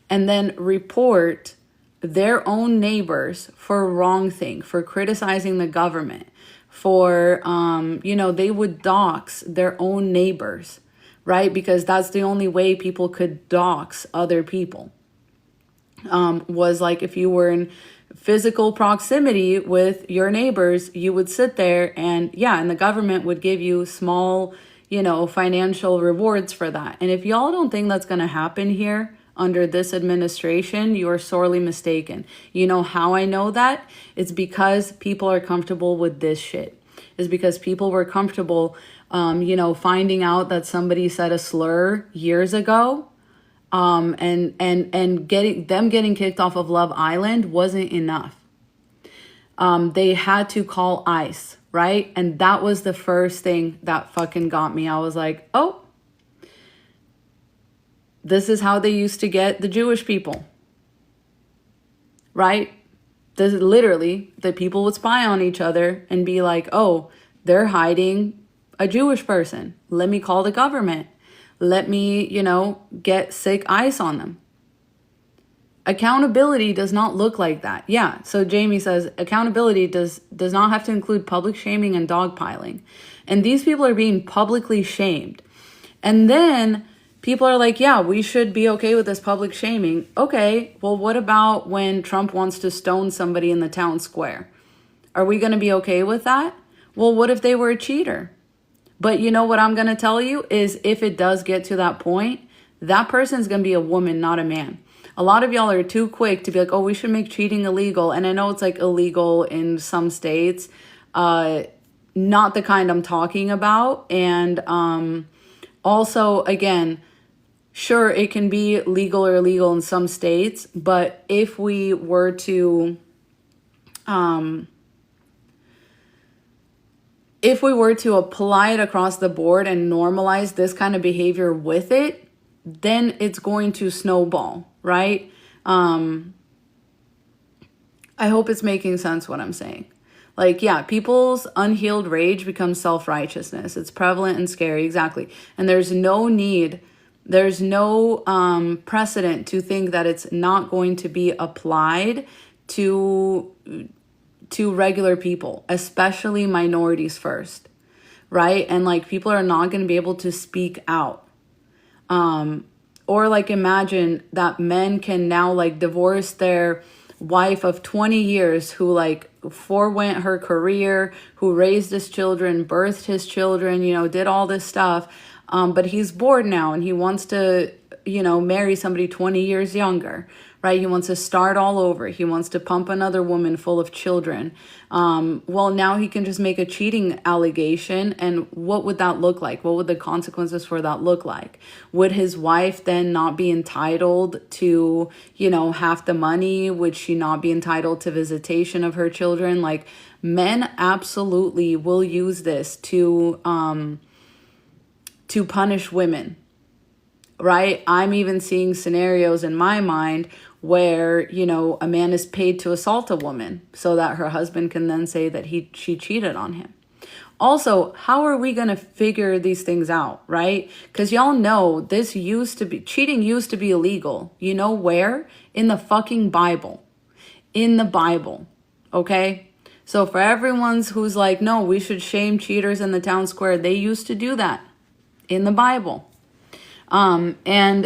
and then report their own neighbors for wrong thing, for criticizing the government, for, you know, they would dox their own neighbors, right? Because that's the only way people could dox other people. Was like if you were in physical proximity with your neighbors, you would sit there and the government would give you small, you know, financial rewards for that. And if y'all don't think that's going to happen here under this administration, you are sorely mistaken. You know how I know that? It's because people are comfortable with this shit. It's because people were comfortable, you know, finding out that somebody said a slur years ago. And getting kicked off of Love Island wasn't enough. They had to call ICE, right? And that was the first thing that fucking got me. I was like, oh, this is how they used to get the Jewish people, right? This is literally the people would spy on each other and be like, oh, they're hiding a Jewish person. Let me call the government. Let me, you know, get sick ICE on them. Accountability does not look like that. Yeah, so Jamie says accountability does not have to include public shaming and dogpiling. And these people are being publicly shamed. And then people are like, yeah, we should be okay with this public shaming. Okay, well, what about when Trump wants to stone somebody in the town square? Are we going to be okay with that? Well, what if they were a cheater? But you know what I'm going to tell you is if it does get to that point, that person's going to be a woman, not a man. A lot of y'all are too quick to be like, oh, we should make cheating illegal. And I know it's like illegal in some states, not the kind I'm talking about. And also, again, sure, it can be legal or illegal in some states. But if we were to apply it across the board and normalize this kind of behavior with it, then it's going to snowball, right? I hope it's making sense what I'm saying. Like, yeah, people's unhealed rage becomes self-righteousness. It's prevalent and scary, exactly. And there's no precedent to think that it's not going to be applied to regular people, especially minorities first, right? And like people are not going to be able to speak out. Or like imagine that men can now like divorce their wife of 20 years who like forewent her career, who raised his children, birthed his children, you know, did all this stuff. But he's bored now and he wants to, you know, marry somebody 20 years younger, right? He wants to start all over. He wants to pump another woman full of children. Well, now he can just make a cheating allegation. And what would that look like? What would the consequences for that look like? Would his wife then not be entitled to, half the money? Would she not be entitled to visitation of her children? Like, men absolutely will use this to punish women, right? I'm even seeing scenarios in my mind where, a man is paid to assault a woman so that her husband can then say that she cheated on him. Also, how are we going to figure these things out, right? Because y'all know cheating used to be illegal. You know where? In the fucking Bible. In the Bible, okay? So for everyone who's like, no, we should shame cheaters in the town square, they used to do that in the Bible. And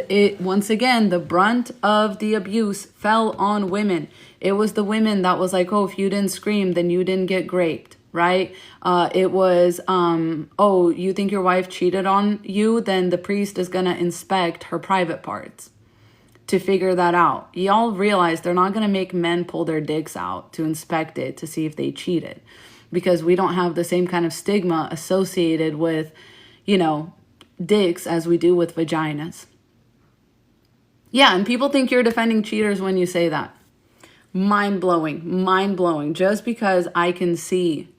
it, once again, the brunt of the abuse fell on women. It was the women that was like, oh, if you didn't scream, then you didn't get raped, right? It was, oh, you think your wife cheated on you? Then the priest is going to inspect her private parts to figure that out. Y'all realize they're not going to make men pull their dicks out to inspect it to see if they cheated, because we don't have the same kind of stigma associated with, dicks as we do with vaginas. Yeah, and people think you're defending cheaters when you say that. Mind blowing. Just because I can see.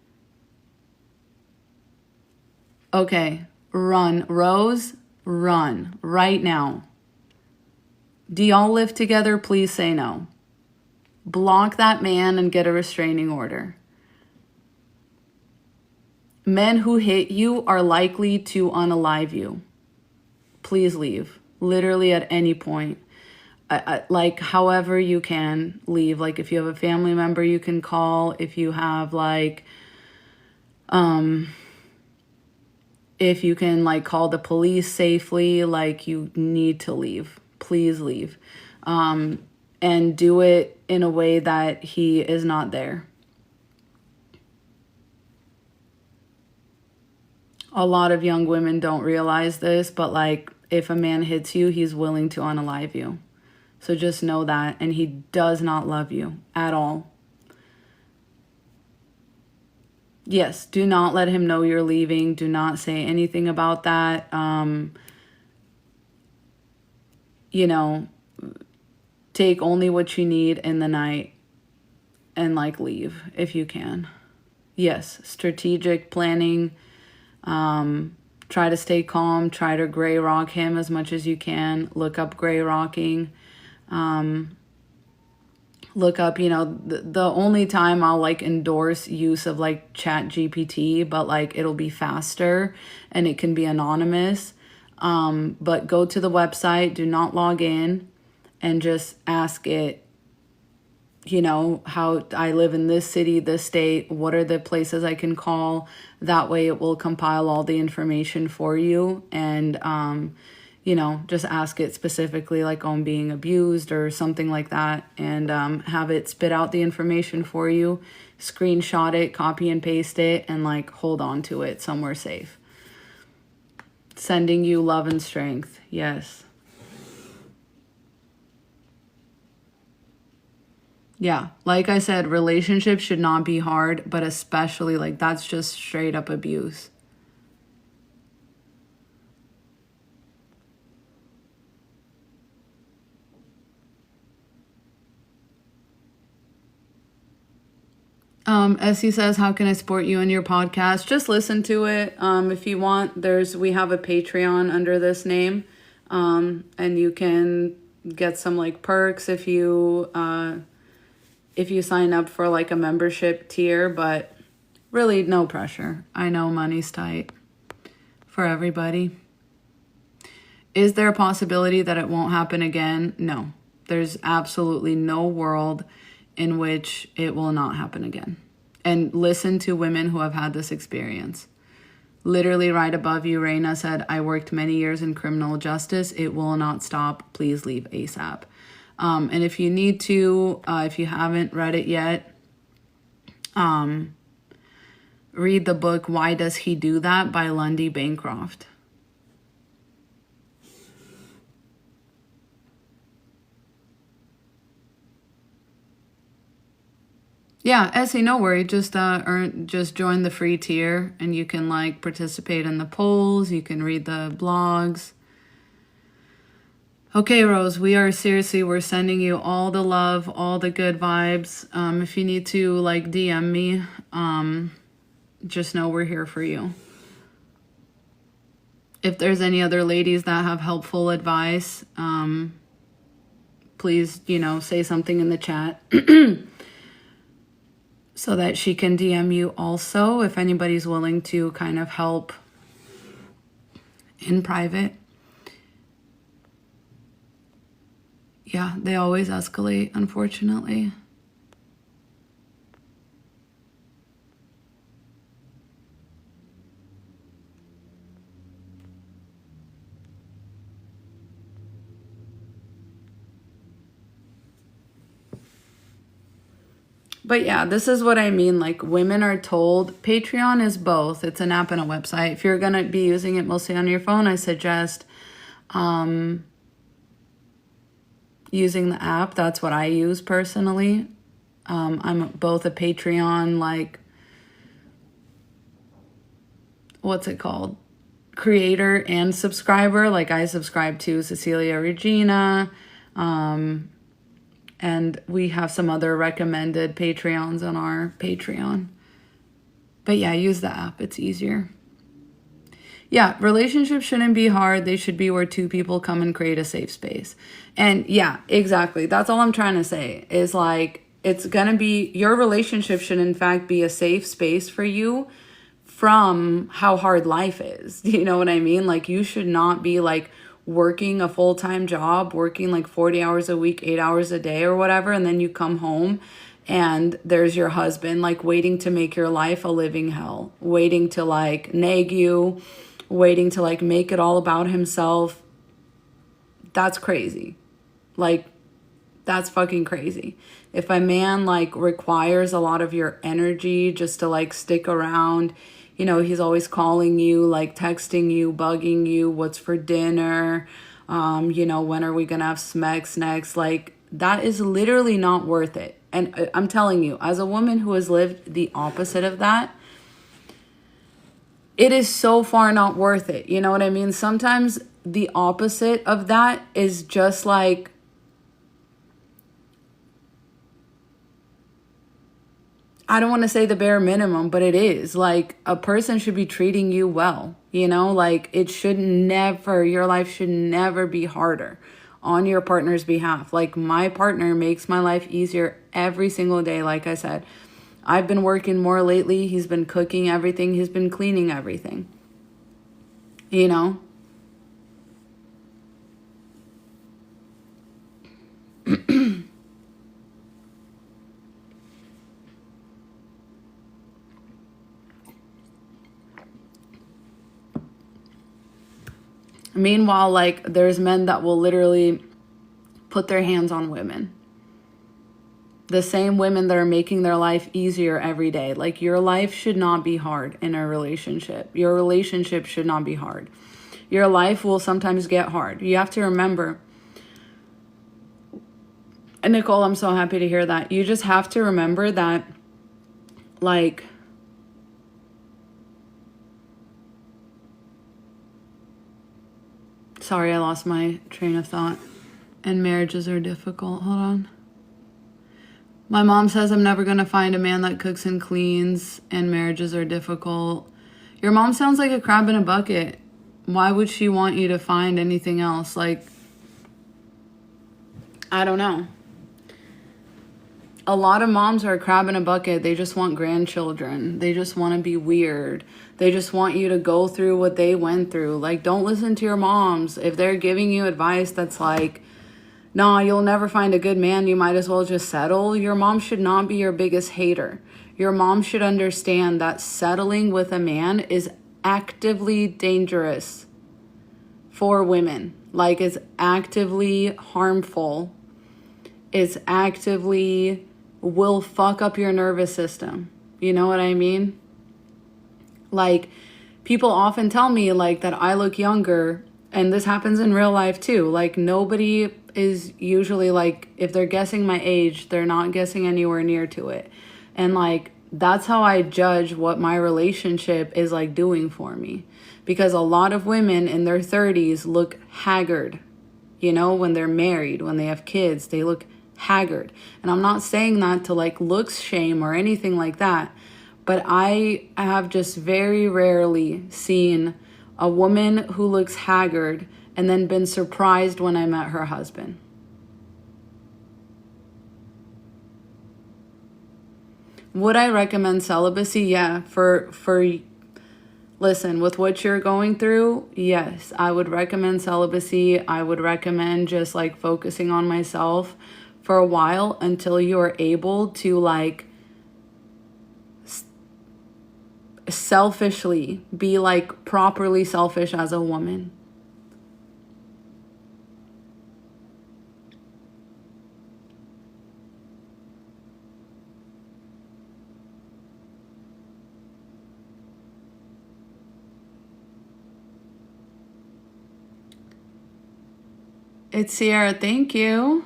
Okay, run, Rose, run right now. Do y'all live together? Please say no. Block that man and get a restraining order. Men who hit you are likely to unalive you. Please leave. Literally at any point. Like, however you can leave. Like, if you have a family member you can call. If you have, like, if you can, like, call the police safely, like, you need to leave. Please leave. And do it in a way that he is not there. A lot of young women don't realize this, but like, if a man hits you, he's willing to unalive you. So just know that. And he does not love you at all. Yes, do not let him know you're leaving. Do not say anything about that. Take only what you need in the night and like leave if you can. Yes, strategic planning. Try to stay calm. Try to gray rock him as much as you can. Look up gray rocking. Look up, the only time I'll like endorse use of like Chat GPT, but like it'll be faster and it can be anonymous. But go to the website, do not log in, and just ask it, how I live in this city, this state, what are the places I can call? That way it will compile all the information for you. And, just ask it specifically like on being abused or something like that, and have it spit out the information for you, screenshot it, copy and paste it, and like hold on to it somewhere safe. Sending you love and strength. Yes. Yeah, like I said, relationships should not be hard, but especially like that's just straight up abuse. Essie says, how can I support you in your podcast? Just listen to it. If you want, we have a Patreon under this name. And you can get some like perks if you sign up for like a membership tier, but really no pressure. I know money's tight for everybody. Is there a possibility that it won't happen again? No, there's absolutely no world in which it will not happen again. And listen to women who have had this experience. Literally right above you, Raina said, I worked many years in criminal justice. It will not stop. Please leave ASAP. And if you need to, if you haven't read it yet, read the book, Why Does He Do That? By Lundy Bancroft. Yeah, Essie, no worry. Just just join the free tier, and you can like participate in the polls. You can read the blogs. Okay, Rose, we're sending you all the love, all the good vibes. If you need to like DM me, just know we're here for you. If there's any other ladies that have helpful advice, please, say something in the chat. So that she can DM you also if anybody's willing to kind of help in private. Yeah, they always escalate, unfortunately. But yeah, this is what I mean. Like, women are told Patreon is both. It's an app and a website. If you're going to be using it mostly on your phone, I suggest using the app. That's what I use personally. I'm both a Patreon, like, what's it called? Creator and subscriber. Like, I subscribe to Cecilia Regina. And we have some other recommended Patreons on our Patreon. But yeah, use the app. It's easier. Yeah, relationships shouldn't be hard. They should be where two people come and create a safe space. And yeah, exactly. That's all I'm trying to say is like, it's going to be, your relationship should in fact be a safe space for you from how hard life is. You know what I mean? Like, you should not be like working a full-time job, working like 40 hours a week, 8 hours a day or whatever. And then you come home and there's your husband like waiting to make your life a living hell, waiting to like nag you, waiting to like make it all about himself. That's crazy. Like, that's fucking crazy. If a man like requires a lot of your energy just to like stick around, he's always calling you, like texting you, bugging you, what's for dinner, when are we gonna have smecks next? Like, that is literally not worth it. And I'm telling you, as a woman who has lived the opposite of that, it is so far not worth it. You know what I mean? Sometimes the opposite of that is just like, I don't want to say the bare minimum, but it is. Like, a person should be treating you well, like it should never, your life should never be harder on your partner's behalf. Like, my partner makes my life easier every single day. Like I said, I've been working more lately. He's been cooking everything. He's been cleaning everything, Meanwhile, like, there's men that will literally put their hands on women. The same women that are making their life easier every day. Like, your life should not be hard in a relationship. Your relationship should not be hard. Your life will sometimes get hard. You have to remember. And Nicole, I'm so happy to hear that. You just have to remember that, like, sorry, I lost my train of thought. And marriages are difficult. Hold on. My mom says I'm never going to find a man that cooks and cleans, and marriages are difficult. Your mom sounds like a crab in a bucket. Why would she want you to find anything else? Like, I don't know. A lot of moms are a crab in a bucket. They just want grandchildren. They just want to be weird. They just want you to go through what they went through. Like, don't listen to your moms. If they're giving you advice that's like, nah, you'll never find a good man, you might as well just settle. Your mom should not be your biggest hater. Your mom should understand that settling with a man is actively dangerous for women. Like, it's actively harmful. It's actively will fuck up your nervous system. You know what I mean? Like, people often tell me like that I look younger, and this happens in real life too. Like, nobody is usually like, if they're guessing my age, they're not guessing anywhere near to it. And like, that's how I judge what my relationship is like doing for me. Because a lot of women in their 30s look haggard. You know, when they're married, when they have kids, they look haggard. And I'm not saying that to like looks shame or anything like that. But I have just very rarely seen a woman who looks haggard and then been surprised when I met her husband. Would I recommend celibacy? Yeah, for listen, with what you're going through, yes, I would recommend celibacy. I would recommend just like focusing on myself for a while until you are able to like selfishly be like properly selfish as a woman. It's Sierra, thank you.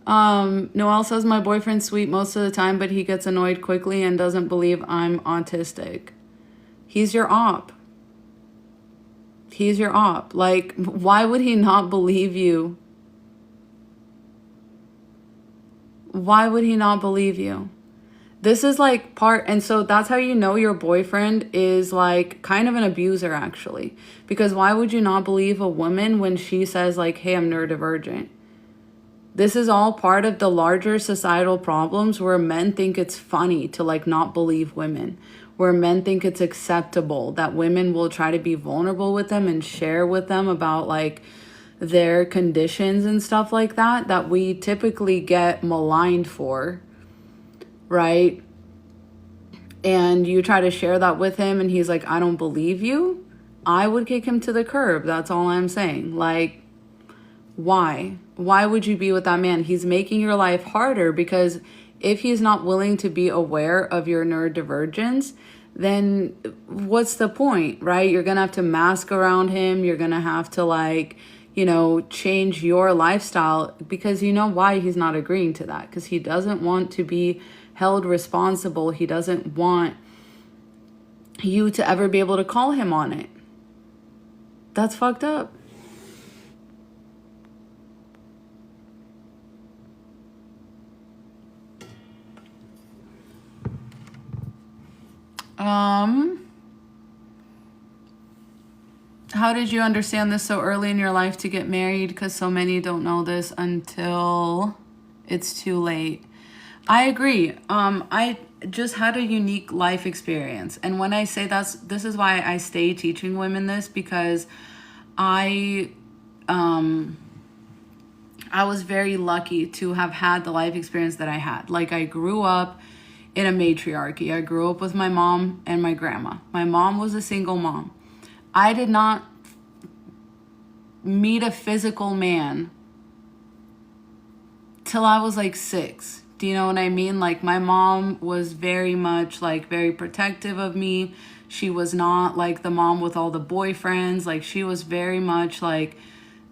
Noelle says my boyfriend's sweet most of the time, but he gets annoyed quickly and doesn't believe I'm autistic. He's your op. He's your op. Like, why would he not believe you? Why would he not believe you? This is like part, and so that's how you know your boyfriend is like kind of an abuser actually. Because why would you not believe a woman when she says like, hey, I'm neurodivergent? This is all part of the larger societal problems where men think it's funny to like not believe women, where men think it's acceptable that women will try to be vulnerable with them and share with them about like their conditions and stuff like that, that we typically get maligned for, right? And you try to share that with him and he's like, I don't believe you. I would kick him to the curb. That's all I'm saying. Like, why? Why would you be with that man? He's making your life harder because if he's not willing to be aware of your neurodivergence, then what's the point, right? You're going to have to mask around him. You're going to have to like, you know, change your lifestyle because you know why he's not agreeing to that. Because he doesn't want to be held responsible. He doesn't want you to ever be able to call him on it. That's fucked up. How did you understand this so early in your life to get married? Because so many don't know this until it's too late. I agree. I just had a unique life experience. And when I say this is why I stay teaching women this, because I was very lucky to have had the life experience that I had. Like, I grew up in a matriarchy. I grew up with my mom and my grandma. My mom was a single mom. I did not meet a physical man till I was like 6. Do you know what I mean? Like, my mom was very much like very protective of me. She was not like the mom with all the boyfriends. Like, she was very much like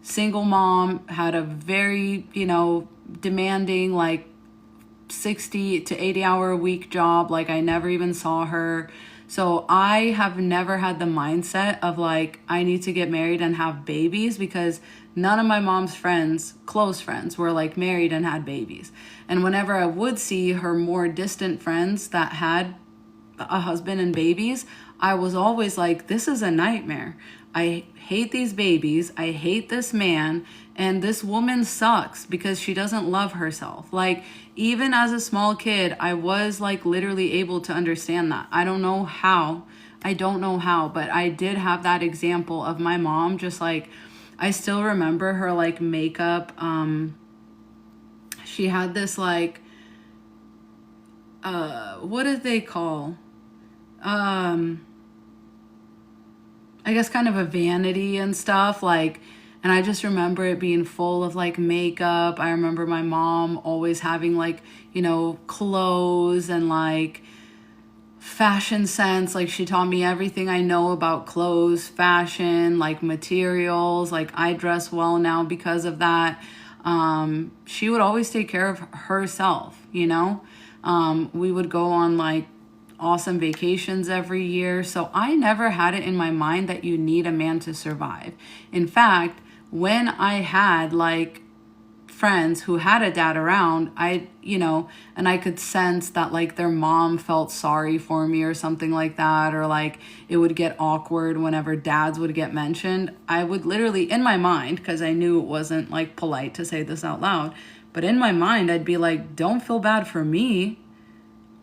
single mom, had a very, you know, demanding like 60 to 80 hour a week job. Like, I never even saw her. So I have never had the mindset of like, I need to get married and have babies, because none of my mom's friends, close friends, were like married and had babies. And whenever I would see her more distant friends that had a husband and babies, I was always like, this is a nightmare. I hate these babies. I hate this man. And this woman sucks because she doesn't love herself. Like, even as a small kid, I was like literally able to understand that. I don't know how, but I did have that example of my mom. Just like, I still remember her like makeup. She had this like, what did they call? I guess kind of a vanity and stuff, like, and I just remember it being full of like makeup. I remember my mom always having like, you know, clothes and like fashion sense. Like, she taught me everything I know about clothes, fashion, like materials. Like, I dress well now because of that. She would always take care of herself, you know? We would go on like awesome vacations every year. So I never had it in my mind that you need a man to survive. In fact, when I had like friends who had a dad around, and I could sense that like their mom felt sorry for me or something like that, or like it would get awkward whenever dads would get mentioned. I would literally, in my mind, because I knew it wasn't like polite to say this out loud, but in my mind, I'd be like, don't feel bad for me.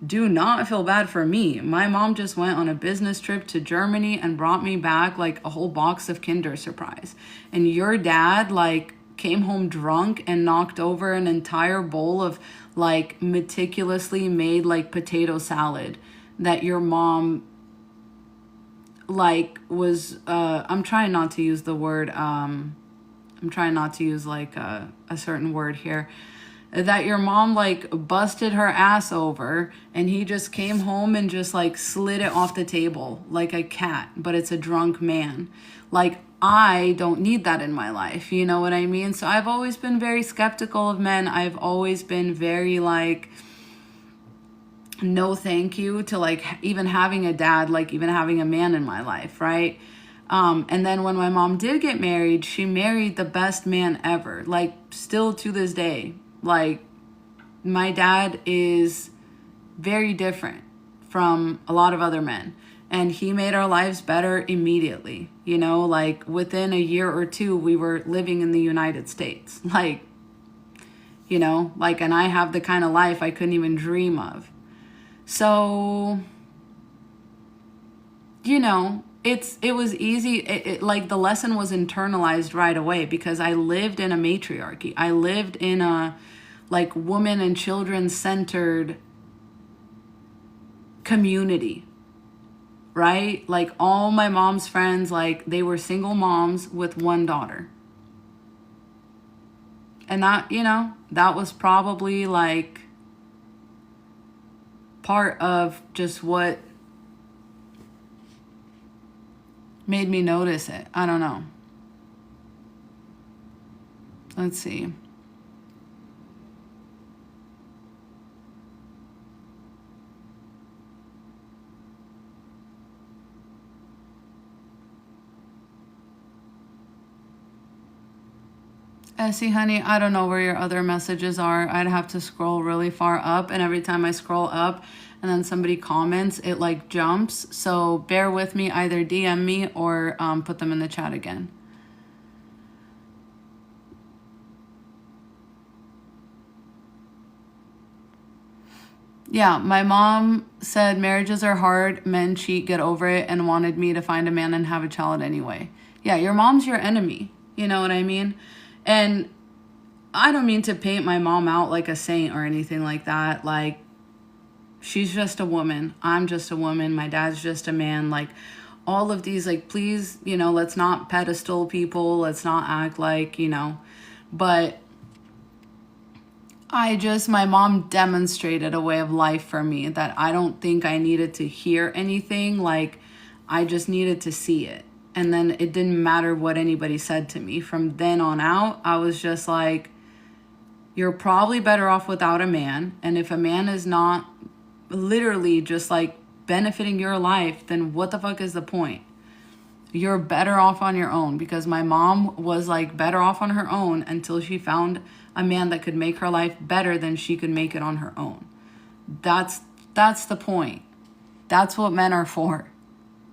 Do not feel bad for me. My mom just went on a business trip to Germany and brought me back like a whole box of Kinder Surprise. And your dad like came home drunk and knocked over an entire bowl of like meticulously made like potato salad that your mom like was I'm trying not to use the word I'm trying not to use like a certain word here, that your mom like busted her ass over, and he just came home and just like slid it off the table like a cat, but it's a drunk man. Like, I don't need that in my life, you know what I mean? So I've always been very skeptical of men. I've always been very like, no thank you to like even having a dad, like even having a man in my life, right? And then when my mom did get married, she married the best man ever, like still to this day. Like, my dad is very different from a lot of other men, and he made our lives better immediately. You know, like within a year or two, we were living in the United States. Like, you know, like, and I have the kind of life I couldn't even dream of. So, you know, it was easy. Like the lesson was internalized right away because I lived in a matriarchy. I lived in a like woman and children centered community, right? Like all my mom's friends, like they were single moms with one daughter. And that, you know, that was probably like part of just what made me notice it. I don't know. Let's see. Essie, honey, I don't know where your other messages are. I'd have to scroll really far up, and every time I scroll up and then somebody comments, it like jumps. So bear with me, either DM me or put them in the chat again. Yeah, my mom said marriages are hard, men cheat, get over it, and wanted me to find a man and have a child anyway. Yeah, your mom's your enemy. You know what I mean? And I don't mean to paint my mom out like a saint or anything like that. Like, she's just a woman. I'm just a woman. My dad's just a man. Like, all of these, like, please, you know, let's not pedestal people. Let's not act like, you know. But my mom demonstrated a way of life for me that I don't think I needed to hear anything. Like, I just needed to see it. And then it didn't matter what anybody said to me. From then on out, I was just like, you're probably better off without a man. And if a man is not literally just like benefiting your life, then what the fuck is the point? You're better off on your own, because my mom was like better off on her own until she found a man that could make her life better than she could make it on her own. That's the point. That's what men are for.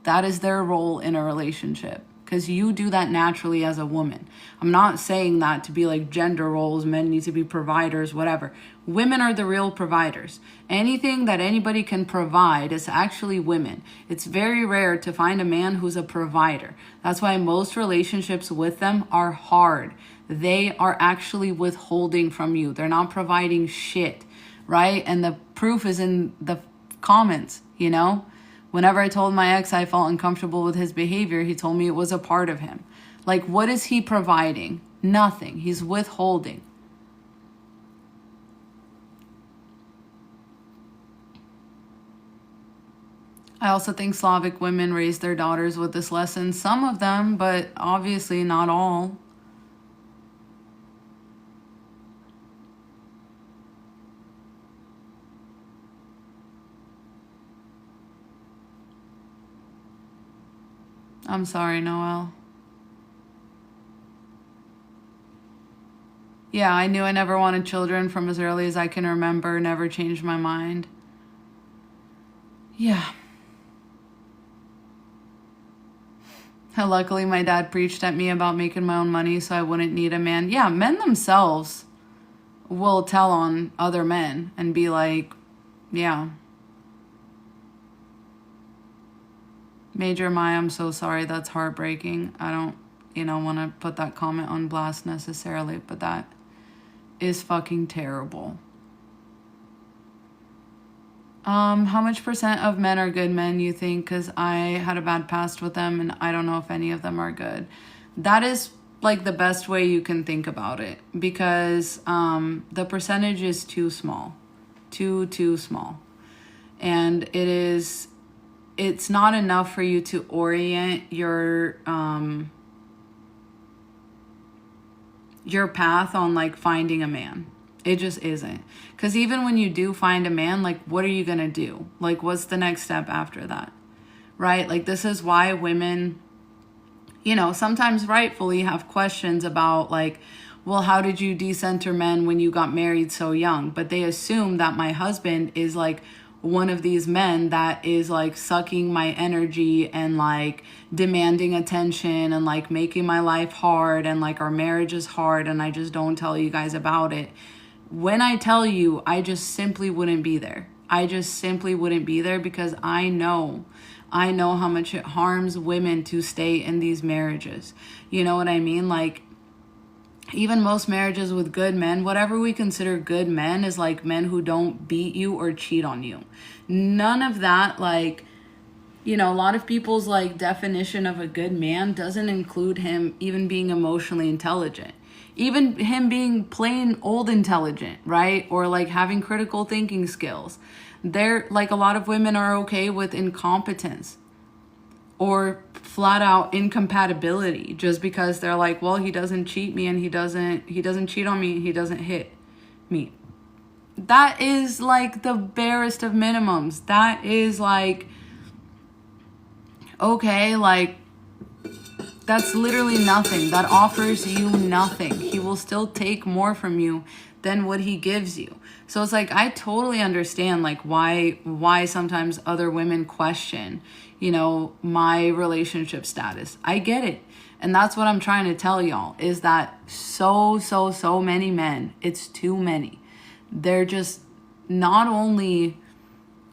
That is their role in a relationship, because you do that naturally as a woman. I'm not saying that to be like gender roles, men need to be providers, whatever. Women are the real providers. Anything that anybody can provide is actually women. It's very rare to find a man who's a provider. That's why most relationships with them are hard. They are actually withholding from you. They're not providing shit, right? And the proof is in the comments, you know? Whenever I told my ex I felt uncomfortable with his behavior, he told me it was a part of him. Like, what is he providing? Nothing. He's withholding. I also think Slavic women raise their daughters with this lesson. Some of them, but obviously not all. I'm sorry, Noel. Yeah, I knew I never wanted children from as early as I can remember. Never changed my mind. Yeah. Luckily, my dad preached at me about making my own money so I wouldn't need a man. Yeah, men themselves will tell on other men and be like, yeah. Major Maya, I'm so sorry. That's heartbreaking. I don't, want to put that comment on blast necessarily, but that is fucking terrible. How much percent of men are good men, you think? Because I had a bad past with them and I don't know if any of them are good. That is like the best way you can think about it, because the percentage is too small. Too small. And it's not enough for you to orient your path on like finding a man. It just isn't. Because even when you do find a man, like, what are you going to do? Like, what's the next step after that? Right? Like, this is why women, sometimes rightfully have questions about, like, well, how did you decenter men when you got married so young? But they assume that my husband is, like, one of these men that is, like, sucking my energy and, like, demanding attention and, like, making my life hard and, like, our marriage is hard and I just don't tell you guys about it. When I tell you, I just simply wouldn't be there. I just simply wouldn't be there because I know how much it harms women to stay in these marriages. You know what I mean? Like, even most marriages with good men, whatever we consider good men is like men who don't beat you or cheat on you. None of that, like, a lot of people's like definition of a good man doesn't include him even being emotionally intelligent. Even him being plain old intelligent, right? Or like having critical thinking skills. They're like, a lot of women are okay with incompetence or flat out incompatibility just because they're like, well, he doesn't cheat me and he doesn't cheat on me, he doesn't hit me. That is like the barest of minimums. That is like, okay, like, that's literally nothing. That offers you nothing. He will still take more from you than what he gives you. So it's like, I totally understand like why sometimes other women question, my relationship status. I get it. And that's what I'm trying to tell y'all, is that so many men, it's too many. They're just not only,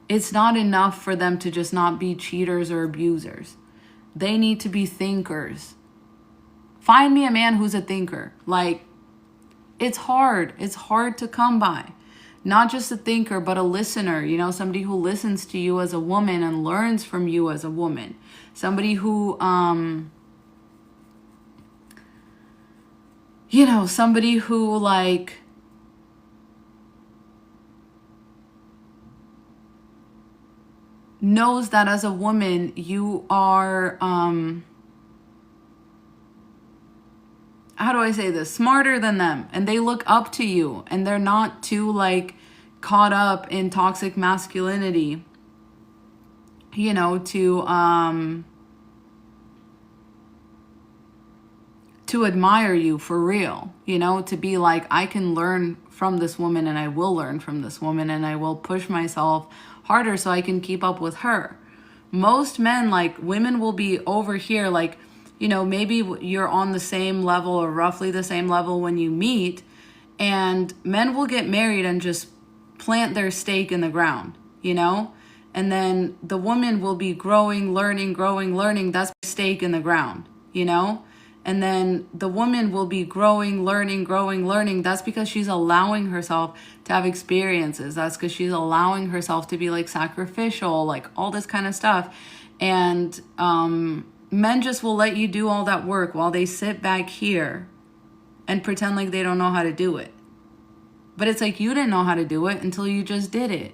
it's not enough for them to just not be cheaters or abusers. They need to be thinkers. Find me a man who's a thinker. Like, it's hard. It's hard to come by. Not just a thinker, but a listener. Somebody who listens to you as a woman and learns from you as a woman. Somebody who, somebody who like, knows that as a woman you are how do I say this, smarter than them, and they look up to you and they're not too like caught up in toxic masculinity, to admire you for real, to be like, I can learn from this woman and I will learn from this woman and I will push myself harder so I can keep up with her. Most men, like, women will be over here, like, maybe you're on the same level or roughly the same level when you meet, and men will get married and just plant their stake in the ground, and then the woman will be growing, learning, that's stake in the ground, and then the woman will be growing, learning. That's because she's allowing herself to have experiences. That's because she's allowing herself to be like sacrificial, like all this kind of stuff. And men just will let you do all that work while they sit back here and pretend like they don't know how to do it. But it's like, you didn't know how to do it until you just did it,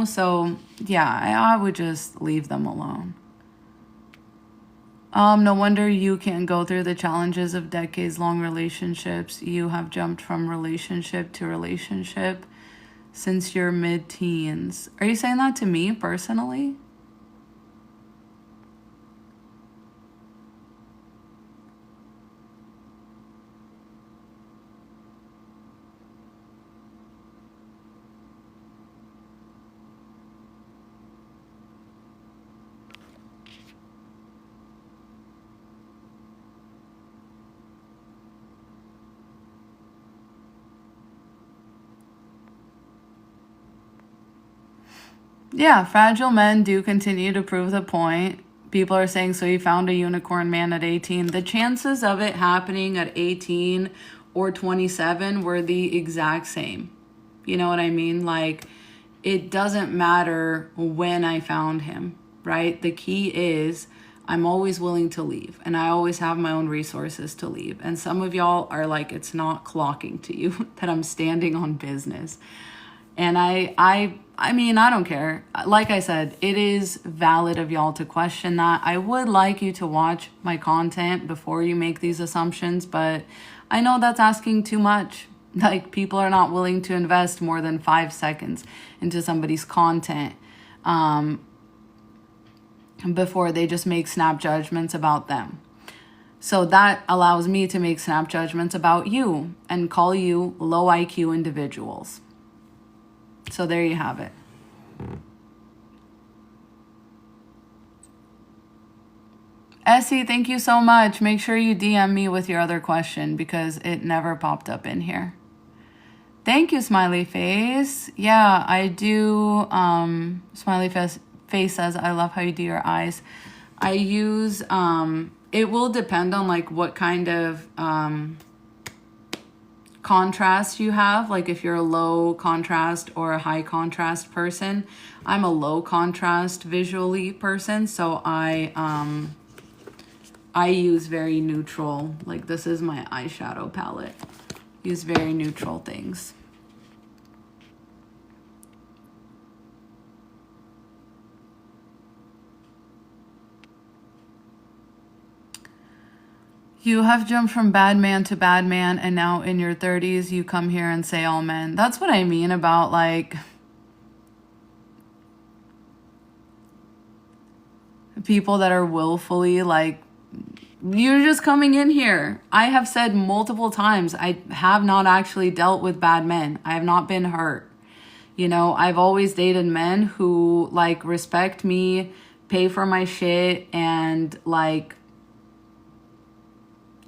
So yeah, I would just leave them alone. No wonder you can't go through the challenges of decades-long relationships. You have jumped from relationship to relationship since your mid-teens. Are you saying that to me personally? Yeah, fragile men do continue to prove the point. People are saying, so you found a unicorn man at 18. The chances of it happening at 18 or 27 were the exact same. You know what I mean? Like, it doesn't matter when I found him, right? The key is I'm always willing to leave, and I always have my own resources to leave. And some of y'all are like, it's not clocking to you that I'm standing on business. And I mean, I don't care. Like I said, it is valid of y'all to question that. I would like you to watch my content before you make these assumptions, but I know that's asking too much. Like, people are not willing to invest more than 5 seconds into somebody's content before they just make snap judgments about them. So that allows me to make snap judgments about you and call you low IQ individuals. So there you have it. Essie, thank you so much. Make sure you DM me with your other question because it never popped up in here. Thank you, Smiley Face. Yeah, I do. Smiley Face says, I love how you do your eyes. I use, it will depend on like what kind of contrast you have. Like if you're a low contrast or a high contrast person. I'm a low contrast visually person, so I use very neutral, like this is my eyeshadow palette. Use very neutral things. You have jumped from bad man to bad man, and now in your 30s, you come here and say all men. That's what I mean about like people that are willfully like, you're just coming in here. I have said multiple times, I have not actually dealt with bad men. I have not been hurt. You know, I've always dated men who like respect me, pay for my shit, and like,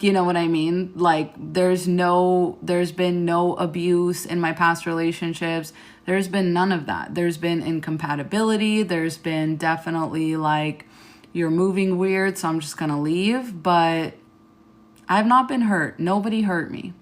you know what I mean? Like there's been no abuse in my past relationships. There's been none of that. There's been incompatibility. There's been definitely like, you're moving weird, so I'm just gonna leave. But I've not been hurt. Nobody hurt me.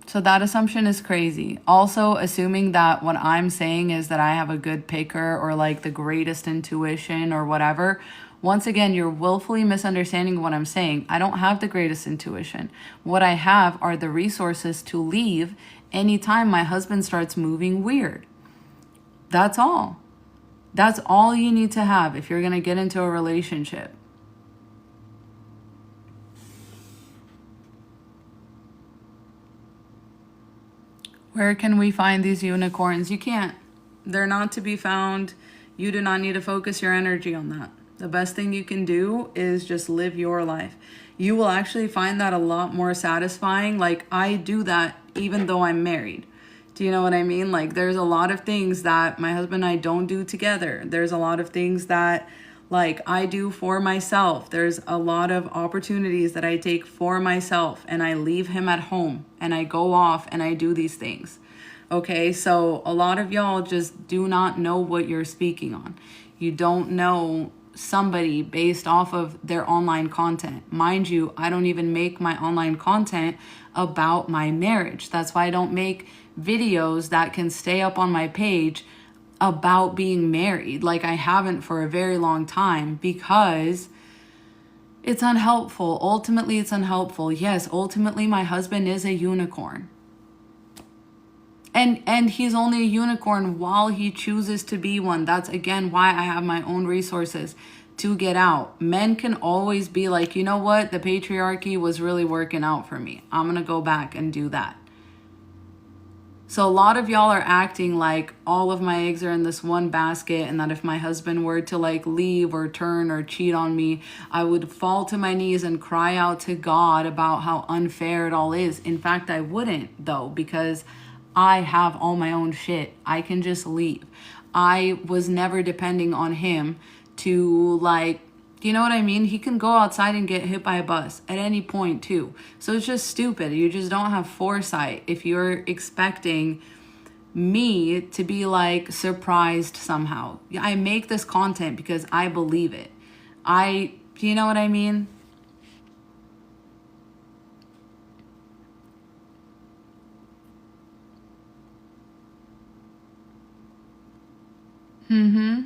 So that assumption is crazy. Also, assuming that what I'm saying is that I have a good picker or like the greatest intuition or whatever. Once again, you're willfully misunderstanding what I'm saying. I don't have the greatest intuition. What I have are the resources to leave anytime my husband starts moving weird. That's all. That's all you need to have if you're going to get into a relationship. Where can we find these unicorns? You can't. They're not to be found. You do not need to focus your energy on that. The best thing you can do is just live your life. You will actually find that a lot more satisfying. Like I do that even though I'm married. Do you know what I mean? Like there's a lot of things that my husband and I don't do together. There's a lot of things that like I do for myself. There's a lot of opportunities that I take for myself, and I leave him at home and I go off and I do these things. Okay, so a lot of y'all just do not know what you're speaking on. You don't know somebody based off of their online content. Mind you, I don't even make my online content about my marriage. That's why I don't make videos that can stay up on my page about being married. Like I haven't for a very long time, because it's unhelpful. Ultimately, it's unhelpful. Yes, ultimately my husband is a unicorn. And he's only a unicorn while he chooses to be one. That's again why I have my own resources to get out. Men can always be like, you know what? The patriarchy was really working out for me. I'm going to go back and do that. So a lot of y'all are acting like all of my eggs are in this one basket, and that if my husband were to like leave or turn or cheat on me, I would fall to my knees and cry out to God about how unfair it all is. In fact, I wouldn't though, because I have all my own shit. I can just leave. I was never depending on him to like, you know what I mean? He can go outside and get hit by a bus at any point too. So it's just stupid. You just don't have foresight if you're expecting me to be like surprised somehow. I make this content because I believe it. You know what I mean? Mm-hmm.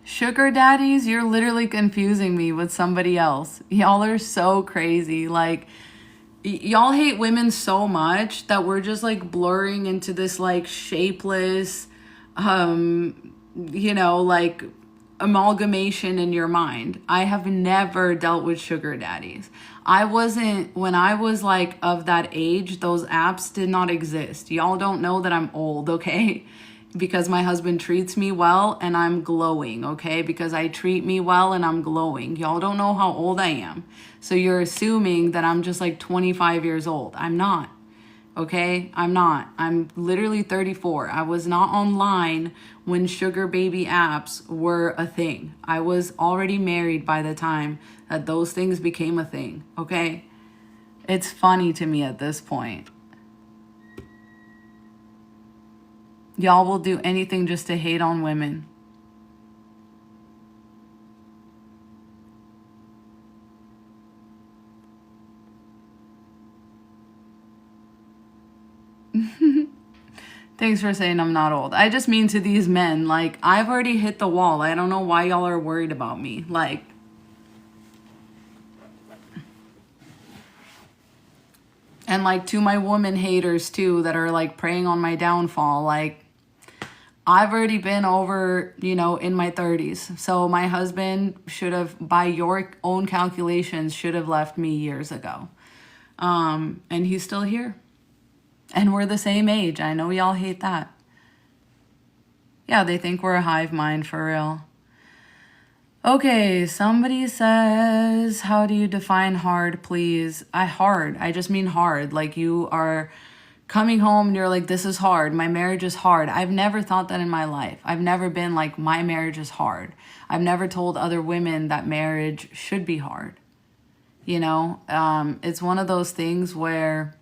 Sugar daddies, you're literally confusing me with somebody else. Y'all are so crazy. Like, y'all hate women so much that we're just like blurring into this like shapeless, like amalgamation in your mind. I have never dealt with sugar daddies. When I was like of that age, those apps did not exist. Y'all don't know that I'm old, okay? Because my husband treats me well and I'm glowing, okay? Because I treat me well and I'm glowing. Y'all don't know how old I am. So you're assuming that I'm just like 25 years old. I'm not, okay? I'm not. I'm literally 34. I was not online when sugar baby apps were a thing. I was already married by the time that those things became a thing, okay? It's funny to me at this point. Y'all will do anything just to hate on women. Thanks for saying I'm not old. I just mean to these men, like, I've already hit the wall. I don't know why y'all are worried about me. Like, and like to my woman haters too that are like preying on my downfall, like, I've already been over, in my 30s. So my husband should have, by your own calculations, should have left me years ago. And he's still here. And we're the same age. I know y'all hate that. Yeah, they think we're a hive mind for real. Okay, somebody says, how do you define hard, please? I just mean hard. Like you are coming home and you're like, this is hard. My marriage is hard. I've never thought that in my life. I've never been like, my marriage is hard. I've never told other women that marriage should be hard. It's one of those things where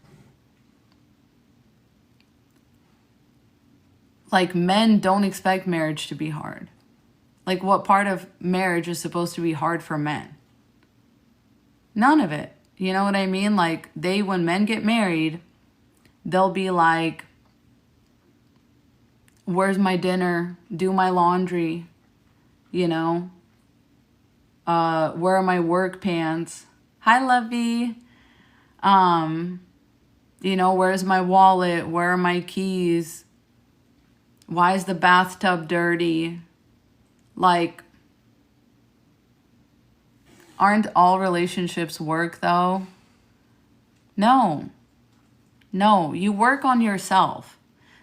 like men don't expect marriage to be hard. Like what part of marriage is supposed to be hard for men? None of it. You know what I mean? Like when men get married, they'll be like, where's my dinner? Do my laundry. Where are my work pants? Hi, Lovey. Where's my wallet? Where are my keys? Why is the bathtub dirty? Like, aren't all relationships work though? No, you work on yourself.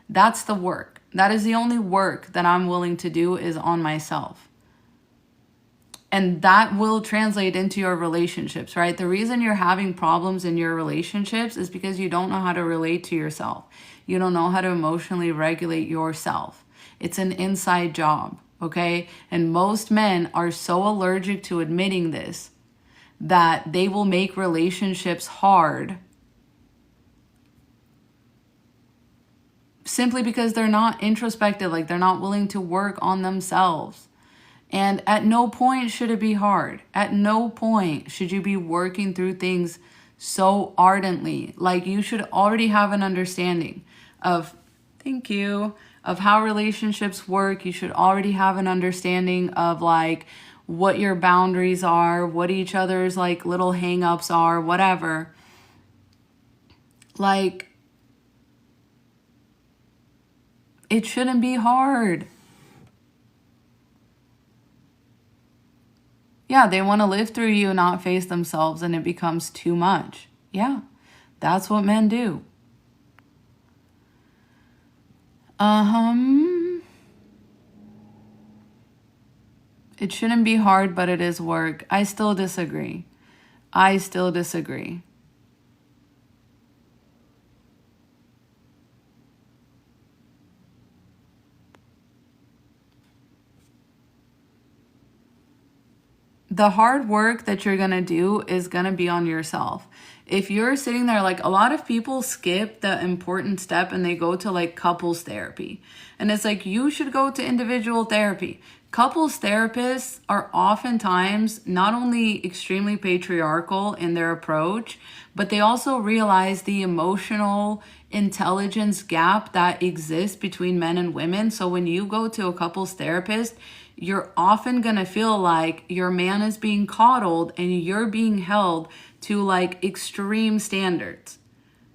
That's the work. That is the only work that I'm willing to do is on myself. And that will translate into your relationships, right? The reason you're having problems in your relationships is because you don't know how to relate to yourself. You don't know how to emotionally regulate yourself. It's an inside job, okay? And most men are so allergic to admitting this that they will make relationships hard simply because they're not introspective, like they're not willing to work on themselves. And at no point should it be hard. At no point should you be working through things so ardently. Like you should already have an understanding of, thank you, of how relationships work. You should already have an understanding of like what your boundaries are, what each other's like little hang-ups are, whatever. Like, it shouldn't be hard. Yeah, they want to live through you, not face themselves, and it becomes too much. Yeah, that's what men do. It shouldn't be hard, but it is work. I still disagree. the hard work that you're going to do is going to be on yourself. If you're sitting there, like a lot of people skip the important step and they go to like couples therapy. And it's like, you should go to individual therapy. Couples therapists are oftentimes not only extremely patriarchal in their approach, but they also realize the emotional intelligence gap that exists between men and women. So when you go to a couples therapist, you're often going to feel like your man is being coddled and you're being held to like extreme standards,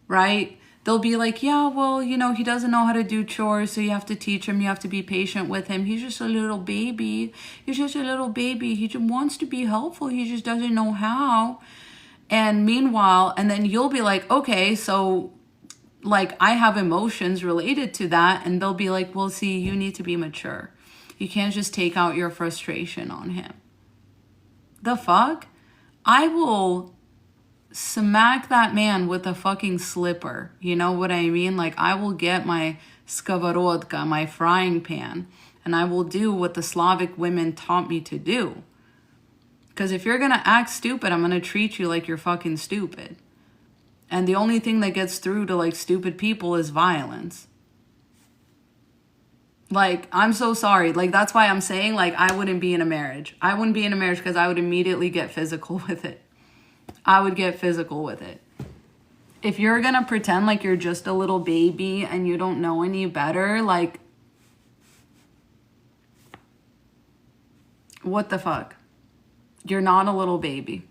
right? They'll be like, yeah, well, you know, he doesn't know how to do chores, so you have to teach him. You have to be patient with him. He's just a little baby. He's just a little baby. He just wants to be helpful. He just doesn't know how. And meanwhile, and then you'll be like, okay, so like I have emotions related to that. And they'll be like, well, see, you need to be mature. You can't just take out your frustration on him. The fuck? I will smack that man with a fucking slipper. You know what I mean? Like, I will get my skоворodka, my frying pan, and I will do what the Slavic women taught me to do. Because if you're going to act stupid, I'm going to treat you like you're fucking stupid. And the only thing that gets through to like stupid people is violence. Like, I'm so sorry. Like, that's why I'm saying, like, I wouldn't be in a marriage. I wouldn't be in a marriage because I would immediately get physical with it. I would get physical with it. If you're going to pretend like you're just a little baby and you don't know any better, like, what the fuck? You're not a little baby.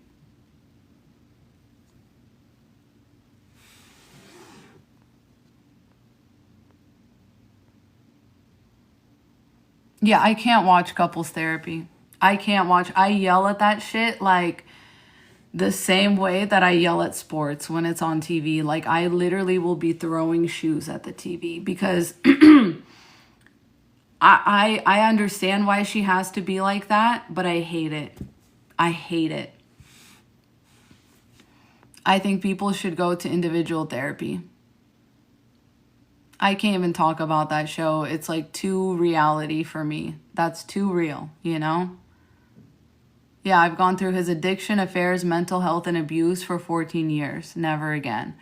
Yeah, I can't watch couples therapy. I can't watch. I yell at that shit like the same way that I yell at sports when it's on TV. Like, I literally will be throwing shoes at the TV because I understand why she has to be like that, but I hate it. I hate it. I think people should go to individual therapy. I can't even talk about that show. It's like too reality for me. That's too real, you know? Yeah, I've gone through his addiction, affairs, mental health, and abuse for 14 years. Never again.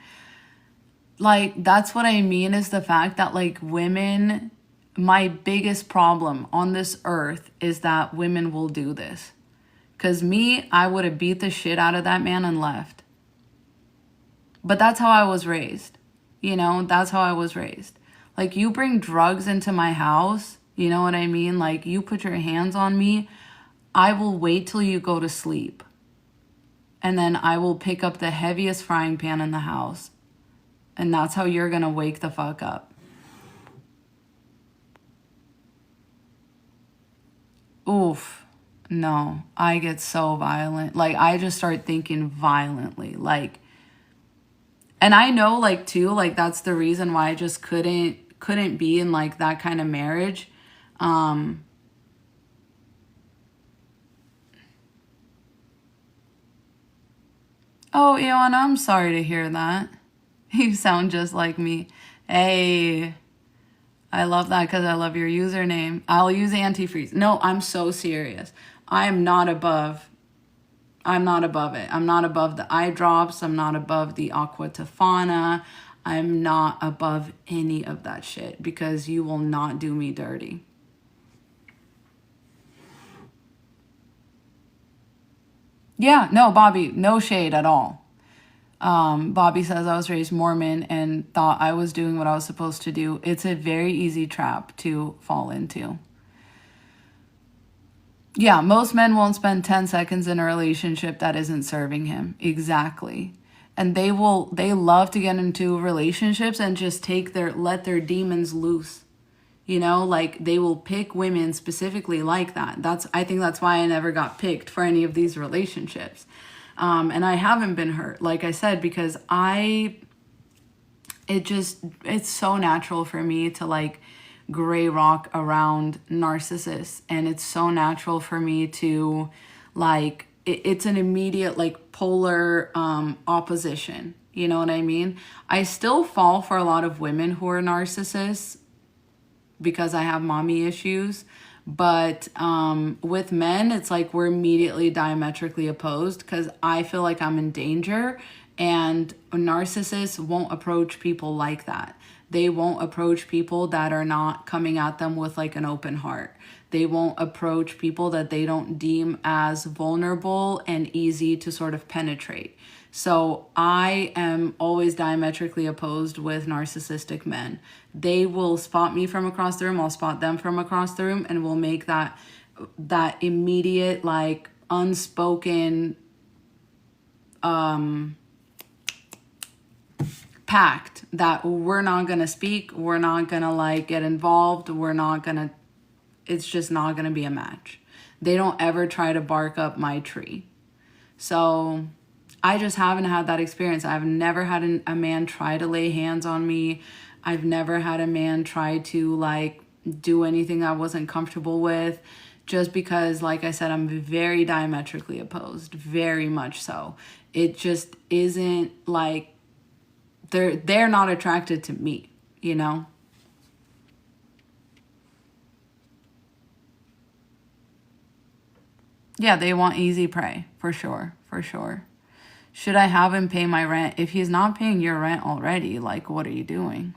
Like, that's what I mean is the fact that, like, women, my biggest problem on this earth is that women will do this. Because me, I would have beat the shit out of that man and left. But that's how I was raised. You know, that's how I was raised. Like, you bring drugs into my house, you know what I mean? Like, you put your hands on me, I will wait till you go to sleep. And then I will pick up the heaviest frying pan in the house. And that's how you're going to wake the fuck up. Oof. No, I get so violent. Like, I just start thinking violently. Like, and I know, like, too, like, that's the reason why I just couldn't be in, like, that kind of marriage. Oh, Iwana, I'm sorry to hear that. You sound just like me. Hey, I love that because I love your username. I'll use antifreeze. No, I'm so serious. I'm not above it. I'm not above the eye drops. I'm not above the aqua tofana. I'm not above any of that shit because you will not do me dirty. Yeah, no, Bobby, no shade at all. Bobby says I was raised Mormon and thought I was doing what I was supposed to do. It's a very easy trap to fall into. Yeah, most men won't spend 10 seconds in a relationship that isn't serving him. Exactly. And they love to get into relationships and just let their demons loose. You know, like they will pick women specifically like that. I think that's why I never got picked for any of these relationships. And I haven't been hurt, like I said, because it's so natural for me to like gray rock around narcissists. And it's so natural for me to like, it's an immediate like polar opposition. You know what I mean? I still fall for a lot of women who are narcissists because I have mommy issues. But with men, it's like we're immediately diametrically opposed because I feel like I'm in danger, and narcissists won't approach people like that. They won't approach people that are not coming at them with like an open heart. They won't approach people that they don't deem as vulnerable and easy to sort of penetrate. So I am always diametrically opposed with narcissistic men. They will spot me from across the room, I'll spot them from across the room, and we'll make that immediate, like, unspoken pact that we're not gonna speak, we're not gonna like get involved, it's just not gonna be a match. They don't ever try to bark up my tree. So I just haven't had that experience. I've never had a man try to lay hands on me. I've never had a man try to like do anything I wasn't comfortable with, just because, like I said, I'm very diametrically opposed, very much so. It just isn't like they're not attracted to me, you know? Yeah, they want easy prey, for sure, for sure. Should I have him pay my rent? If he's not paying your rent already, like, what are you doing?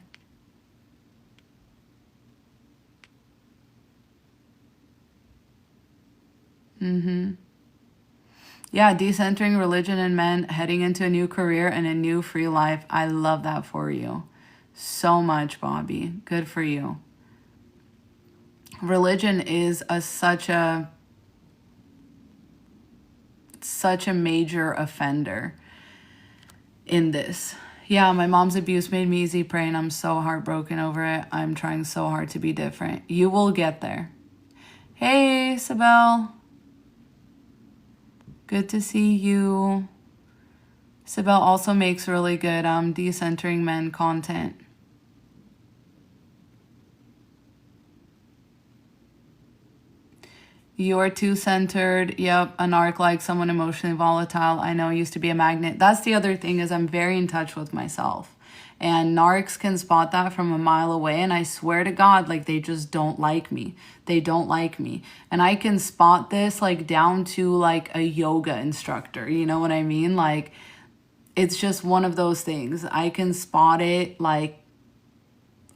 Yeah, decentering religion and men, heading into a new career and a new free life. I love that for you so much, Bobby. Good for you. Religion is such a major offender in this. Yeah, my mom's abuse made me easy prey, and I'm so heartbroken over it. I'm trying so hard to be different. You will get there. Hey, Sibel. Good to see you. Sibel also makes really good decentering men content. You're too centered. Yep, a narc like someone emotionally volatile. I know, used to be a magnet. That's the other thing, is I'm very in touch with myself. And narcs can spot that from a mile away, and I swear to God, like, they just don't like me. They don't like me. And I can spot this, like, down to, like, a yoga instructor. You know what I mean? Like, it's just one of those things. I can spot it, like,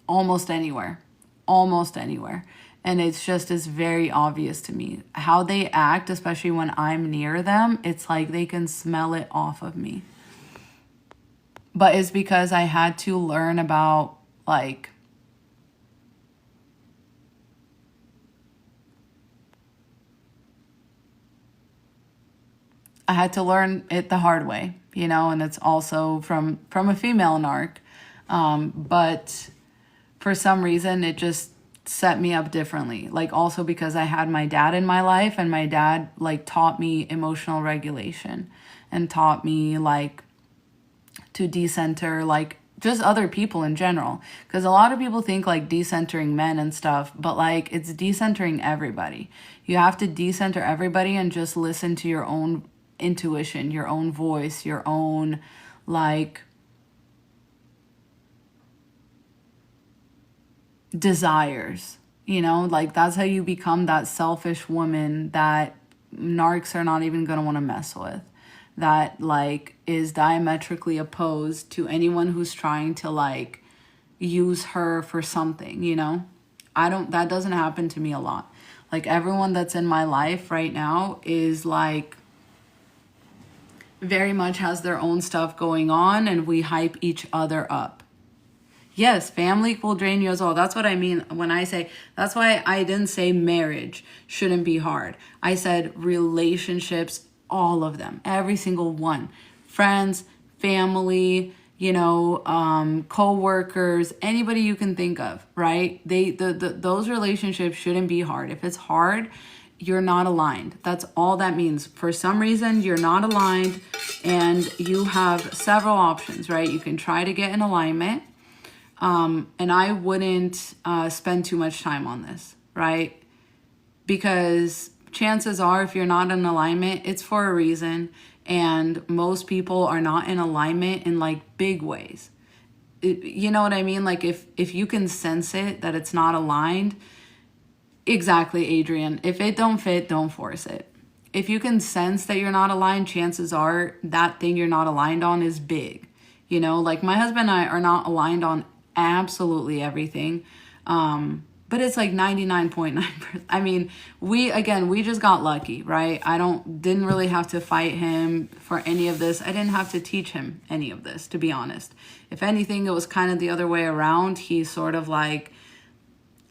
almost anywhere. Almost anywhere. And it's just is very obvious to me. How they act, especially when I'm near them, it's like they can smell it off of me. But it's because I had to learn about, like, I had to learn it the hard way, you know, and it's also from a female narc. But for some reason, it just set me up differently. Like, also because I had my dad in my life, and my dad, like, taught me emotional regulation and taught me, like, to decenter, like, just other people in general. Because a lot of people think, like, decentering men and stuff, but, like, it's decentering everybody. You have to decenter everybody and just listen to your own intuition, your own voice, your own, like, desires, you know? Like, that's how you become that selfish woman that narcs are not even going to want to mess with, that, like, is diametrically opposed to anyone who's trying to, like, use her for something, you know? That doesn't happen to me a lot. Like, everyone that's in my life right now is, like, very much has their own stuff going on, and we hype each other up. Yes, family will drain you as well. That's what I mean when I say, that's why I didn't say marriage shouldn't be hard. I said relationships, all of them, every single one. Friends, family, you know, co-workers, anybody you can think of, right? Those relationships shouldn't be hard. If it's hard, you're not aligned. That's all that means. For some reason, you're not aligned, and you have several options, right? You can try to get in alignment. And I wouldn't spend too much time on this, right? Because chances are, if you're not in alignment, it's for a reason. And most people are not in alignment in, like, big ways. You know what I mean? Like, if you can sense it, that it's not aligned, Exactly, Adrian. If it don't fit, don't force it. If you can sense that you're not aligned, chances are that thing you're not aligned on is big. You know, like my husband and I are not aligned on absolutely everything. But it's like 99.9%. I mean, we just got lucky, right? Didn't really have to fight him for any of this. I didn't have to teach him any of this, to be honest. If anything, it was kind of the other way around. He's sort of like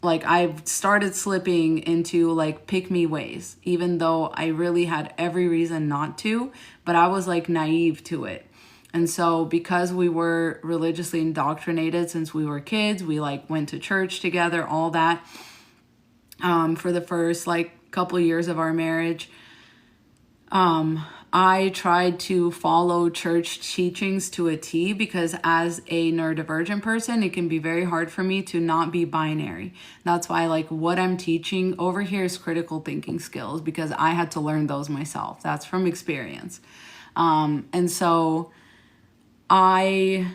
I've started slipping into like pick me ways, even though I really had every reason not to, but I was like naive to it. And so because we were religiously indoctrinated since we were kids, we like went to church together, all that, for the first like couple years of our marriage. I tried to follow church teachings to a T because as a neurodivergent person, it can be very hard for me to not be binary. That's why like what I'm teaching over here is critical thinking skills because I had to learn those myself. That's from experience. And so I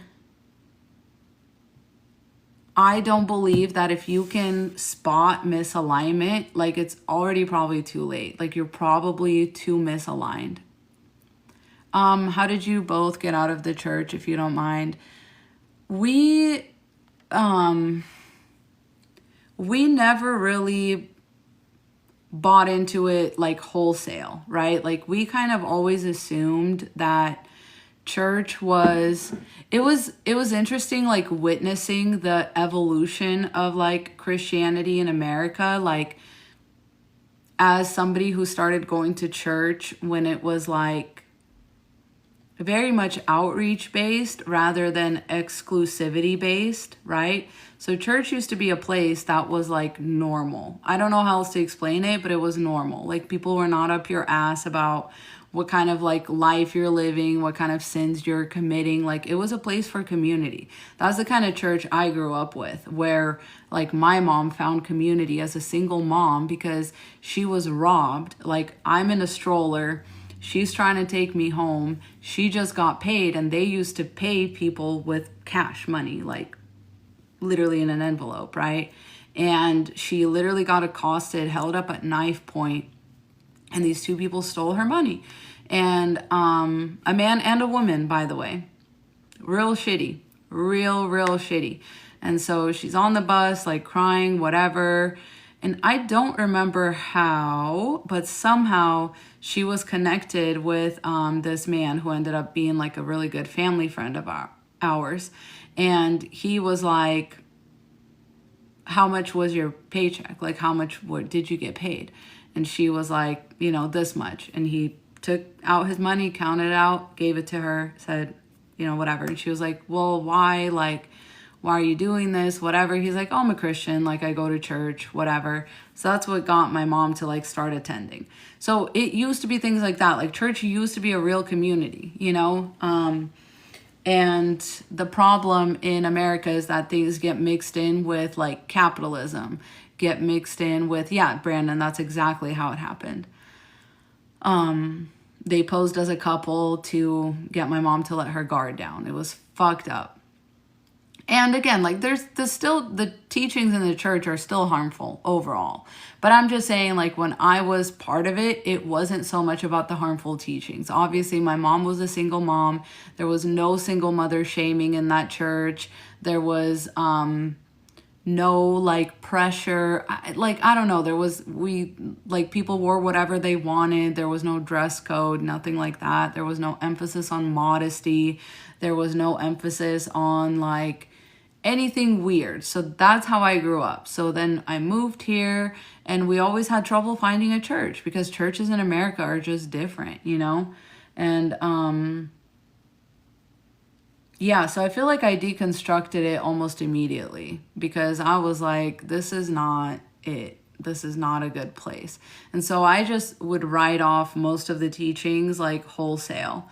don't believe that if you can spot misalignment, like it's already probably too late. Like you're probably too misaligned. How did you both get out of the church, if you don't mind? We never really bought into it like wholesale, right? Like we kind of always assumed that church was it was interesting like witnessing the evolution of like Christianity in America, like as somebody who started going to church when it was like very much outreach based rather than exclusivity based, right? So church used to be a place that was like normal. I don't know how else to explain it, but it was normal. Like people were not up your ass about what kind of like life you're living, what kind of sins you're committing. Like it was a place for community. That's the kind of church I grew up with, where like my mom found community as a single mom because she was robbed. Like I'm in a stroller. She's trying to take me home. She just got paid, and they used to pay people with cash money, like literally in an envelope, right? And she literally got accosted, held up at knife point, and these two people stole her money. And a man and a woman, by the way. Real shitty. Real shitty. And so she's on the bus, like crying, whatever. And I don't remember how, but somehow she was connected with this man who ended up being like a really good family friend of ours. And he was like, how much was your paycheck? Like, how much did you get paid? And she was like, you know, this much. And he took out his money, counted it out, gave it to her, said, you know, whatever. And she was like, well, why? Like, why are you doing this? Whatever. He's like, oh, I'm a Christian. Like, I go to church, whatever. So that's what got my mom to like start attending. So it used to be things like that. Like church used to be a real community, you know? And the problem in America is that things get mixed in with like capitalism, get mixed in with, yeah, Brandon, that's exactly how it happened. They posed as a couple to get my mom to let her guard down. It was fucked up. And again, like there's the teachings in the church are still harmful overall. But I'm just saying, like when I was part of it, it wasn't so much about the harmful teachings. Obviously, my mom was a single mom. There was no single mother shaming in that church. There was no like pressure. I don't know. People wore whatever they wanted. There was no dress code, nothing like that. There was no emphasis on modesty. There was no emphasis on like anything weird. So that's how I grew up. So then I moved here, and we always had trouble finding a church because churches in America are just different, you know? And yeah, so I feel like I deconstructed it almost immediately because I was like, this is not it. This is not a good place. And so I just would write off most of the teachings like wholesale.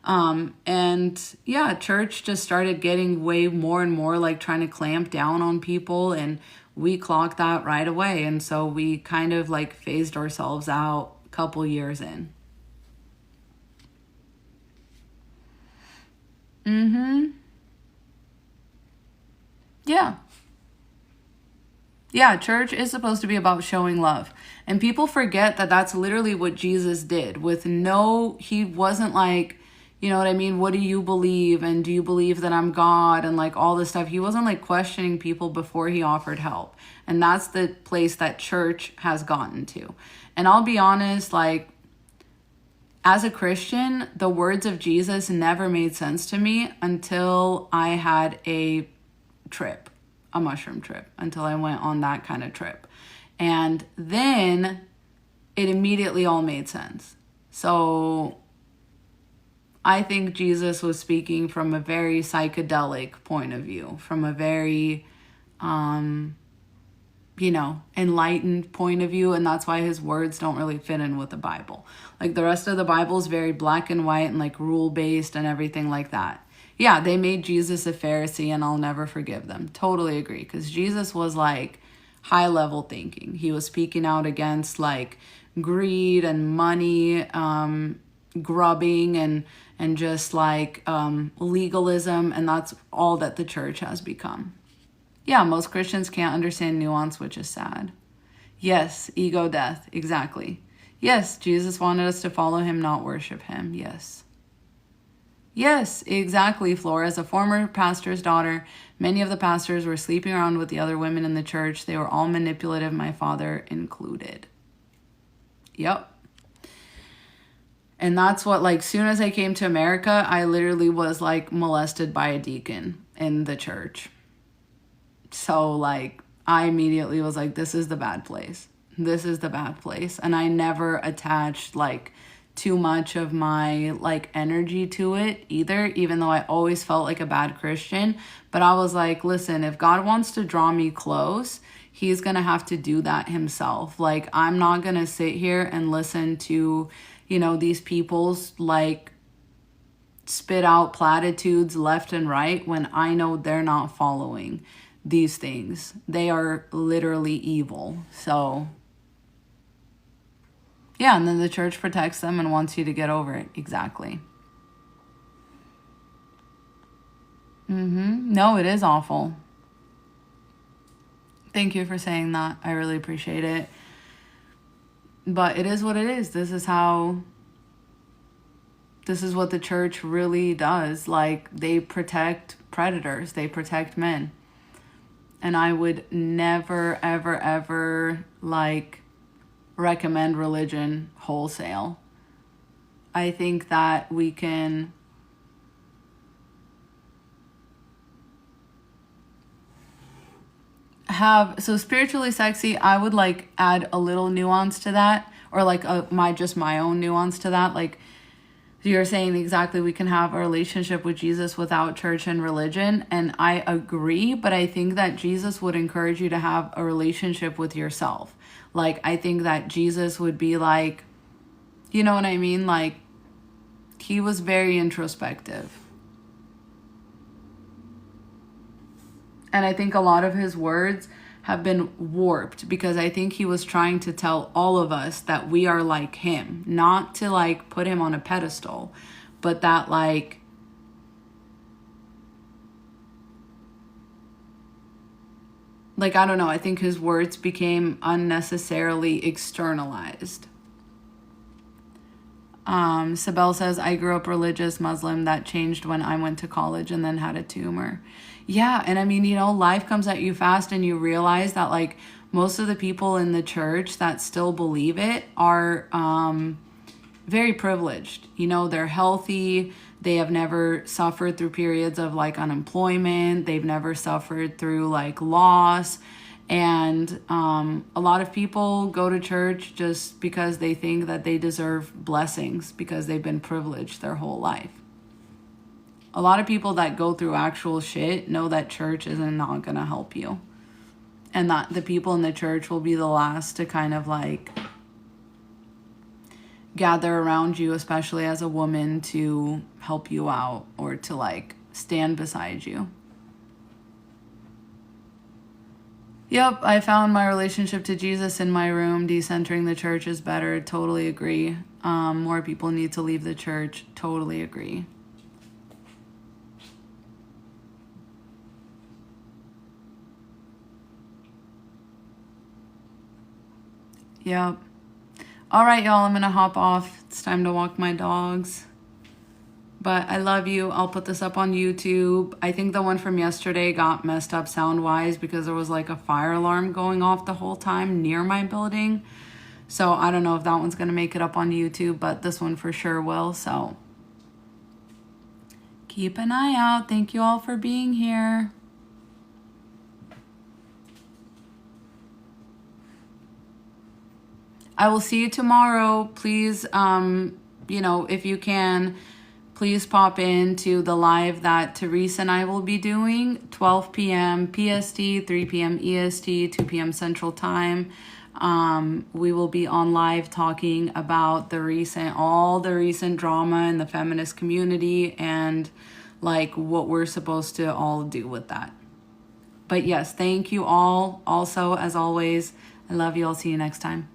And yeah, church just started getting way more and more like trying to clamp down on people, and we clocked that right away. And so we kind of like phased ourselves out a couple years in. Yeah. Yeah, church is supposed to be about showing love. And people forget that that's literally what Jesus did with he wasn't like, you know what I mean? What do you believe? And do you believe that I'm God? And like all this stuff. He wasn't like questioning people before he offered help. And that's the place that church has gotten to. And I'll be honest, like, as a Christian, the words of Jesus never made sense to me until I had a mushroom trip, until I went on that kind of trip. And then it immediately all made sense. So I think Jesus was speaking from a very psychedelic point of view, from a very, enlightened point of view. And that's why his words don't really fit in with the Bible. Like the rest of the Bible is very black and white and like rule based and everything like that. Yeah, they made Jesus a Pharisee and I'll never forgive them. Totally agree. Because Jesus was like high level thinking. He was speaking out against like greed and money, grubbing and just like legalism. And that's all that the church has become. Yeah, most Christians can't understand nuance, which is sad. Yes, ego death. Exactly. Yes, Jesus wanted us to follow him, not worship him. Yes. Yes, exactly, Flora. As a former pastor's daughter, many of the pastors were sleeping around with the other women in the church. They were all manipulative, my father included. Yep. And that's what, like, soon as I came to America, I literally was, like, molested by a deacon in the church. So, like, I immediately was like, this is the bad place. This is the bad place. And I never attached, like, too much of my, like, energy to it either, even though I always felt like a bad Christian. But I was like, listen, if God wants to draw me close, he's going to have to do that himself. Like, I'm not going to sit here and listen to, these people's, like, spit out platitudes left and right when I know they're not following these things. They are literally evil. So yeah, and then the church protects them and wants you to get over it. Exactly. No, it is awful. Thank you for saying that. I really appreciate it. But it is what it is. This is what the church really does. Like, they protect predators. They protect men. And I would never, ever, ever, like, recommend religion wholesale. I think that we can so spiritually sexy, I would like add a little nuance to that, or like my own nuance to that. Like, you're saying exactly, we can have a relationship with Jesus without church and religion. And I agree, but I think that Jesus would encourage you to have a relationship with yourself. Like, I think that Jesus would be like, you know what I mean? Like, he was very introspective. And I think a lot of his words have been warped because I think he was trying to tell all of us that we are like him, not to like put him on a pedestal, but that like I don't know, I think his words became unnecessarily externalized. Sibel says, I grew up religious Muslim. That changed when I went to college and then had a tumor. Yeah, and I mean, life comes at you fast and you realize that like most of the people in the church that still believe it are very privileged. They're healthy. They have never suffered through periods of like unemployment. They've never suffered through like loss. And a lot of people go to church just because they think that they deserve blessings because they've been privileged their whole life. A lot of people that go through actual shit know that church is not going to help you. And that the people in the church will be the last to kind of like gather around you, especially as a woman, to help you out or to like stand beside you. Yep, I found my relationship to Jesus in my room. Decentering the church is better. Totally agree. More people need to leave the church. Totally agree. Yep. All right, y'all, I'm gonna hop off. It's time to walk my dogs. But I love you. I'll put this up on YouTube. I think the one from yesterday got messed up sound-wise because there was like a fire alarm going off the whole time near my building. So I don't know if that one's going to make it up on YouTube, but this one for sure will. So keep an eye out. Thank you all for being here. I will see you tomorrow. Please, you know, if you can, please pop into the live that Therese and I will be doing, 12 p.m. PST, 3 p.m. EST, 2 p.m. Central Time. We will be on live talking about all the recent drama in the feminist community and like what we're supposed to all do with that. But yes, thank you all. Also, as always, I love you. I'll see you next time.